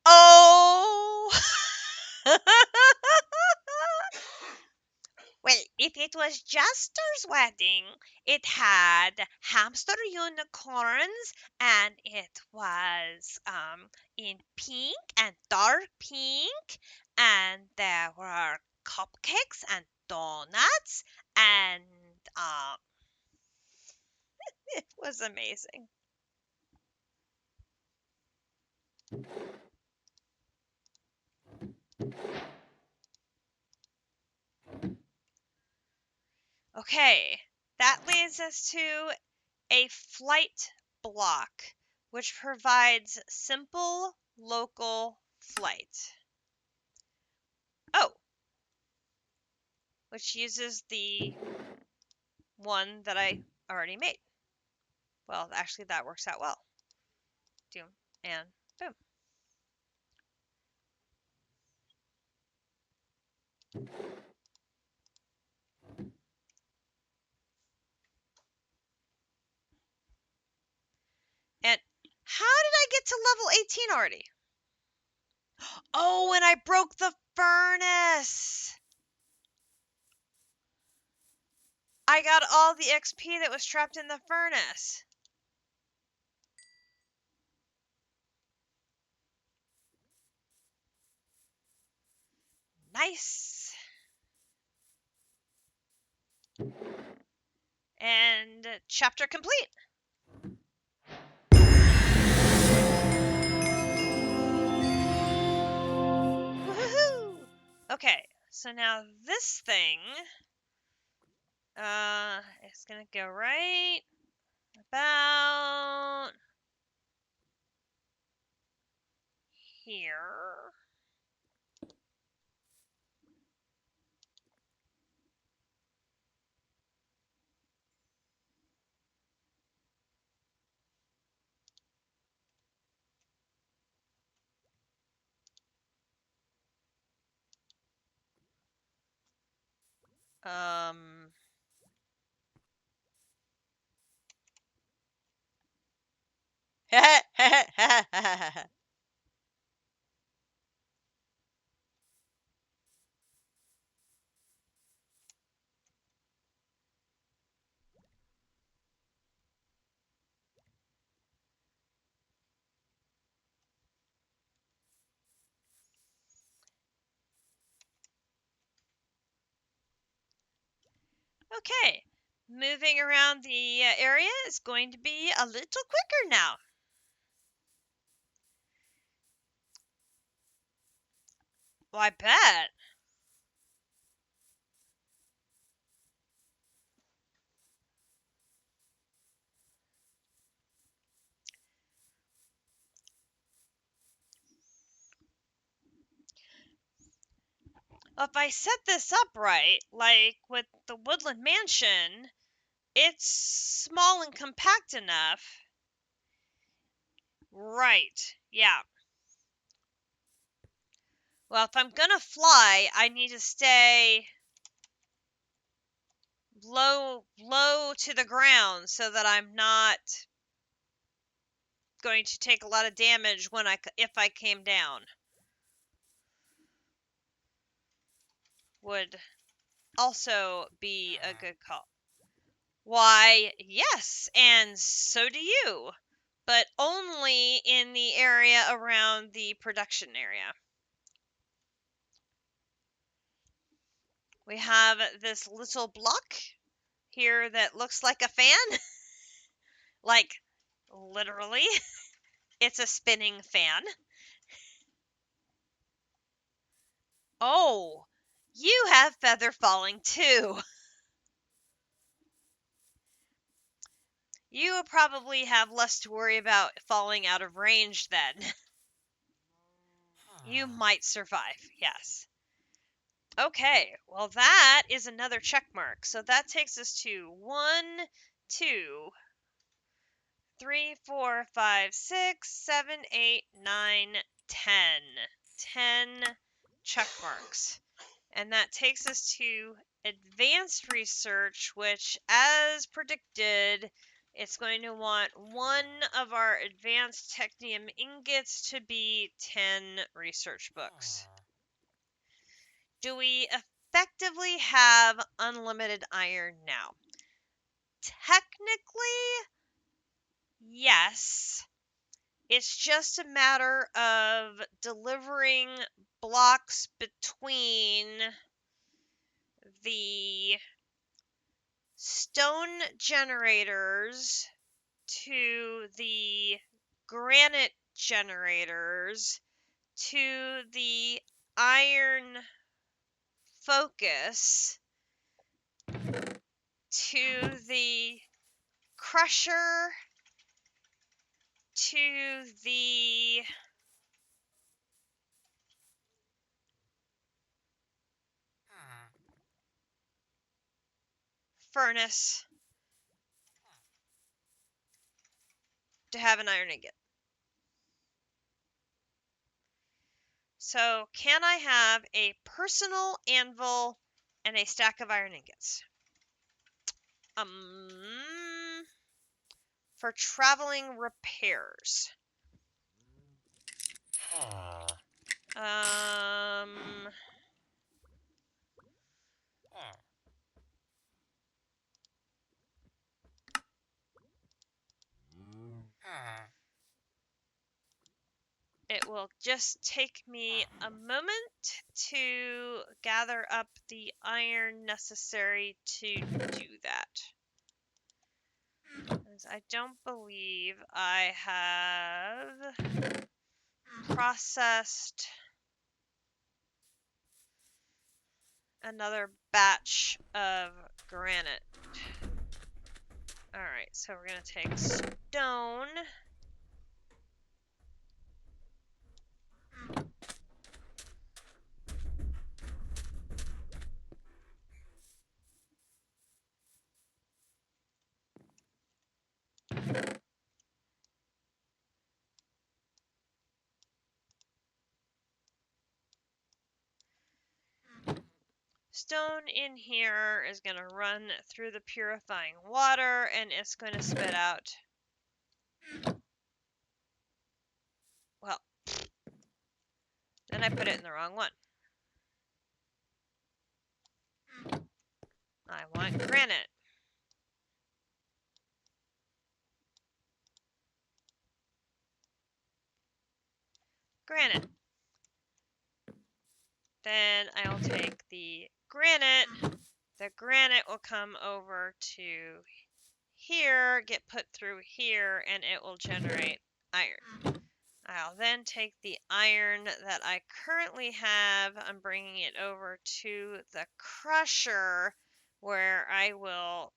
Oh! Well, if it was Jester's wedding, it had hamster unicorns and it was in pink and dark pink, and there were cupcakes and donuts, and it was amazing. Okay, that leads us to a flight block, which provides simple local flight. Oh, which uses the one that I already made. Well, actually, that works out well. Doom and boom. And how did I get to level 18 already? Oh, and I broke the furnace. I got all the XP that was trapped in the furnace. Nice. And chapter complete. Woohoo! Okay, so now this thing is gonna go right about here. Um, Okay, moving around the area is going to be a little quicker now. Well, I bet. Well, if I set this up right, like with the Woodland Mansion, it's small and compact enough. Right, yeah. Well, if I'm gonna fly, I need to stay low to the ground so that I'm not going to take a lot of damage if I came down. Would also be a good call. Why, yes, and so do you, but only in the area around the production area. We have this little block here that looks like a fan. Like, literally, it's a spinning fan. Oh, you have feather falling too. You probably have less to worry about falling out of range then. You might survive, yes. Okay, well that is another check mark. So that takes us to 1, 2, 3, 4, 5, 6, 7, 8, 9, 10. 10 check marks. And that takes us to advanced research, which, as predicted, it's going to want one of our advanced technium ingots to be 10 research books. Do we effectively have unlimited iron now? Technically, yes. It's just a matter of delivering blocks between the stone generators to the granite generators to the iron focus to the crusher to the furnace to have an iron ingot. So, can I have a personal anvil and a stack of iron ingots? For traveling repairs. It will just take me a moment to gather up the iron necessary to do that. As I don't believe I have processed another batch of granite. Alright, so we're going to take stone. Stone in here is going to run through the purifying water, and it's going to spit out And I put it in the wrong one. I want granite. Granite. Then I'll take the granite. The granite will come over to here, get put through here, and it will generate iron. I'll then take the iron that I currently have, I'm bringing it over to the crusher, where I will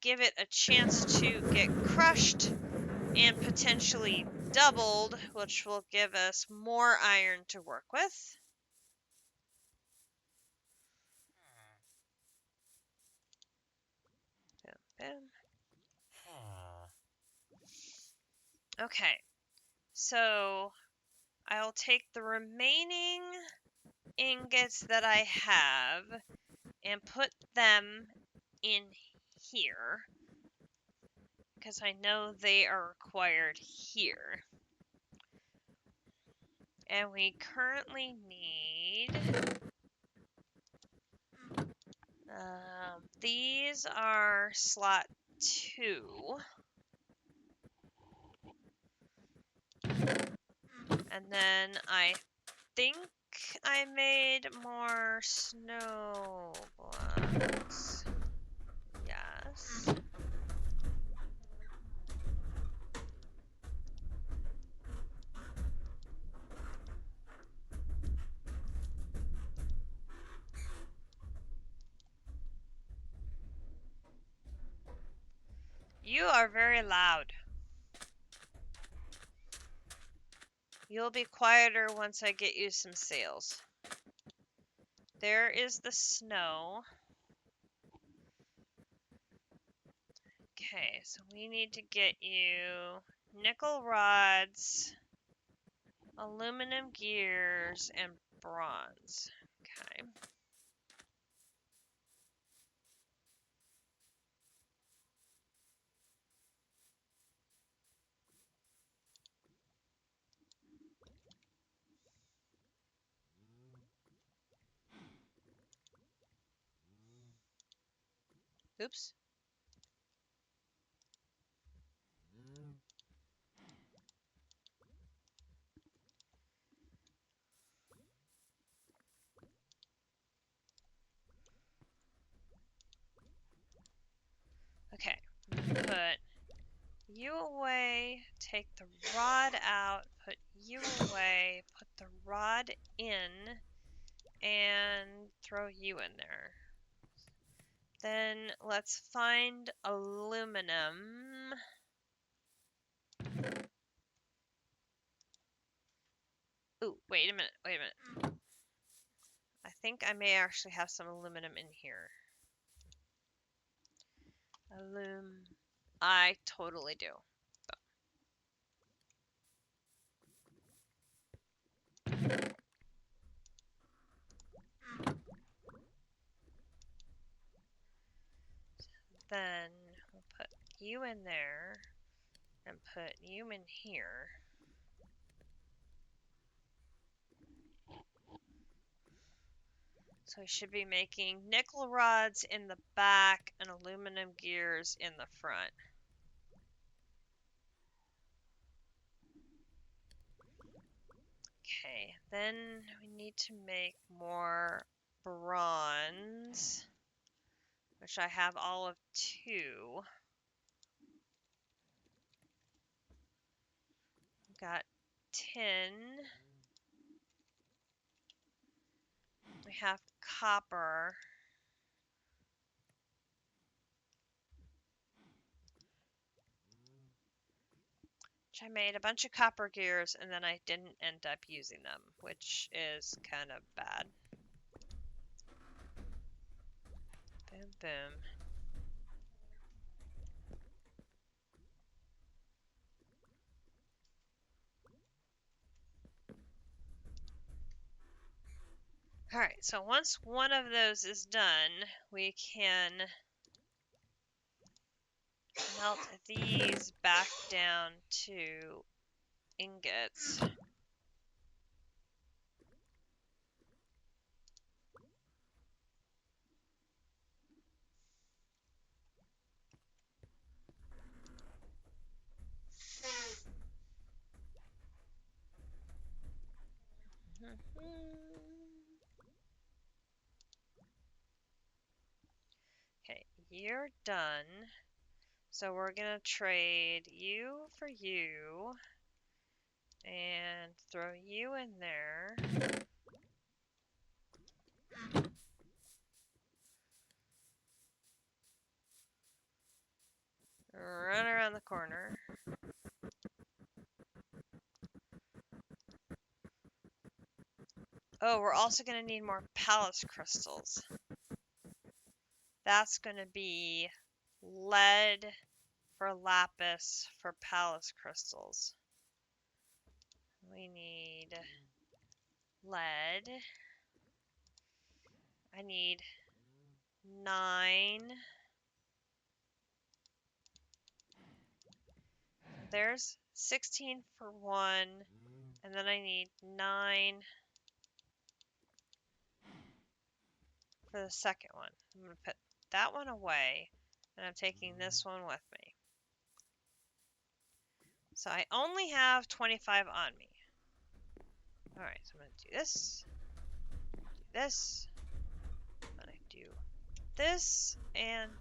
give it a chance to get crushed and potentially doubled, which will give us more iron to work with. Boom, boom. Okay, so I'll take the remaining ingots that I have and put them in here, because I know they are required here. And we currently need these are slot 2. And then I think I made more snow blocks. Yes. You are very loud. You'll be quieter once I get you some sails. There is the snow. Okay, so we need to get you nickel rods, aluminum gears, and bronze. Okay. Oops. Okay. Put you away, take the rod out, put you away, put the rod in, and throw you in there. Then let's find aluminum. Ooh, wait a minute. I think I may actually have some aluminum in here. I totally do. Then we'll put you in there and put you in here. So we should be making nickel rods in the back and aluminum gears in the front. Okay, then we need to make more bronze, which I have all of 2. Got 10. We have copper. Which I made a bunch of copper gears and then I didn't end up using them, which is kind of bad. Boom, boom. Alright, so once one of those is done, we can melt these back down to ingots. Okay, you're done. So we're gonna trade you for you and throw you in there. Run around the corner. Oh, we're also going to need more palace crystals. That's going to be lead for lapis for palace crystals. We need lead. I need 9. There's 16 for 1. And then I need 9 for the second one. I'm going to put that one away. And I'm taking this one with me. So I only have 25 on me. Alright, so I'm going to do this. Do this. I'm going to do this. And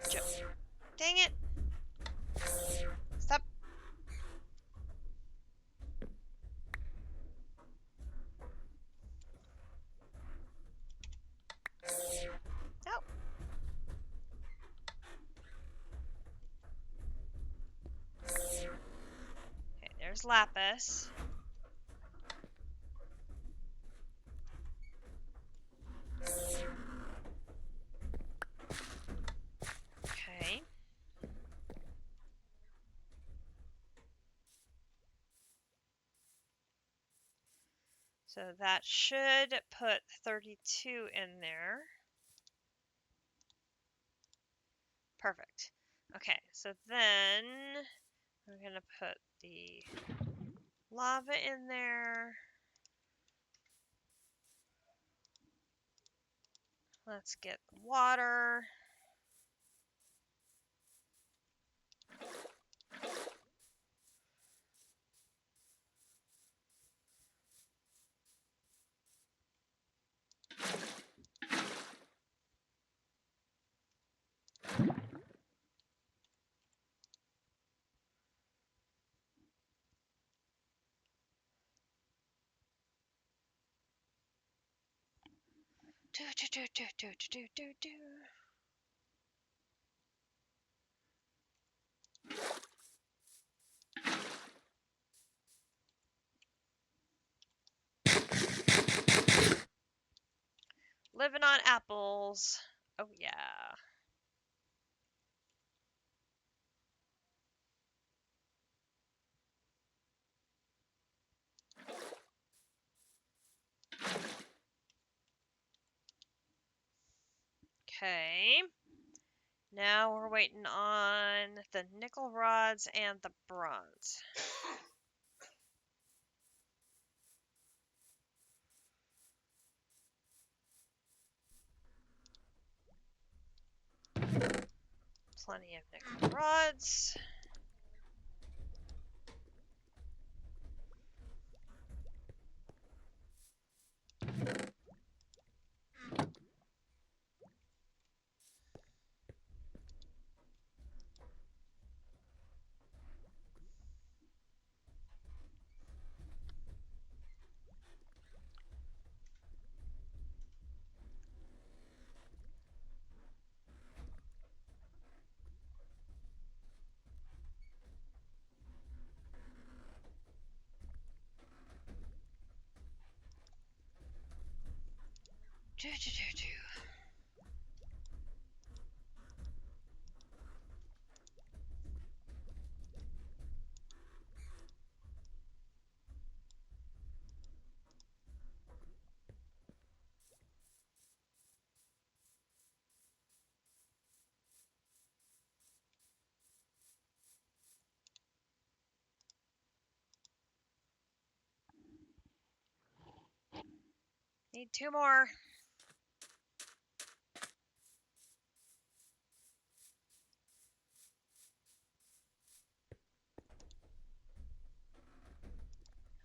jump. Dang it! Stop. No. Okay, there's lapis. Okay. So that should put 32 in there. Perfect. Okay, so then I'm going to put the lava in there. Let's get water. Do, do, do, do, do, do, do, do. Living on apples. Oh, yeah. Okay. Now we're waiting on the nickel rods and the bronze. Plenty of nickel rods. Do, do, do, do. Need 2 more.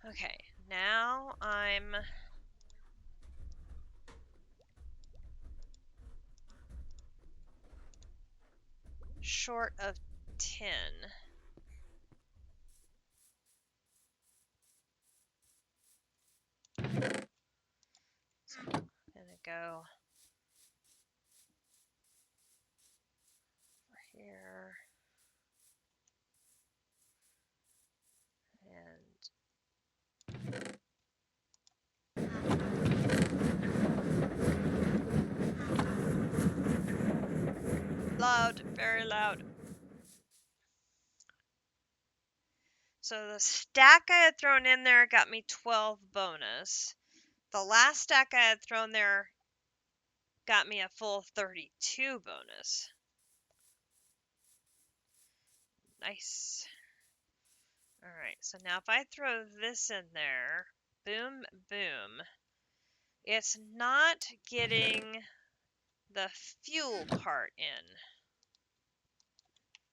Okay, now I'm short of 10. So I'm gonna go over here and loud, very loud. So the stack I had thrown in there got me 12 bonus. The last stack I had thrown there got me a full 32 bonus. Nice. Alright, so now if I throw this in there, boom, boom, it's not getting the fuel part in.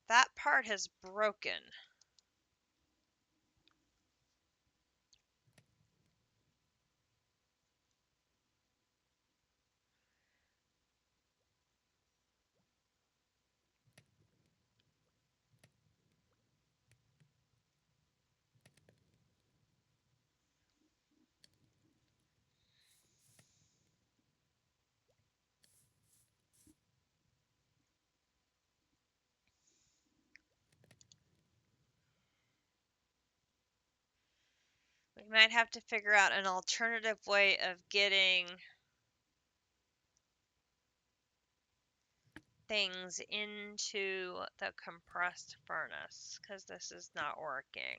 That part has broken. We might have to figure out an alternative way of getting things into the compressed furnace, because this is not working.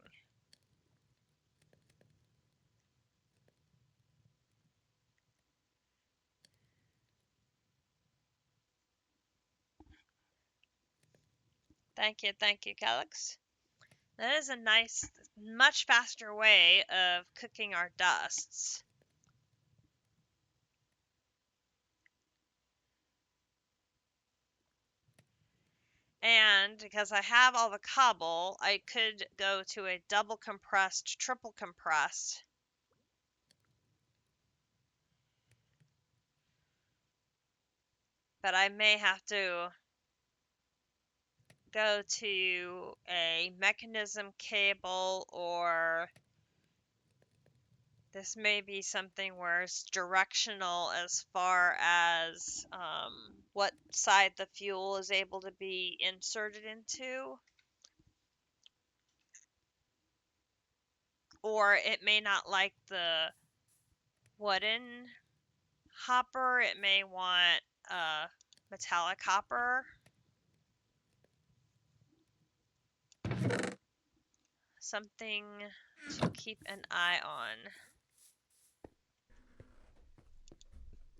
Thank you, Calyx. That is a nice, much faster way of cooking our dusts. And because I have all the cobble, I could go to a double compressed, triple compressed. But I may have to go to a mechanism cable, or this may be something where it's directional as far as what side the fuel is able to be inserted into. Or it may not like the wooden hopper, it may want a metallic hopper. Something to keep an eye on.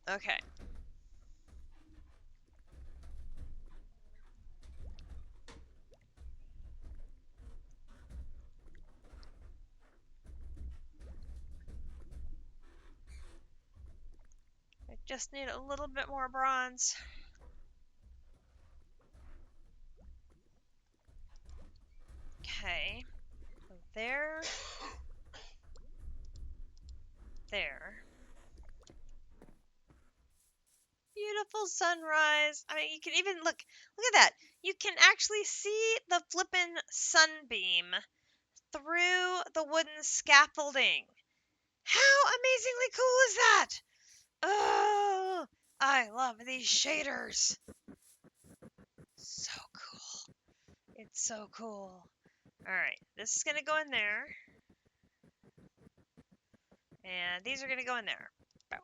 Okay. I just need a little bit more bronze. Okay. So there. There. Beautiful sunrise. I mean, you can even look at that. You can actually see the flippin' sunbeam through the wooden scaffolding. How amazingly cool is that? Oh, I love these shaders. So cool. It's so cool. Alright, this is going to go in there. And these are going to go in there. Boom.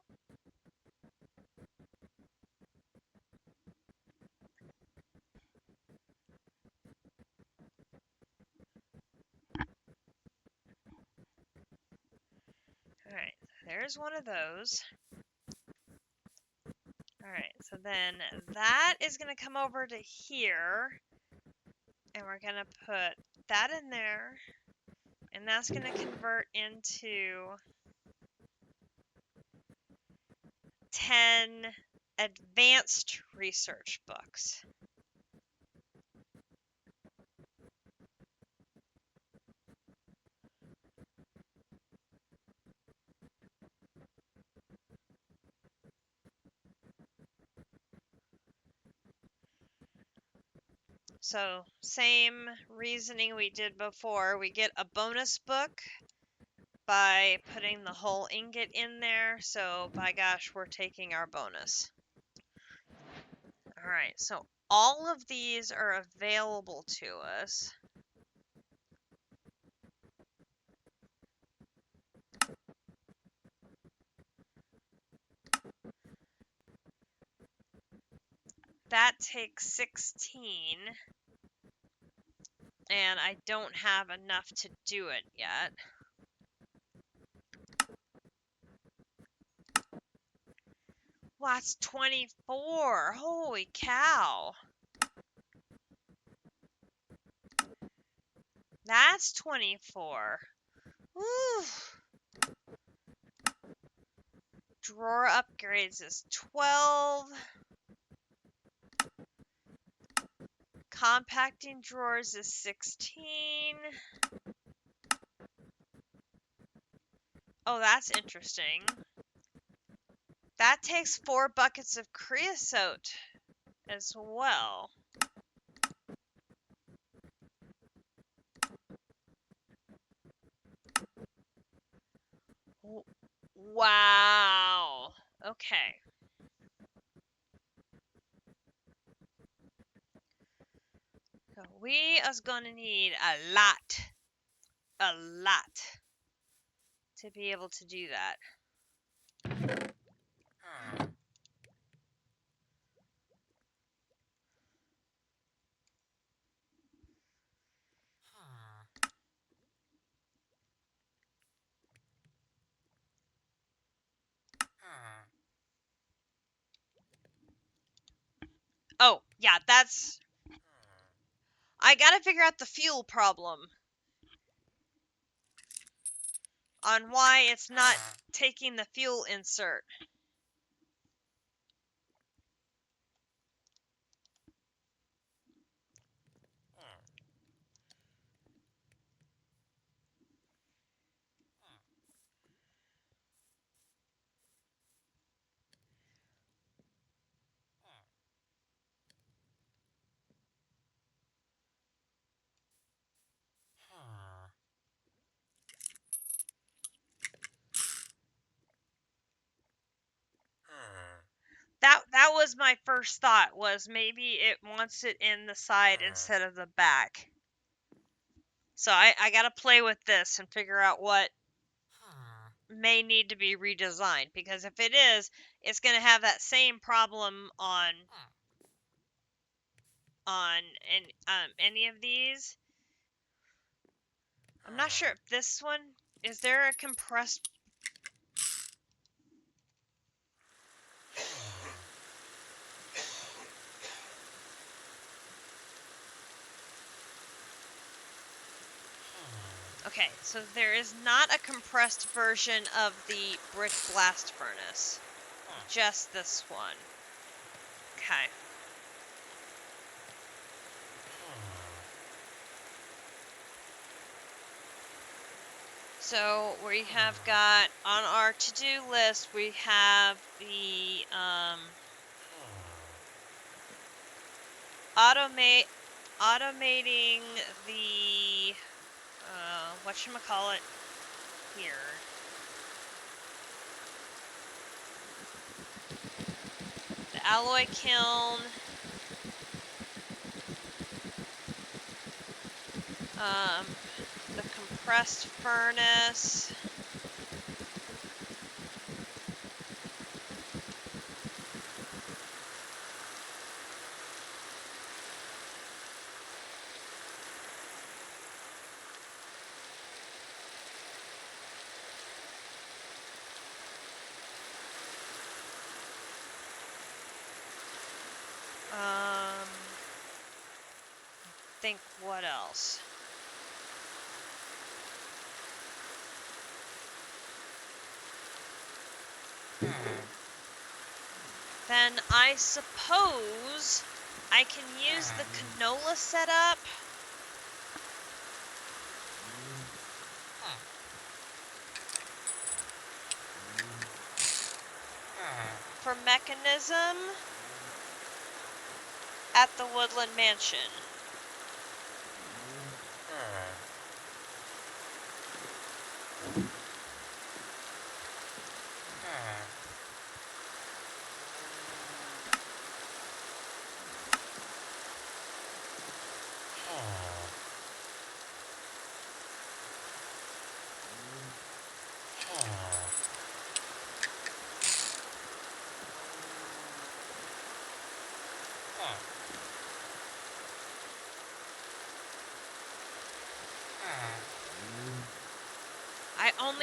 Alright, there's one of those. Alright, so then that is going to come over to here. And we're going to put that in there. And that's going to convert into 10 advanced research books. So same reasoning we did before. We get a bonus book by putting the whole ingot in there. So by gosh, we're taking our bonus. All right, so all of these are available to us. That takes 16. And I don't have enough to do it yet. Wow, that's 24. Holy cow. That's 24. Woo. Drawer upgrades is 12. Compacting drawers is 16. Oh, that's interesting. That takes 4 buckets of creosote as well. Wow. Okay. So we are going to need a lot to be able to do that. Oh, yeah, that's... I gotta figure out the fuel problem. On why it's not taking the fuel insert. That was my first thought, was maybe it wants it in the side instead of the back. So I gotta play with this and figure out what may need to be redesigned, because if it is, it's gonna have that same problem on any of these. I'm not sure if this one, is there a compressed... Okay, so there is not a compressed version of the brick blast furnace. Just this one. Okay. So we have got on our to-do list, we have the automating the whatchamacallit here. The alloy kiln. The compressed furnace. Think what else? Then I suppose I can use the canola setup for mechanism at the Woodland Mansion.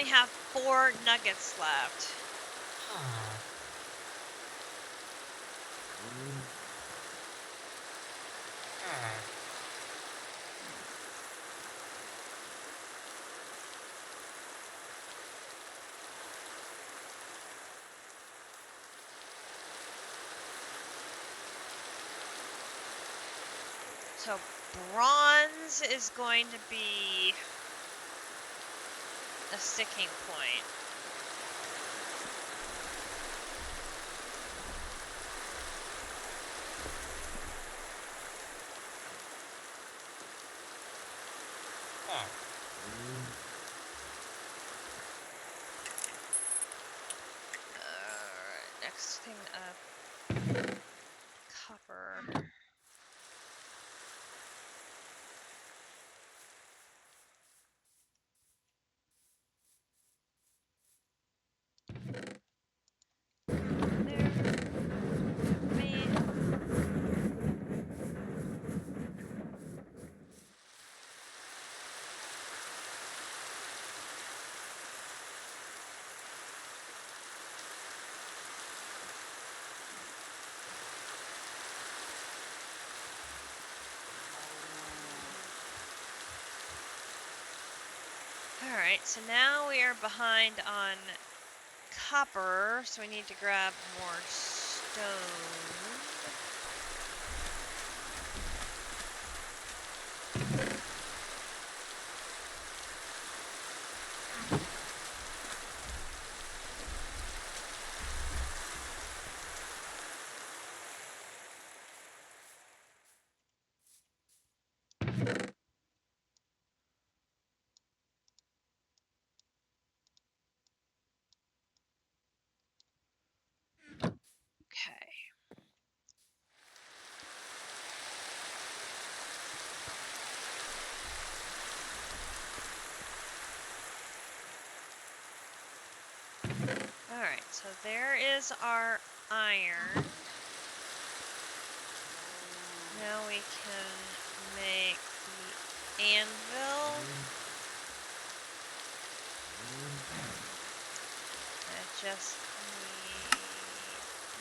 only have 4 nuggets left. So bronze is going to be a sticking point. Alright, next thing up. Copper. Alright, so now we are behind on copper, so we need to grab more stone. Okay. Alright, so there is our iron. Now we can make the anvil. I just need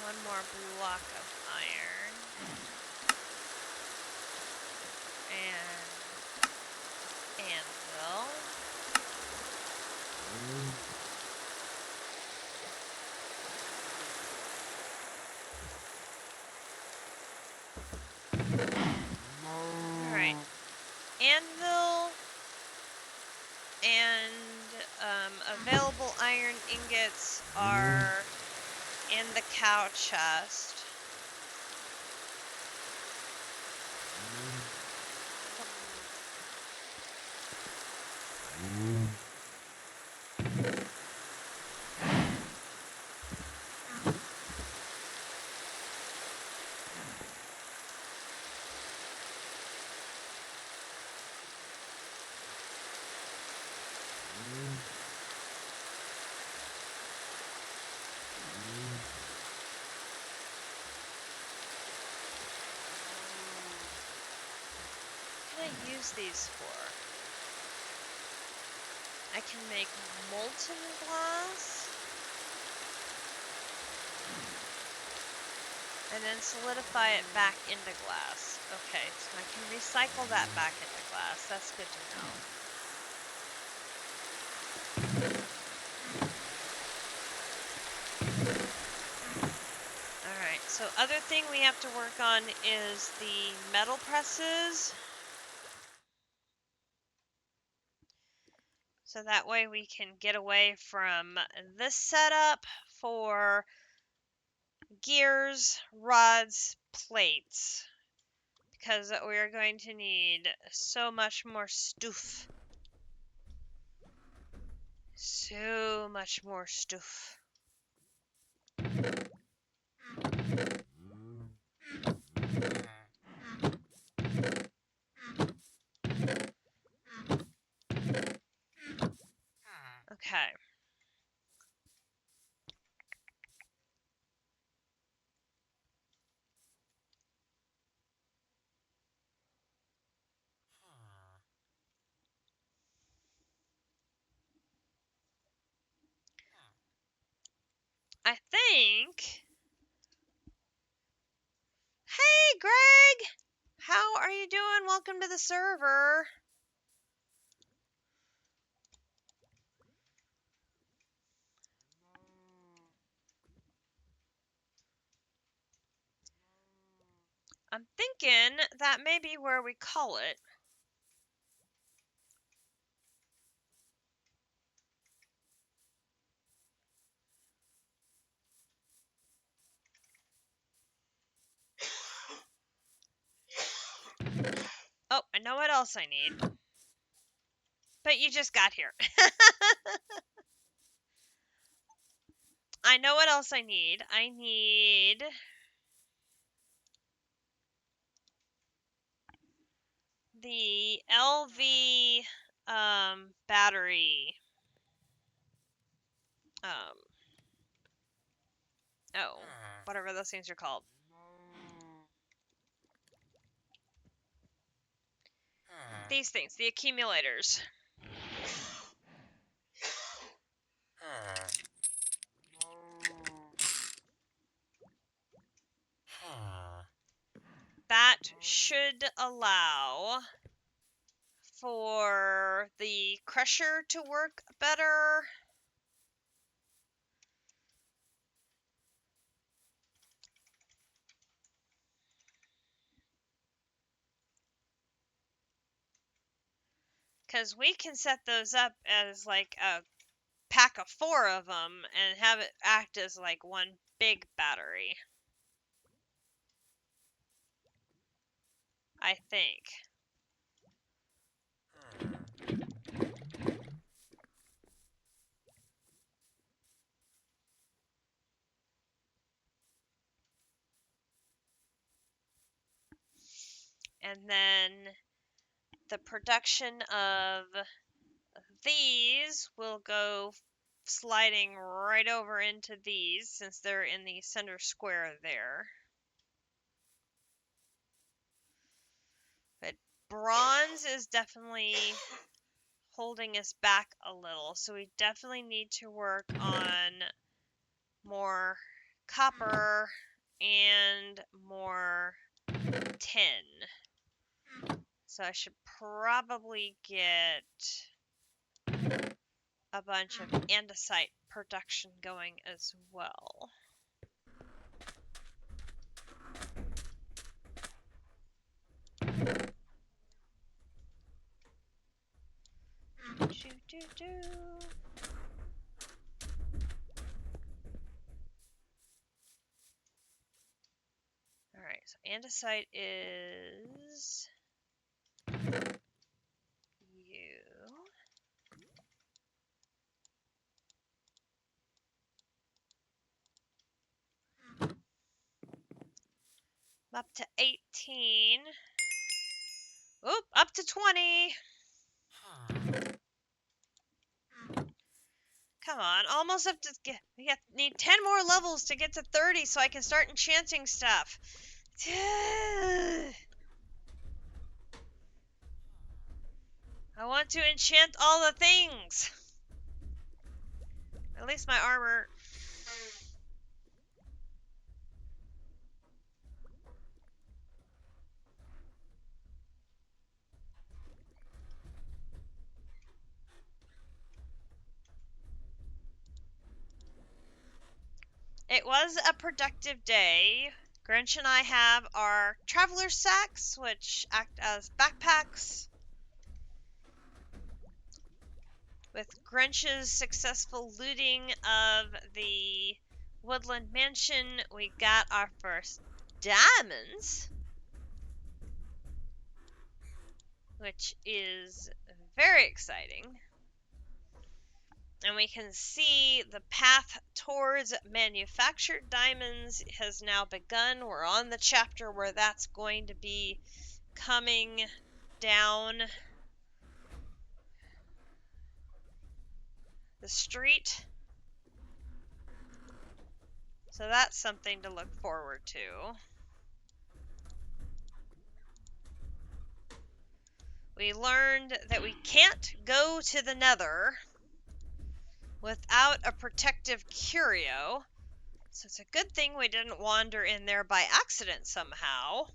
one more block of iron. And anvil. Alright. Anvil and available iron ingots are in the cow chest. What can I use these for? I can make molten glass. And then solidify it back into glass. Okay, so I can recycle that back into glass. That's good to know. Alright, so other thing we have to work on is the metal presses. So that way we can get away from this setup for gears, rods, plates. Because we are going to need so much more stuff. So much more stuff. Okay. I think... Hey, Greg! How are you doing? Welcome to the server. I'm thinking that may be where we call it. Oh, I know what else I need. But you just got here. I know what else I need. I need the LV battery. Oh, whatever those things are called. These things, the accumulators. That should allow for the crusher to work better. Because we can set those up as like a pack of 4 of them and have it act as like one big battery. I think. And then the production of these will go sliding right over into these since they're in the center square there. But bronze is definitely holding us back a little, so we definitely need to work on more copper and more tin. So I should probably get a bunch of andesite production going as well. Alright, so andesite is you. I'm up to 18. Oop, up to 20. Come on, almost up to need 10 more levels to get to 30 so I can start enchanting stuff. I want to enchant all the things. At least my armor. It was a productive day. Grinch and I have our traveler sacks, which act as backpacks. With Grinch's successful looting of the Woodland Mansion, we got our first diamonds, which is very exciting. And we can see the path towards manufactured diamonds has now begun. We're on the chapter where that's going to be coming down the street. So that's something to look forward to. We learned that we can't go to the Nether without a protective curio, So it's a good thing we didn't wander in there by accident somehow.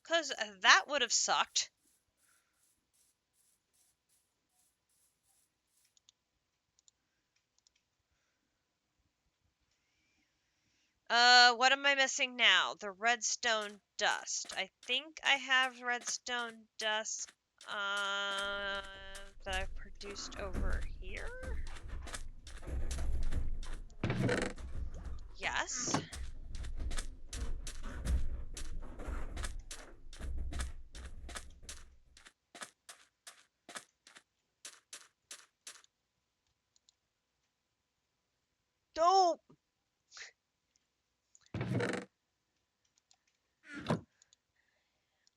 Because that would have sucked. What am I missing now? The redstone dust. I think I have redstone dust, that I've produced over here. Yes. Don't.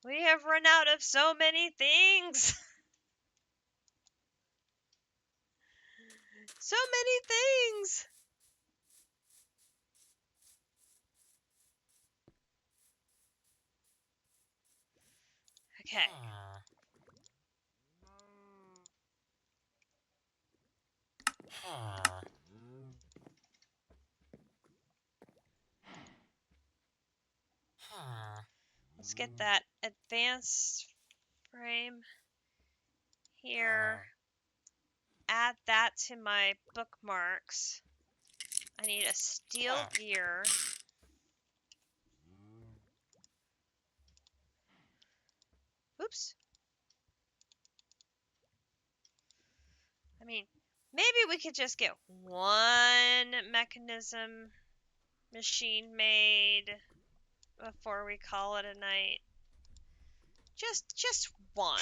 We have run out of so many things. So many things. Okay. Let's get that advanced frame here. Add that to my bookmarks. I need a steel gear. Oops. I mean, maybe we could just get one mechanism machine made before we call it a night. Just one.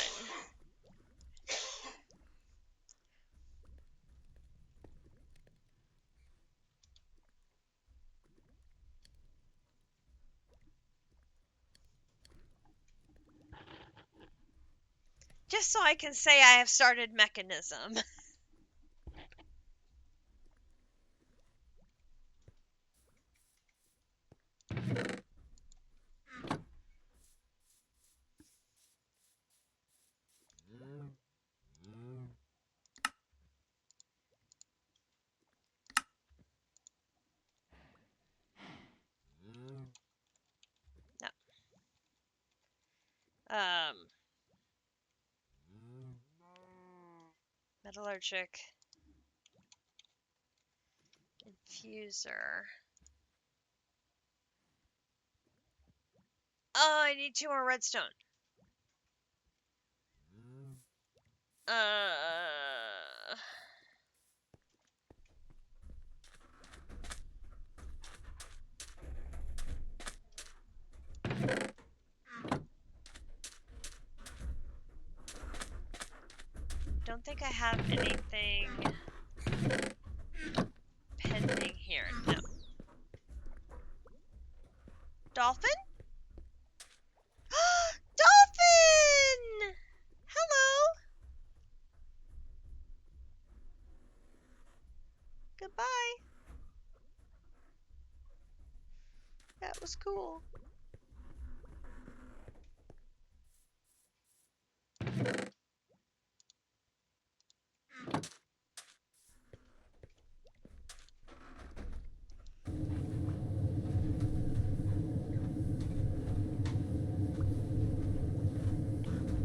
Just so I can say I have started mechanism. No. Metallurgic infuser. Oh, I need 2 more redstone. Don't think I have anything pending here. No. Dolphin? Dolphin! Hello. Goodbye. That was cool.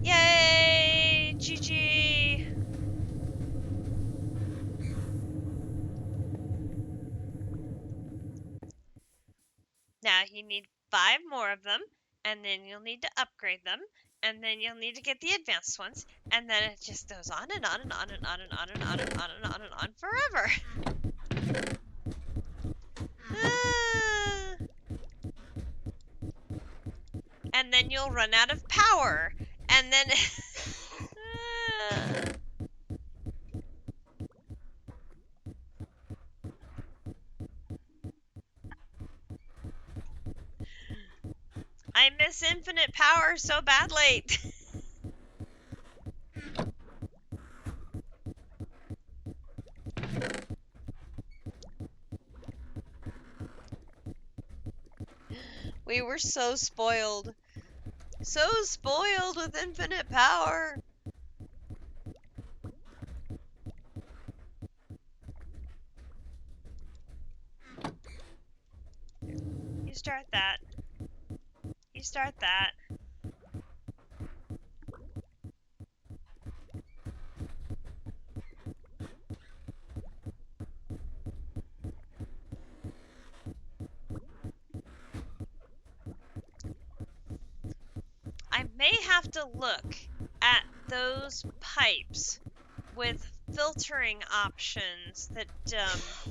Yay! GG! Now you need 5 more of them, and then you'll need to upgrade them, and then you'll need to get the advanced ones, and then it just goes on and on and on and on and on and on and on and on and on forever. And then you'll run out of power, and then I miss infinite power so badly. We were so spoiled. So spoiled with infinite power. You start that. You start that. I may have to look at those pipes with filtering options that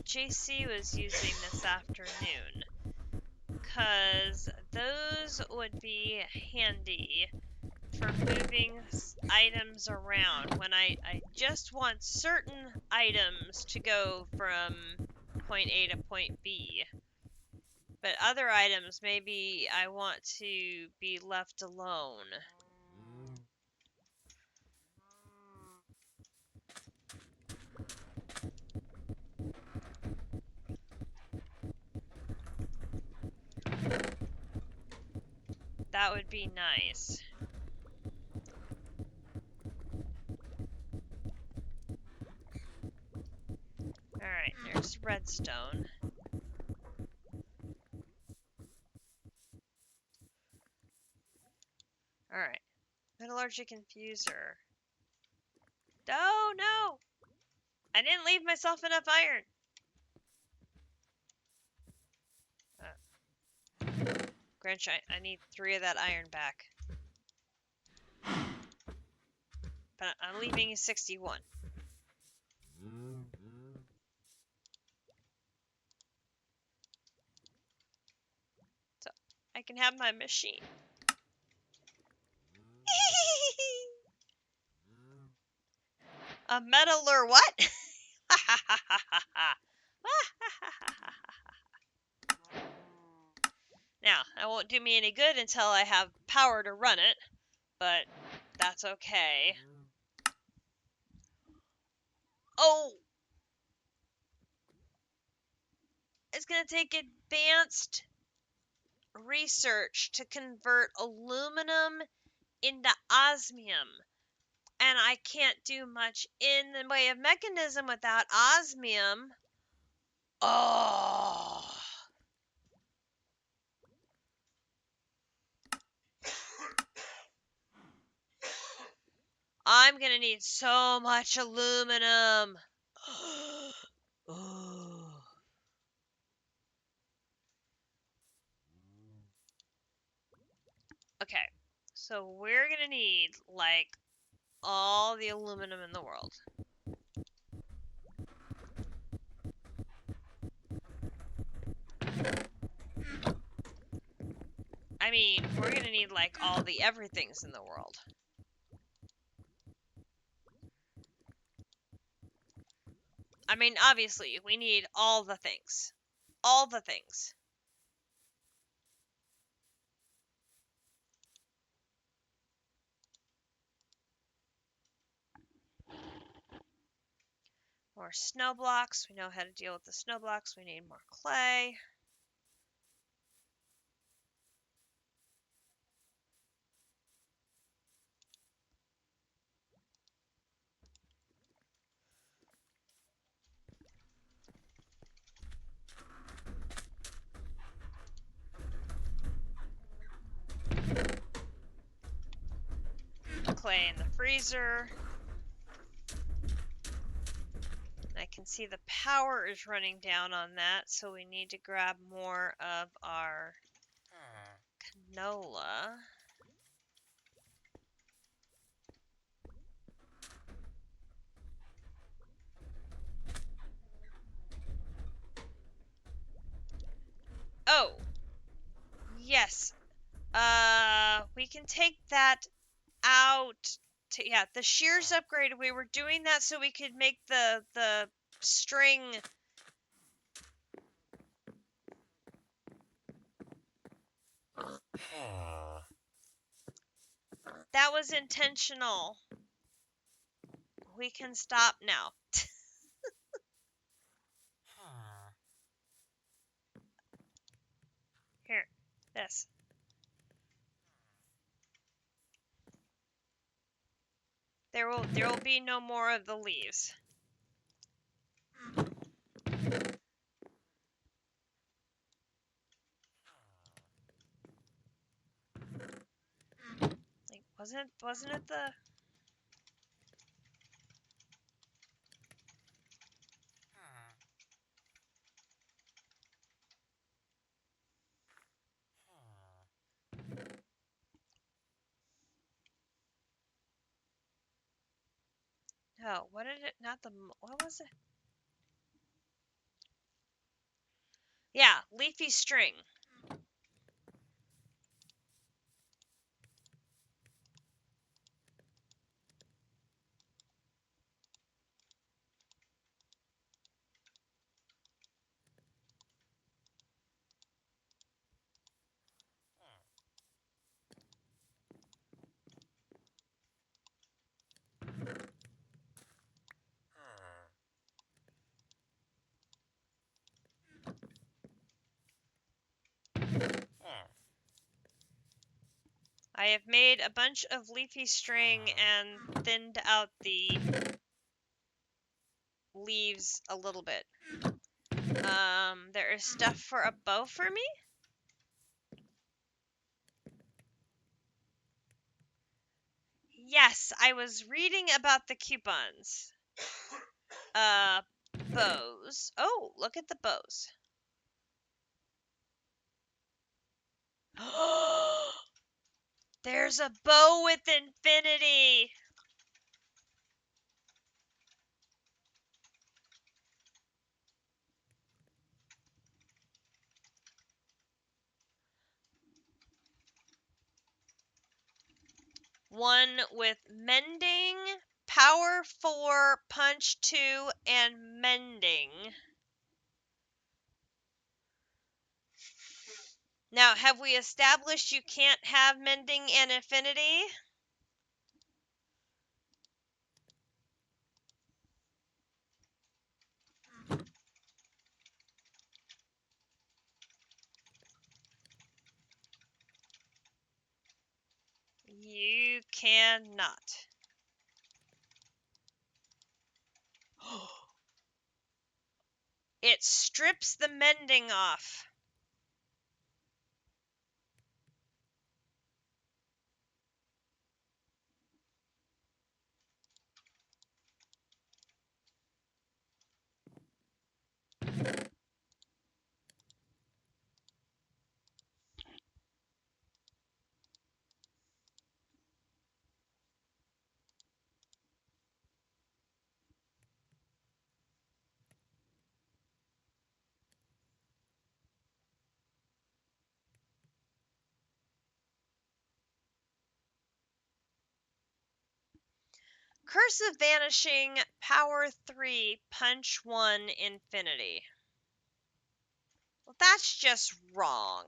JC was using this afternoon, because those would be handy for moving items around when I just want certain items to go from point A to point B. But other items, maybe I want to be left alone. That would be nice. Alright, there's redstone. Alright. Metallurgic infuser. Oh, no! I didn't leave myself enough iron. Grinch, I need 3 of that iron back. But I'm leaving you 61. So, I can have my machine. A metaller what? Now, that won't do me any good until I have power to run it, but that's okay. Oh! It's gonna take advanced research to convert aluminum into osmium. And I can't do much in the way of mechanism without osmium. Oh! I'm gonna need so much aluminum. Okay, so we're gonna need, like, all the aluminum in the world. I mean, we're gonna need, like, all the everythings in the world. I mean, obviously, we need all the things. All the things. More snow blocks. We know how to deal with the snow blocks. We need more clay. Clay in the freezer. I can see the power is running down on that, so we need to grab more of our canola. Oh! Yes. We can take that out. Yeah, the shears upgrade. We were doing that so we could make the string. That was intentional. We can stop now. Here, this. There will be no more of the leaves. Wasn't it the... No, what did it... Not the... What was it? Yeah, leafy string. I have made a bunch of leafy string and thinned out the leaves a little bit. There is stuff for a bow for me? Yes, I was reading about the coupons. Bows. Oh, look at the bows. There's a bow with infinity. One with mending, power 4, punch 2, and mending. Now, have we established you can't have mending and infinity? You cannot. It strips the mending off. Curse of Vanishing, power 3, punch 1, infinity. Well, that's just wrong.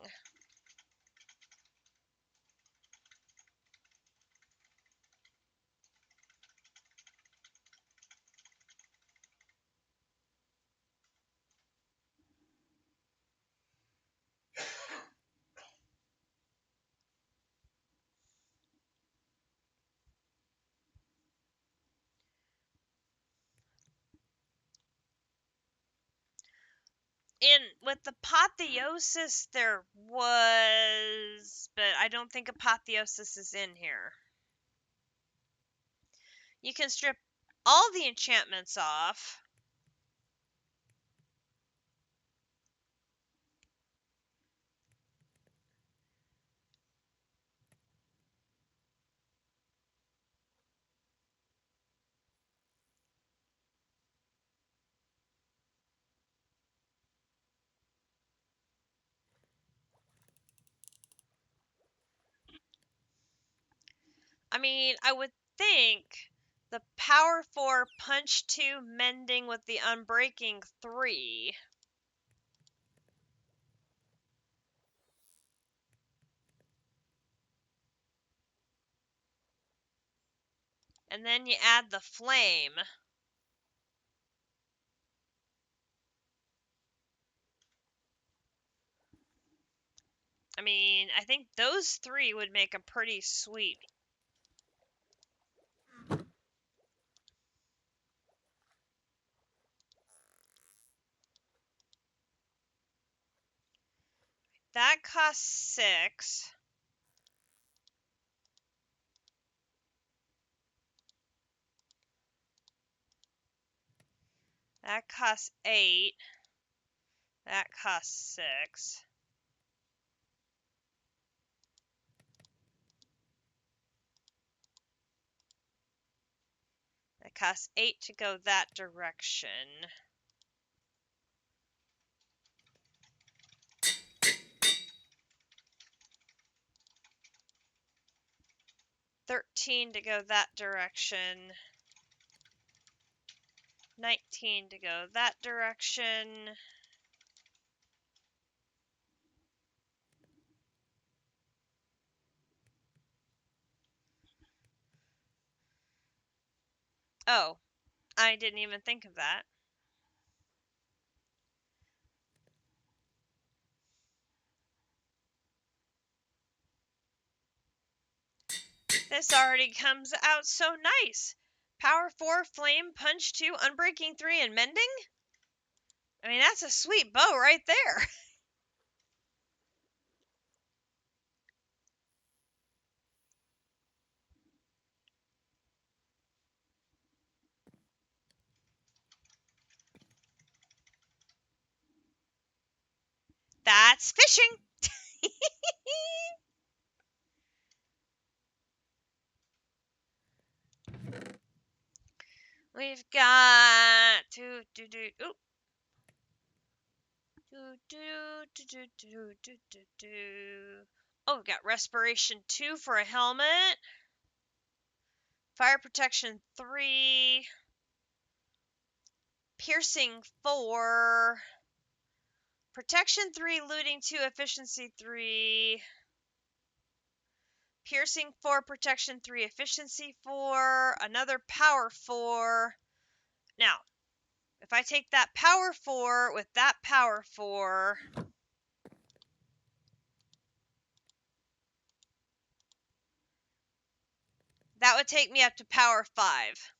With Apotheosis there was, but I don't think Apotheosis is in here. You can strip all the enchantments off. I mean, I would think the power 4, punch 2, mending with the unbreaking 3. And then you add the flame. I mean, I think those 3 would make a pretty sweet. That costs 6. That costs 8. That costs 6. That costs 8 to go that direction. $13 to go that direction. 19 to go that direction. Oh, I didn't even think of that. This already comes out so nice. Power 4, Flame, Punch 2, Unbreaking 3, and Mending? I mean, that's a sweet bow right there. That's fishing. We've got Oh, we've got Respiration 2 for a helmet. Fire Protection 3. Piercing 4. Protection 3, Looting 2, Efficiency 3. Piercing 4, Protection 3, Efficiency 4. Another Power 4. Now, if I take that Power 4 with that Power 4, that would take me up to Power 5.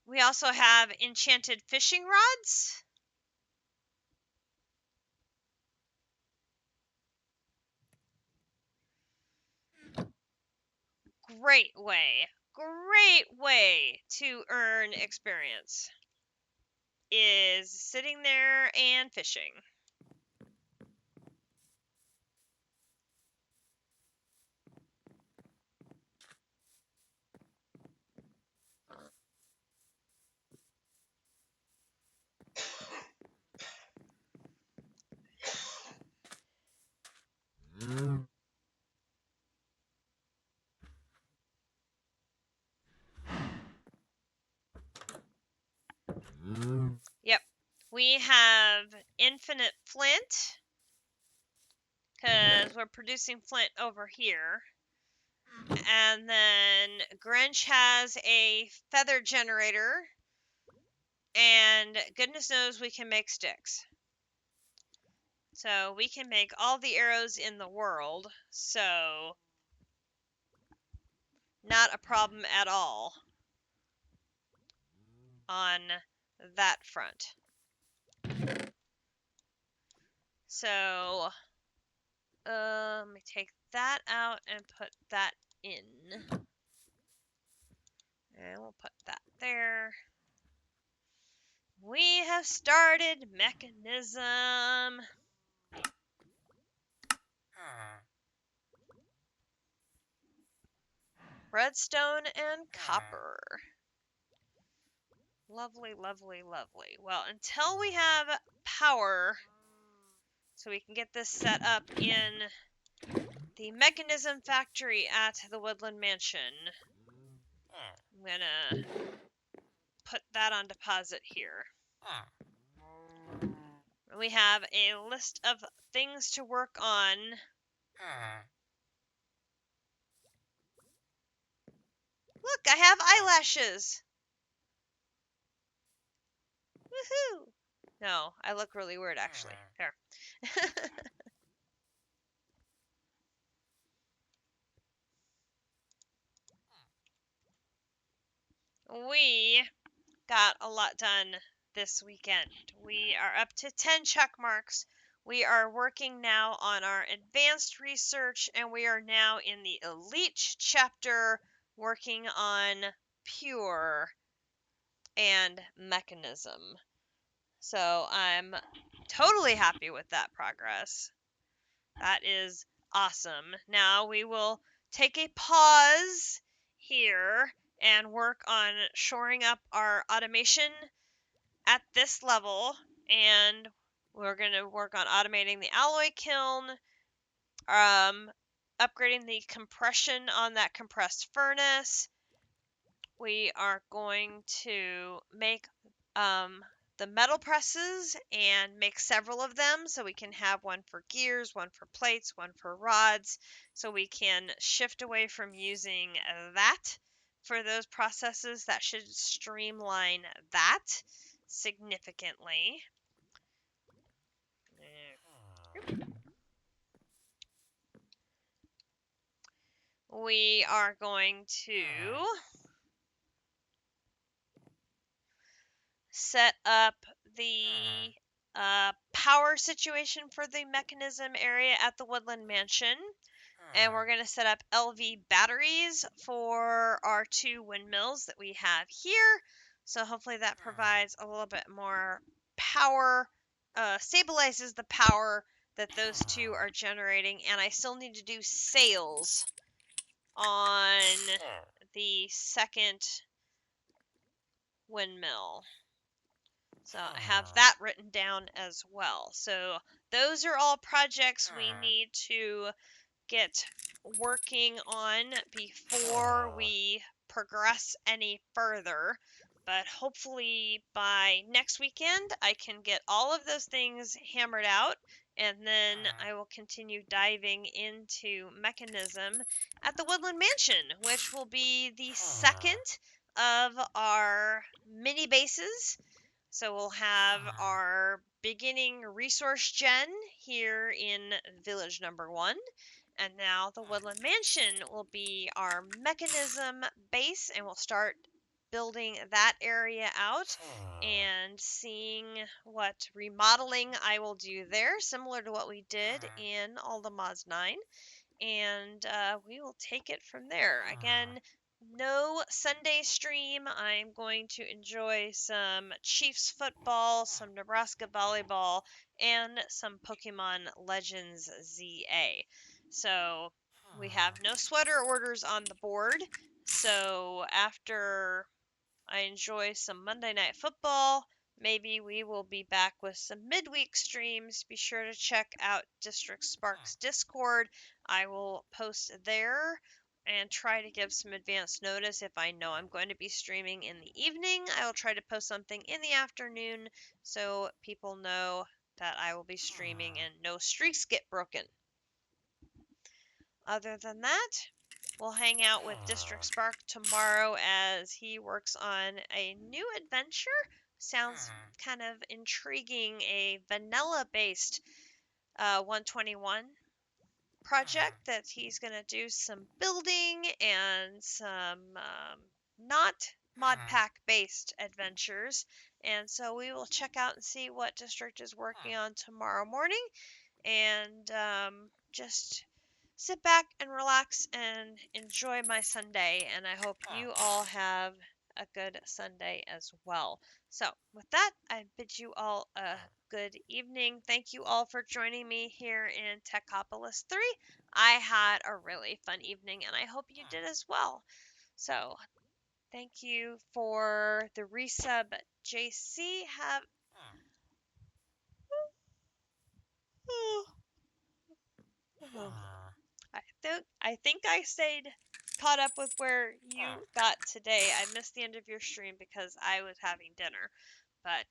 We also have Enchanted Fishing Rods. Great way to earn experience is sitting there and fishing. Yep. We have Infinite Flint, because we're producing flint over here. And then Grinch has a feather generator, and goodness knows we can make sticks. So we can make all the arrows in the world, so not a problem at all on that front. So let me take that out and put that in. And we'll put that there. We have started mechanism. Redstone and copper. Lovely, lovely, lovely. Well, until we have power, so we can get this set up in the mechanism factory at the Woodland Mansion, I'm gonna put that on deposit here. We have a list of things to work on. Look, I have eyelashes. Woohoo! No, I look really weird actually. There. we got a lot done this weekend. We are up to 10 check marks. We are working now on our advanced research, and we are now in the elite chapter working on pure and mechanism. So I'm totally happy with that progress. That is awesome. Now we will take a pause here and work on shoring up our automation at this level, and we're going to work on automating the alloy kiln, upgrading the compression on that compressed furnace. We are going to make the metal presses and make several of them so we can have one for gears, one for plates, one for rods, so we can shift away from using that for those processes. That should streamline that significantly. We are going to set up the power situation for the mechanism area at the Woodland Mansion. And we're going to set up LV batteries for our 2 windmills that we have here. So hopefully that provides a little bit more power, stabilizes the power that those 2 are generating. And I still need to do sales on the second windmill. So I have that written down as well. So those are all projects we need to get working on before we progress any further. But hopefully by next weekend, I can get all of those things hammered out, and then I will continue diving into mechanism at the Woodland Mansion, which will be the second of our mini bases. So we'll have our beginning resource gen here in village number 1. And now the Woodland Mansion will be our mechanism base, and we'll start building that area out and seeing what remodeling I will do there, similar to what we did in All the Mods 9. And we will take it from there. Again, no Sunday stream. I'm going to enjoy some Chiefs football, some Nebraska volleyball, and some Pokemon Legends ZA. So we have no sweater orders on the board. So after I enjoy some Monday Night Football, maybe we will be back with some midweek streams. Be sure to check out District Sparks Discord. I will post there and try to give some advance notice if I know I'm going to be streaming in the evening. I will try to post something in the afternoon so people know that I will be streaming and no streaks get broken. Other than that, we'll hang out with District Spark tomorrow as he works on a new adventure. Sounds kind of intriguing, a vanilla-based 121 project that he's going to do some building and some not mod pack based adventures. And so we will check out and see what District is working on tomorrow morning, and just sit back and relax and enjoy my Sunday. And I hope you all have a good Sunday as well. So with that, I bid you all a good evening. Thank you all for joining me here in Techopolis 3. I had a really fun evening, and I hope you did as well. So thank you for the resub, JC. Have I think I stayed caught up with where you got today. I missed the end of your stream because I was having dinner. But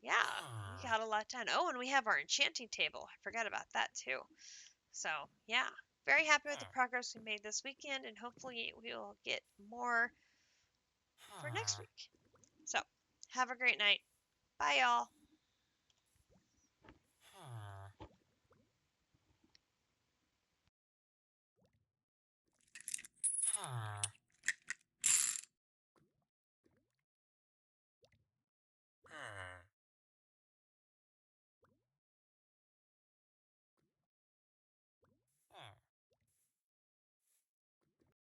yeah, we got a lot done. Oh, and we have our enchanting table. I forgot about that too. So yeah, very happy with the progress we made this weekend, and hopefully we will get more for next week. So have a great night. Bye, y'all.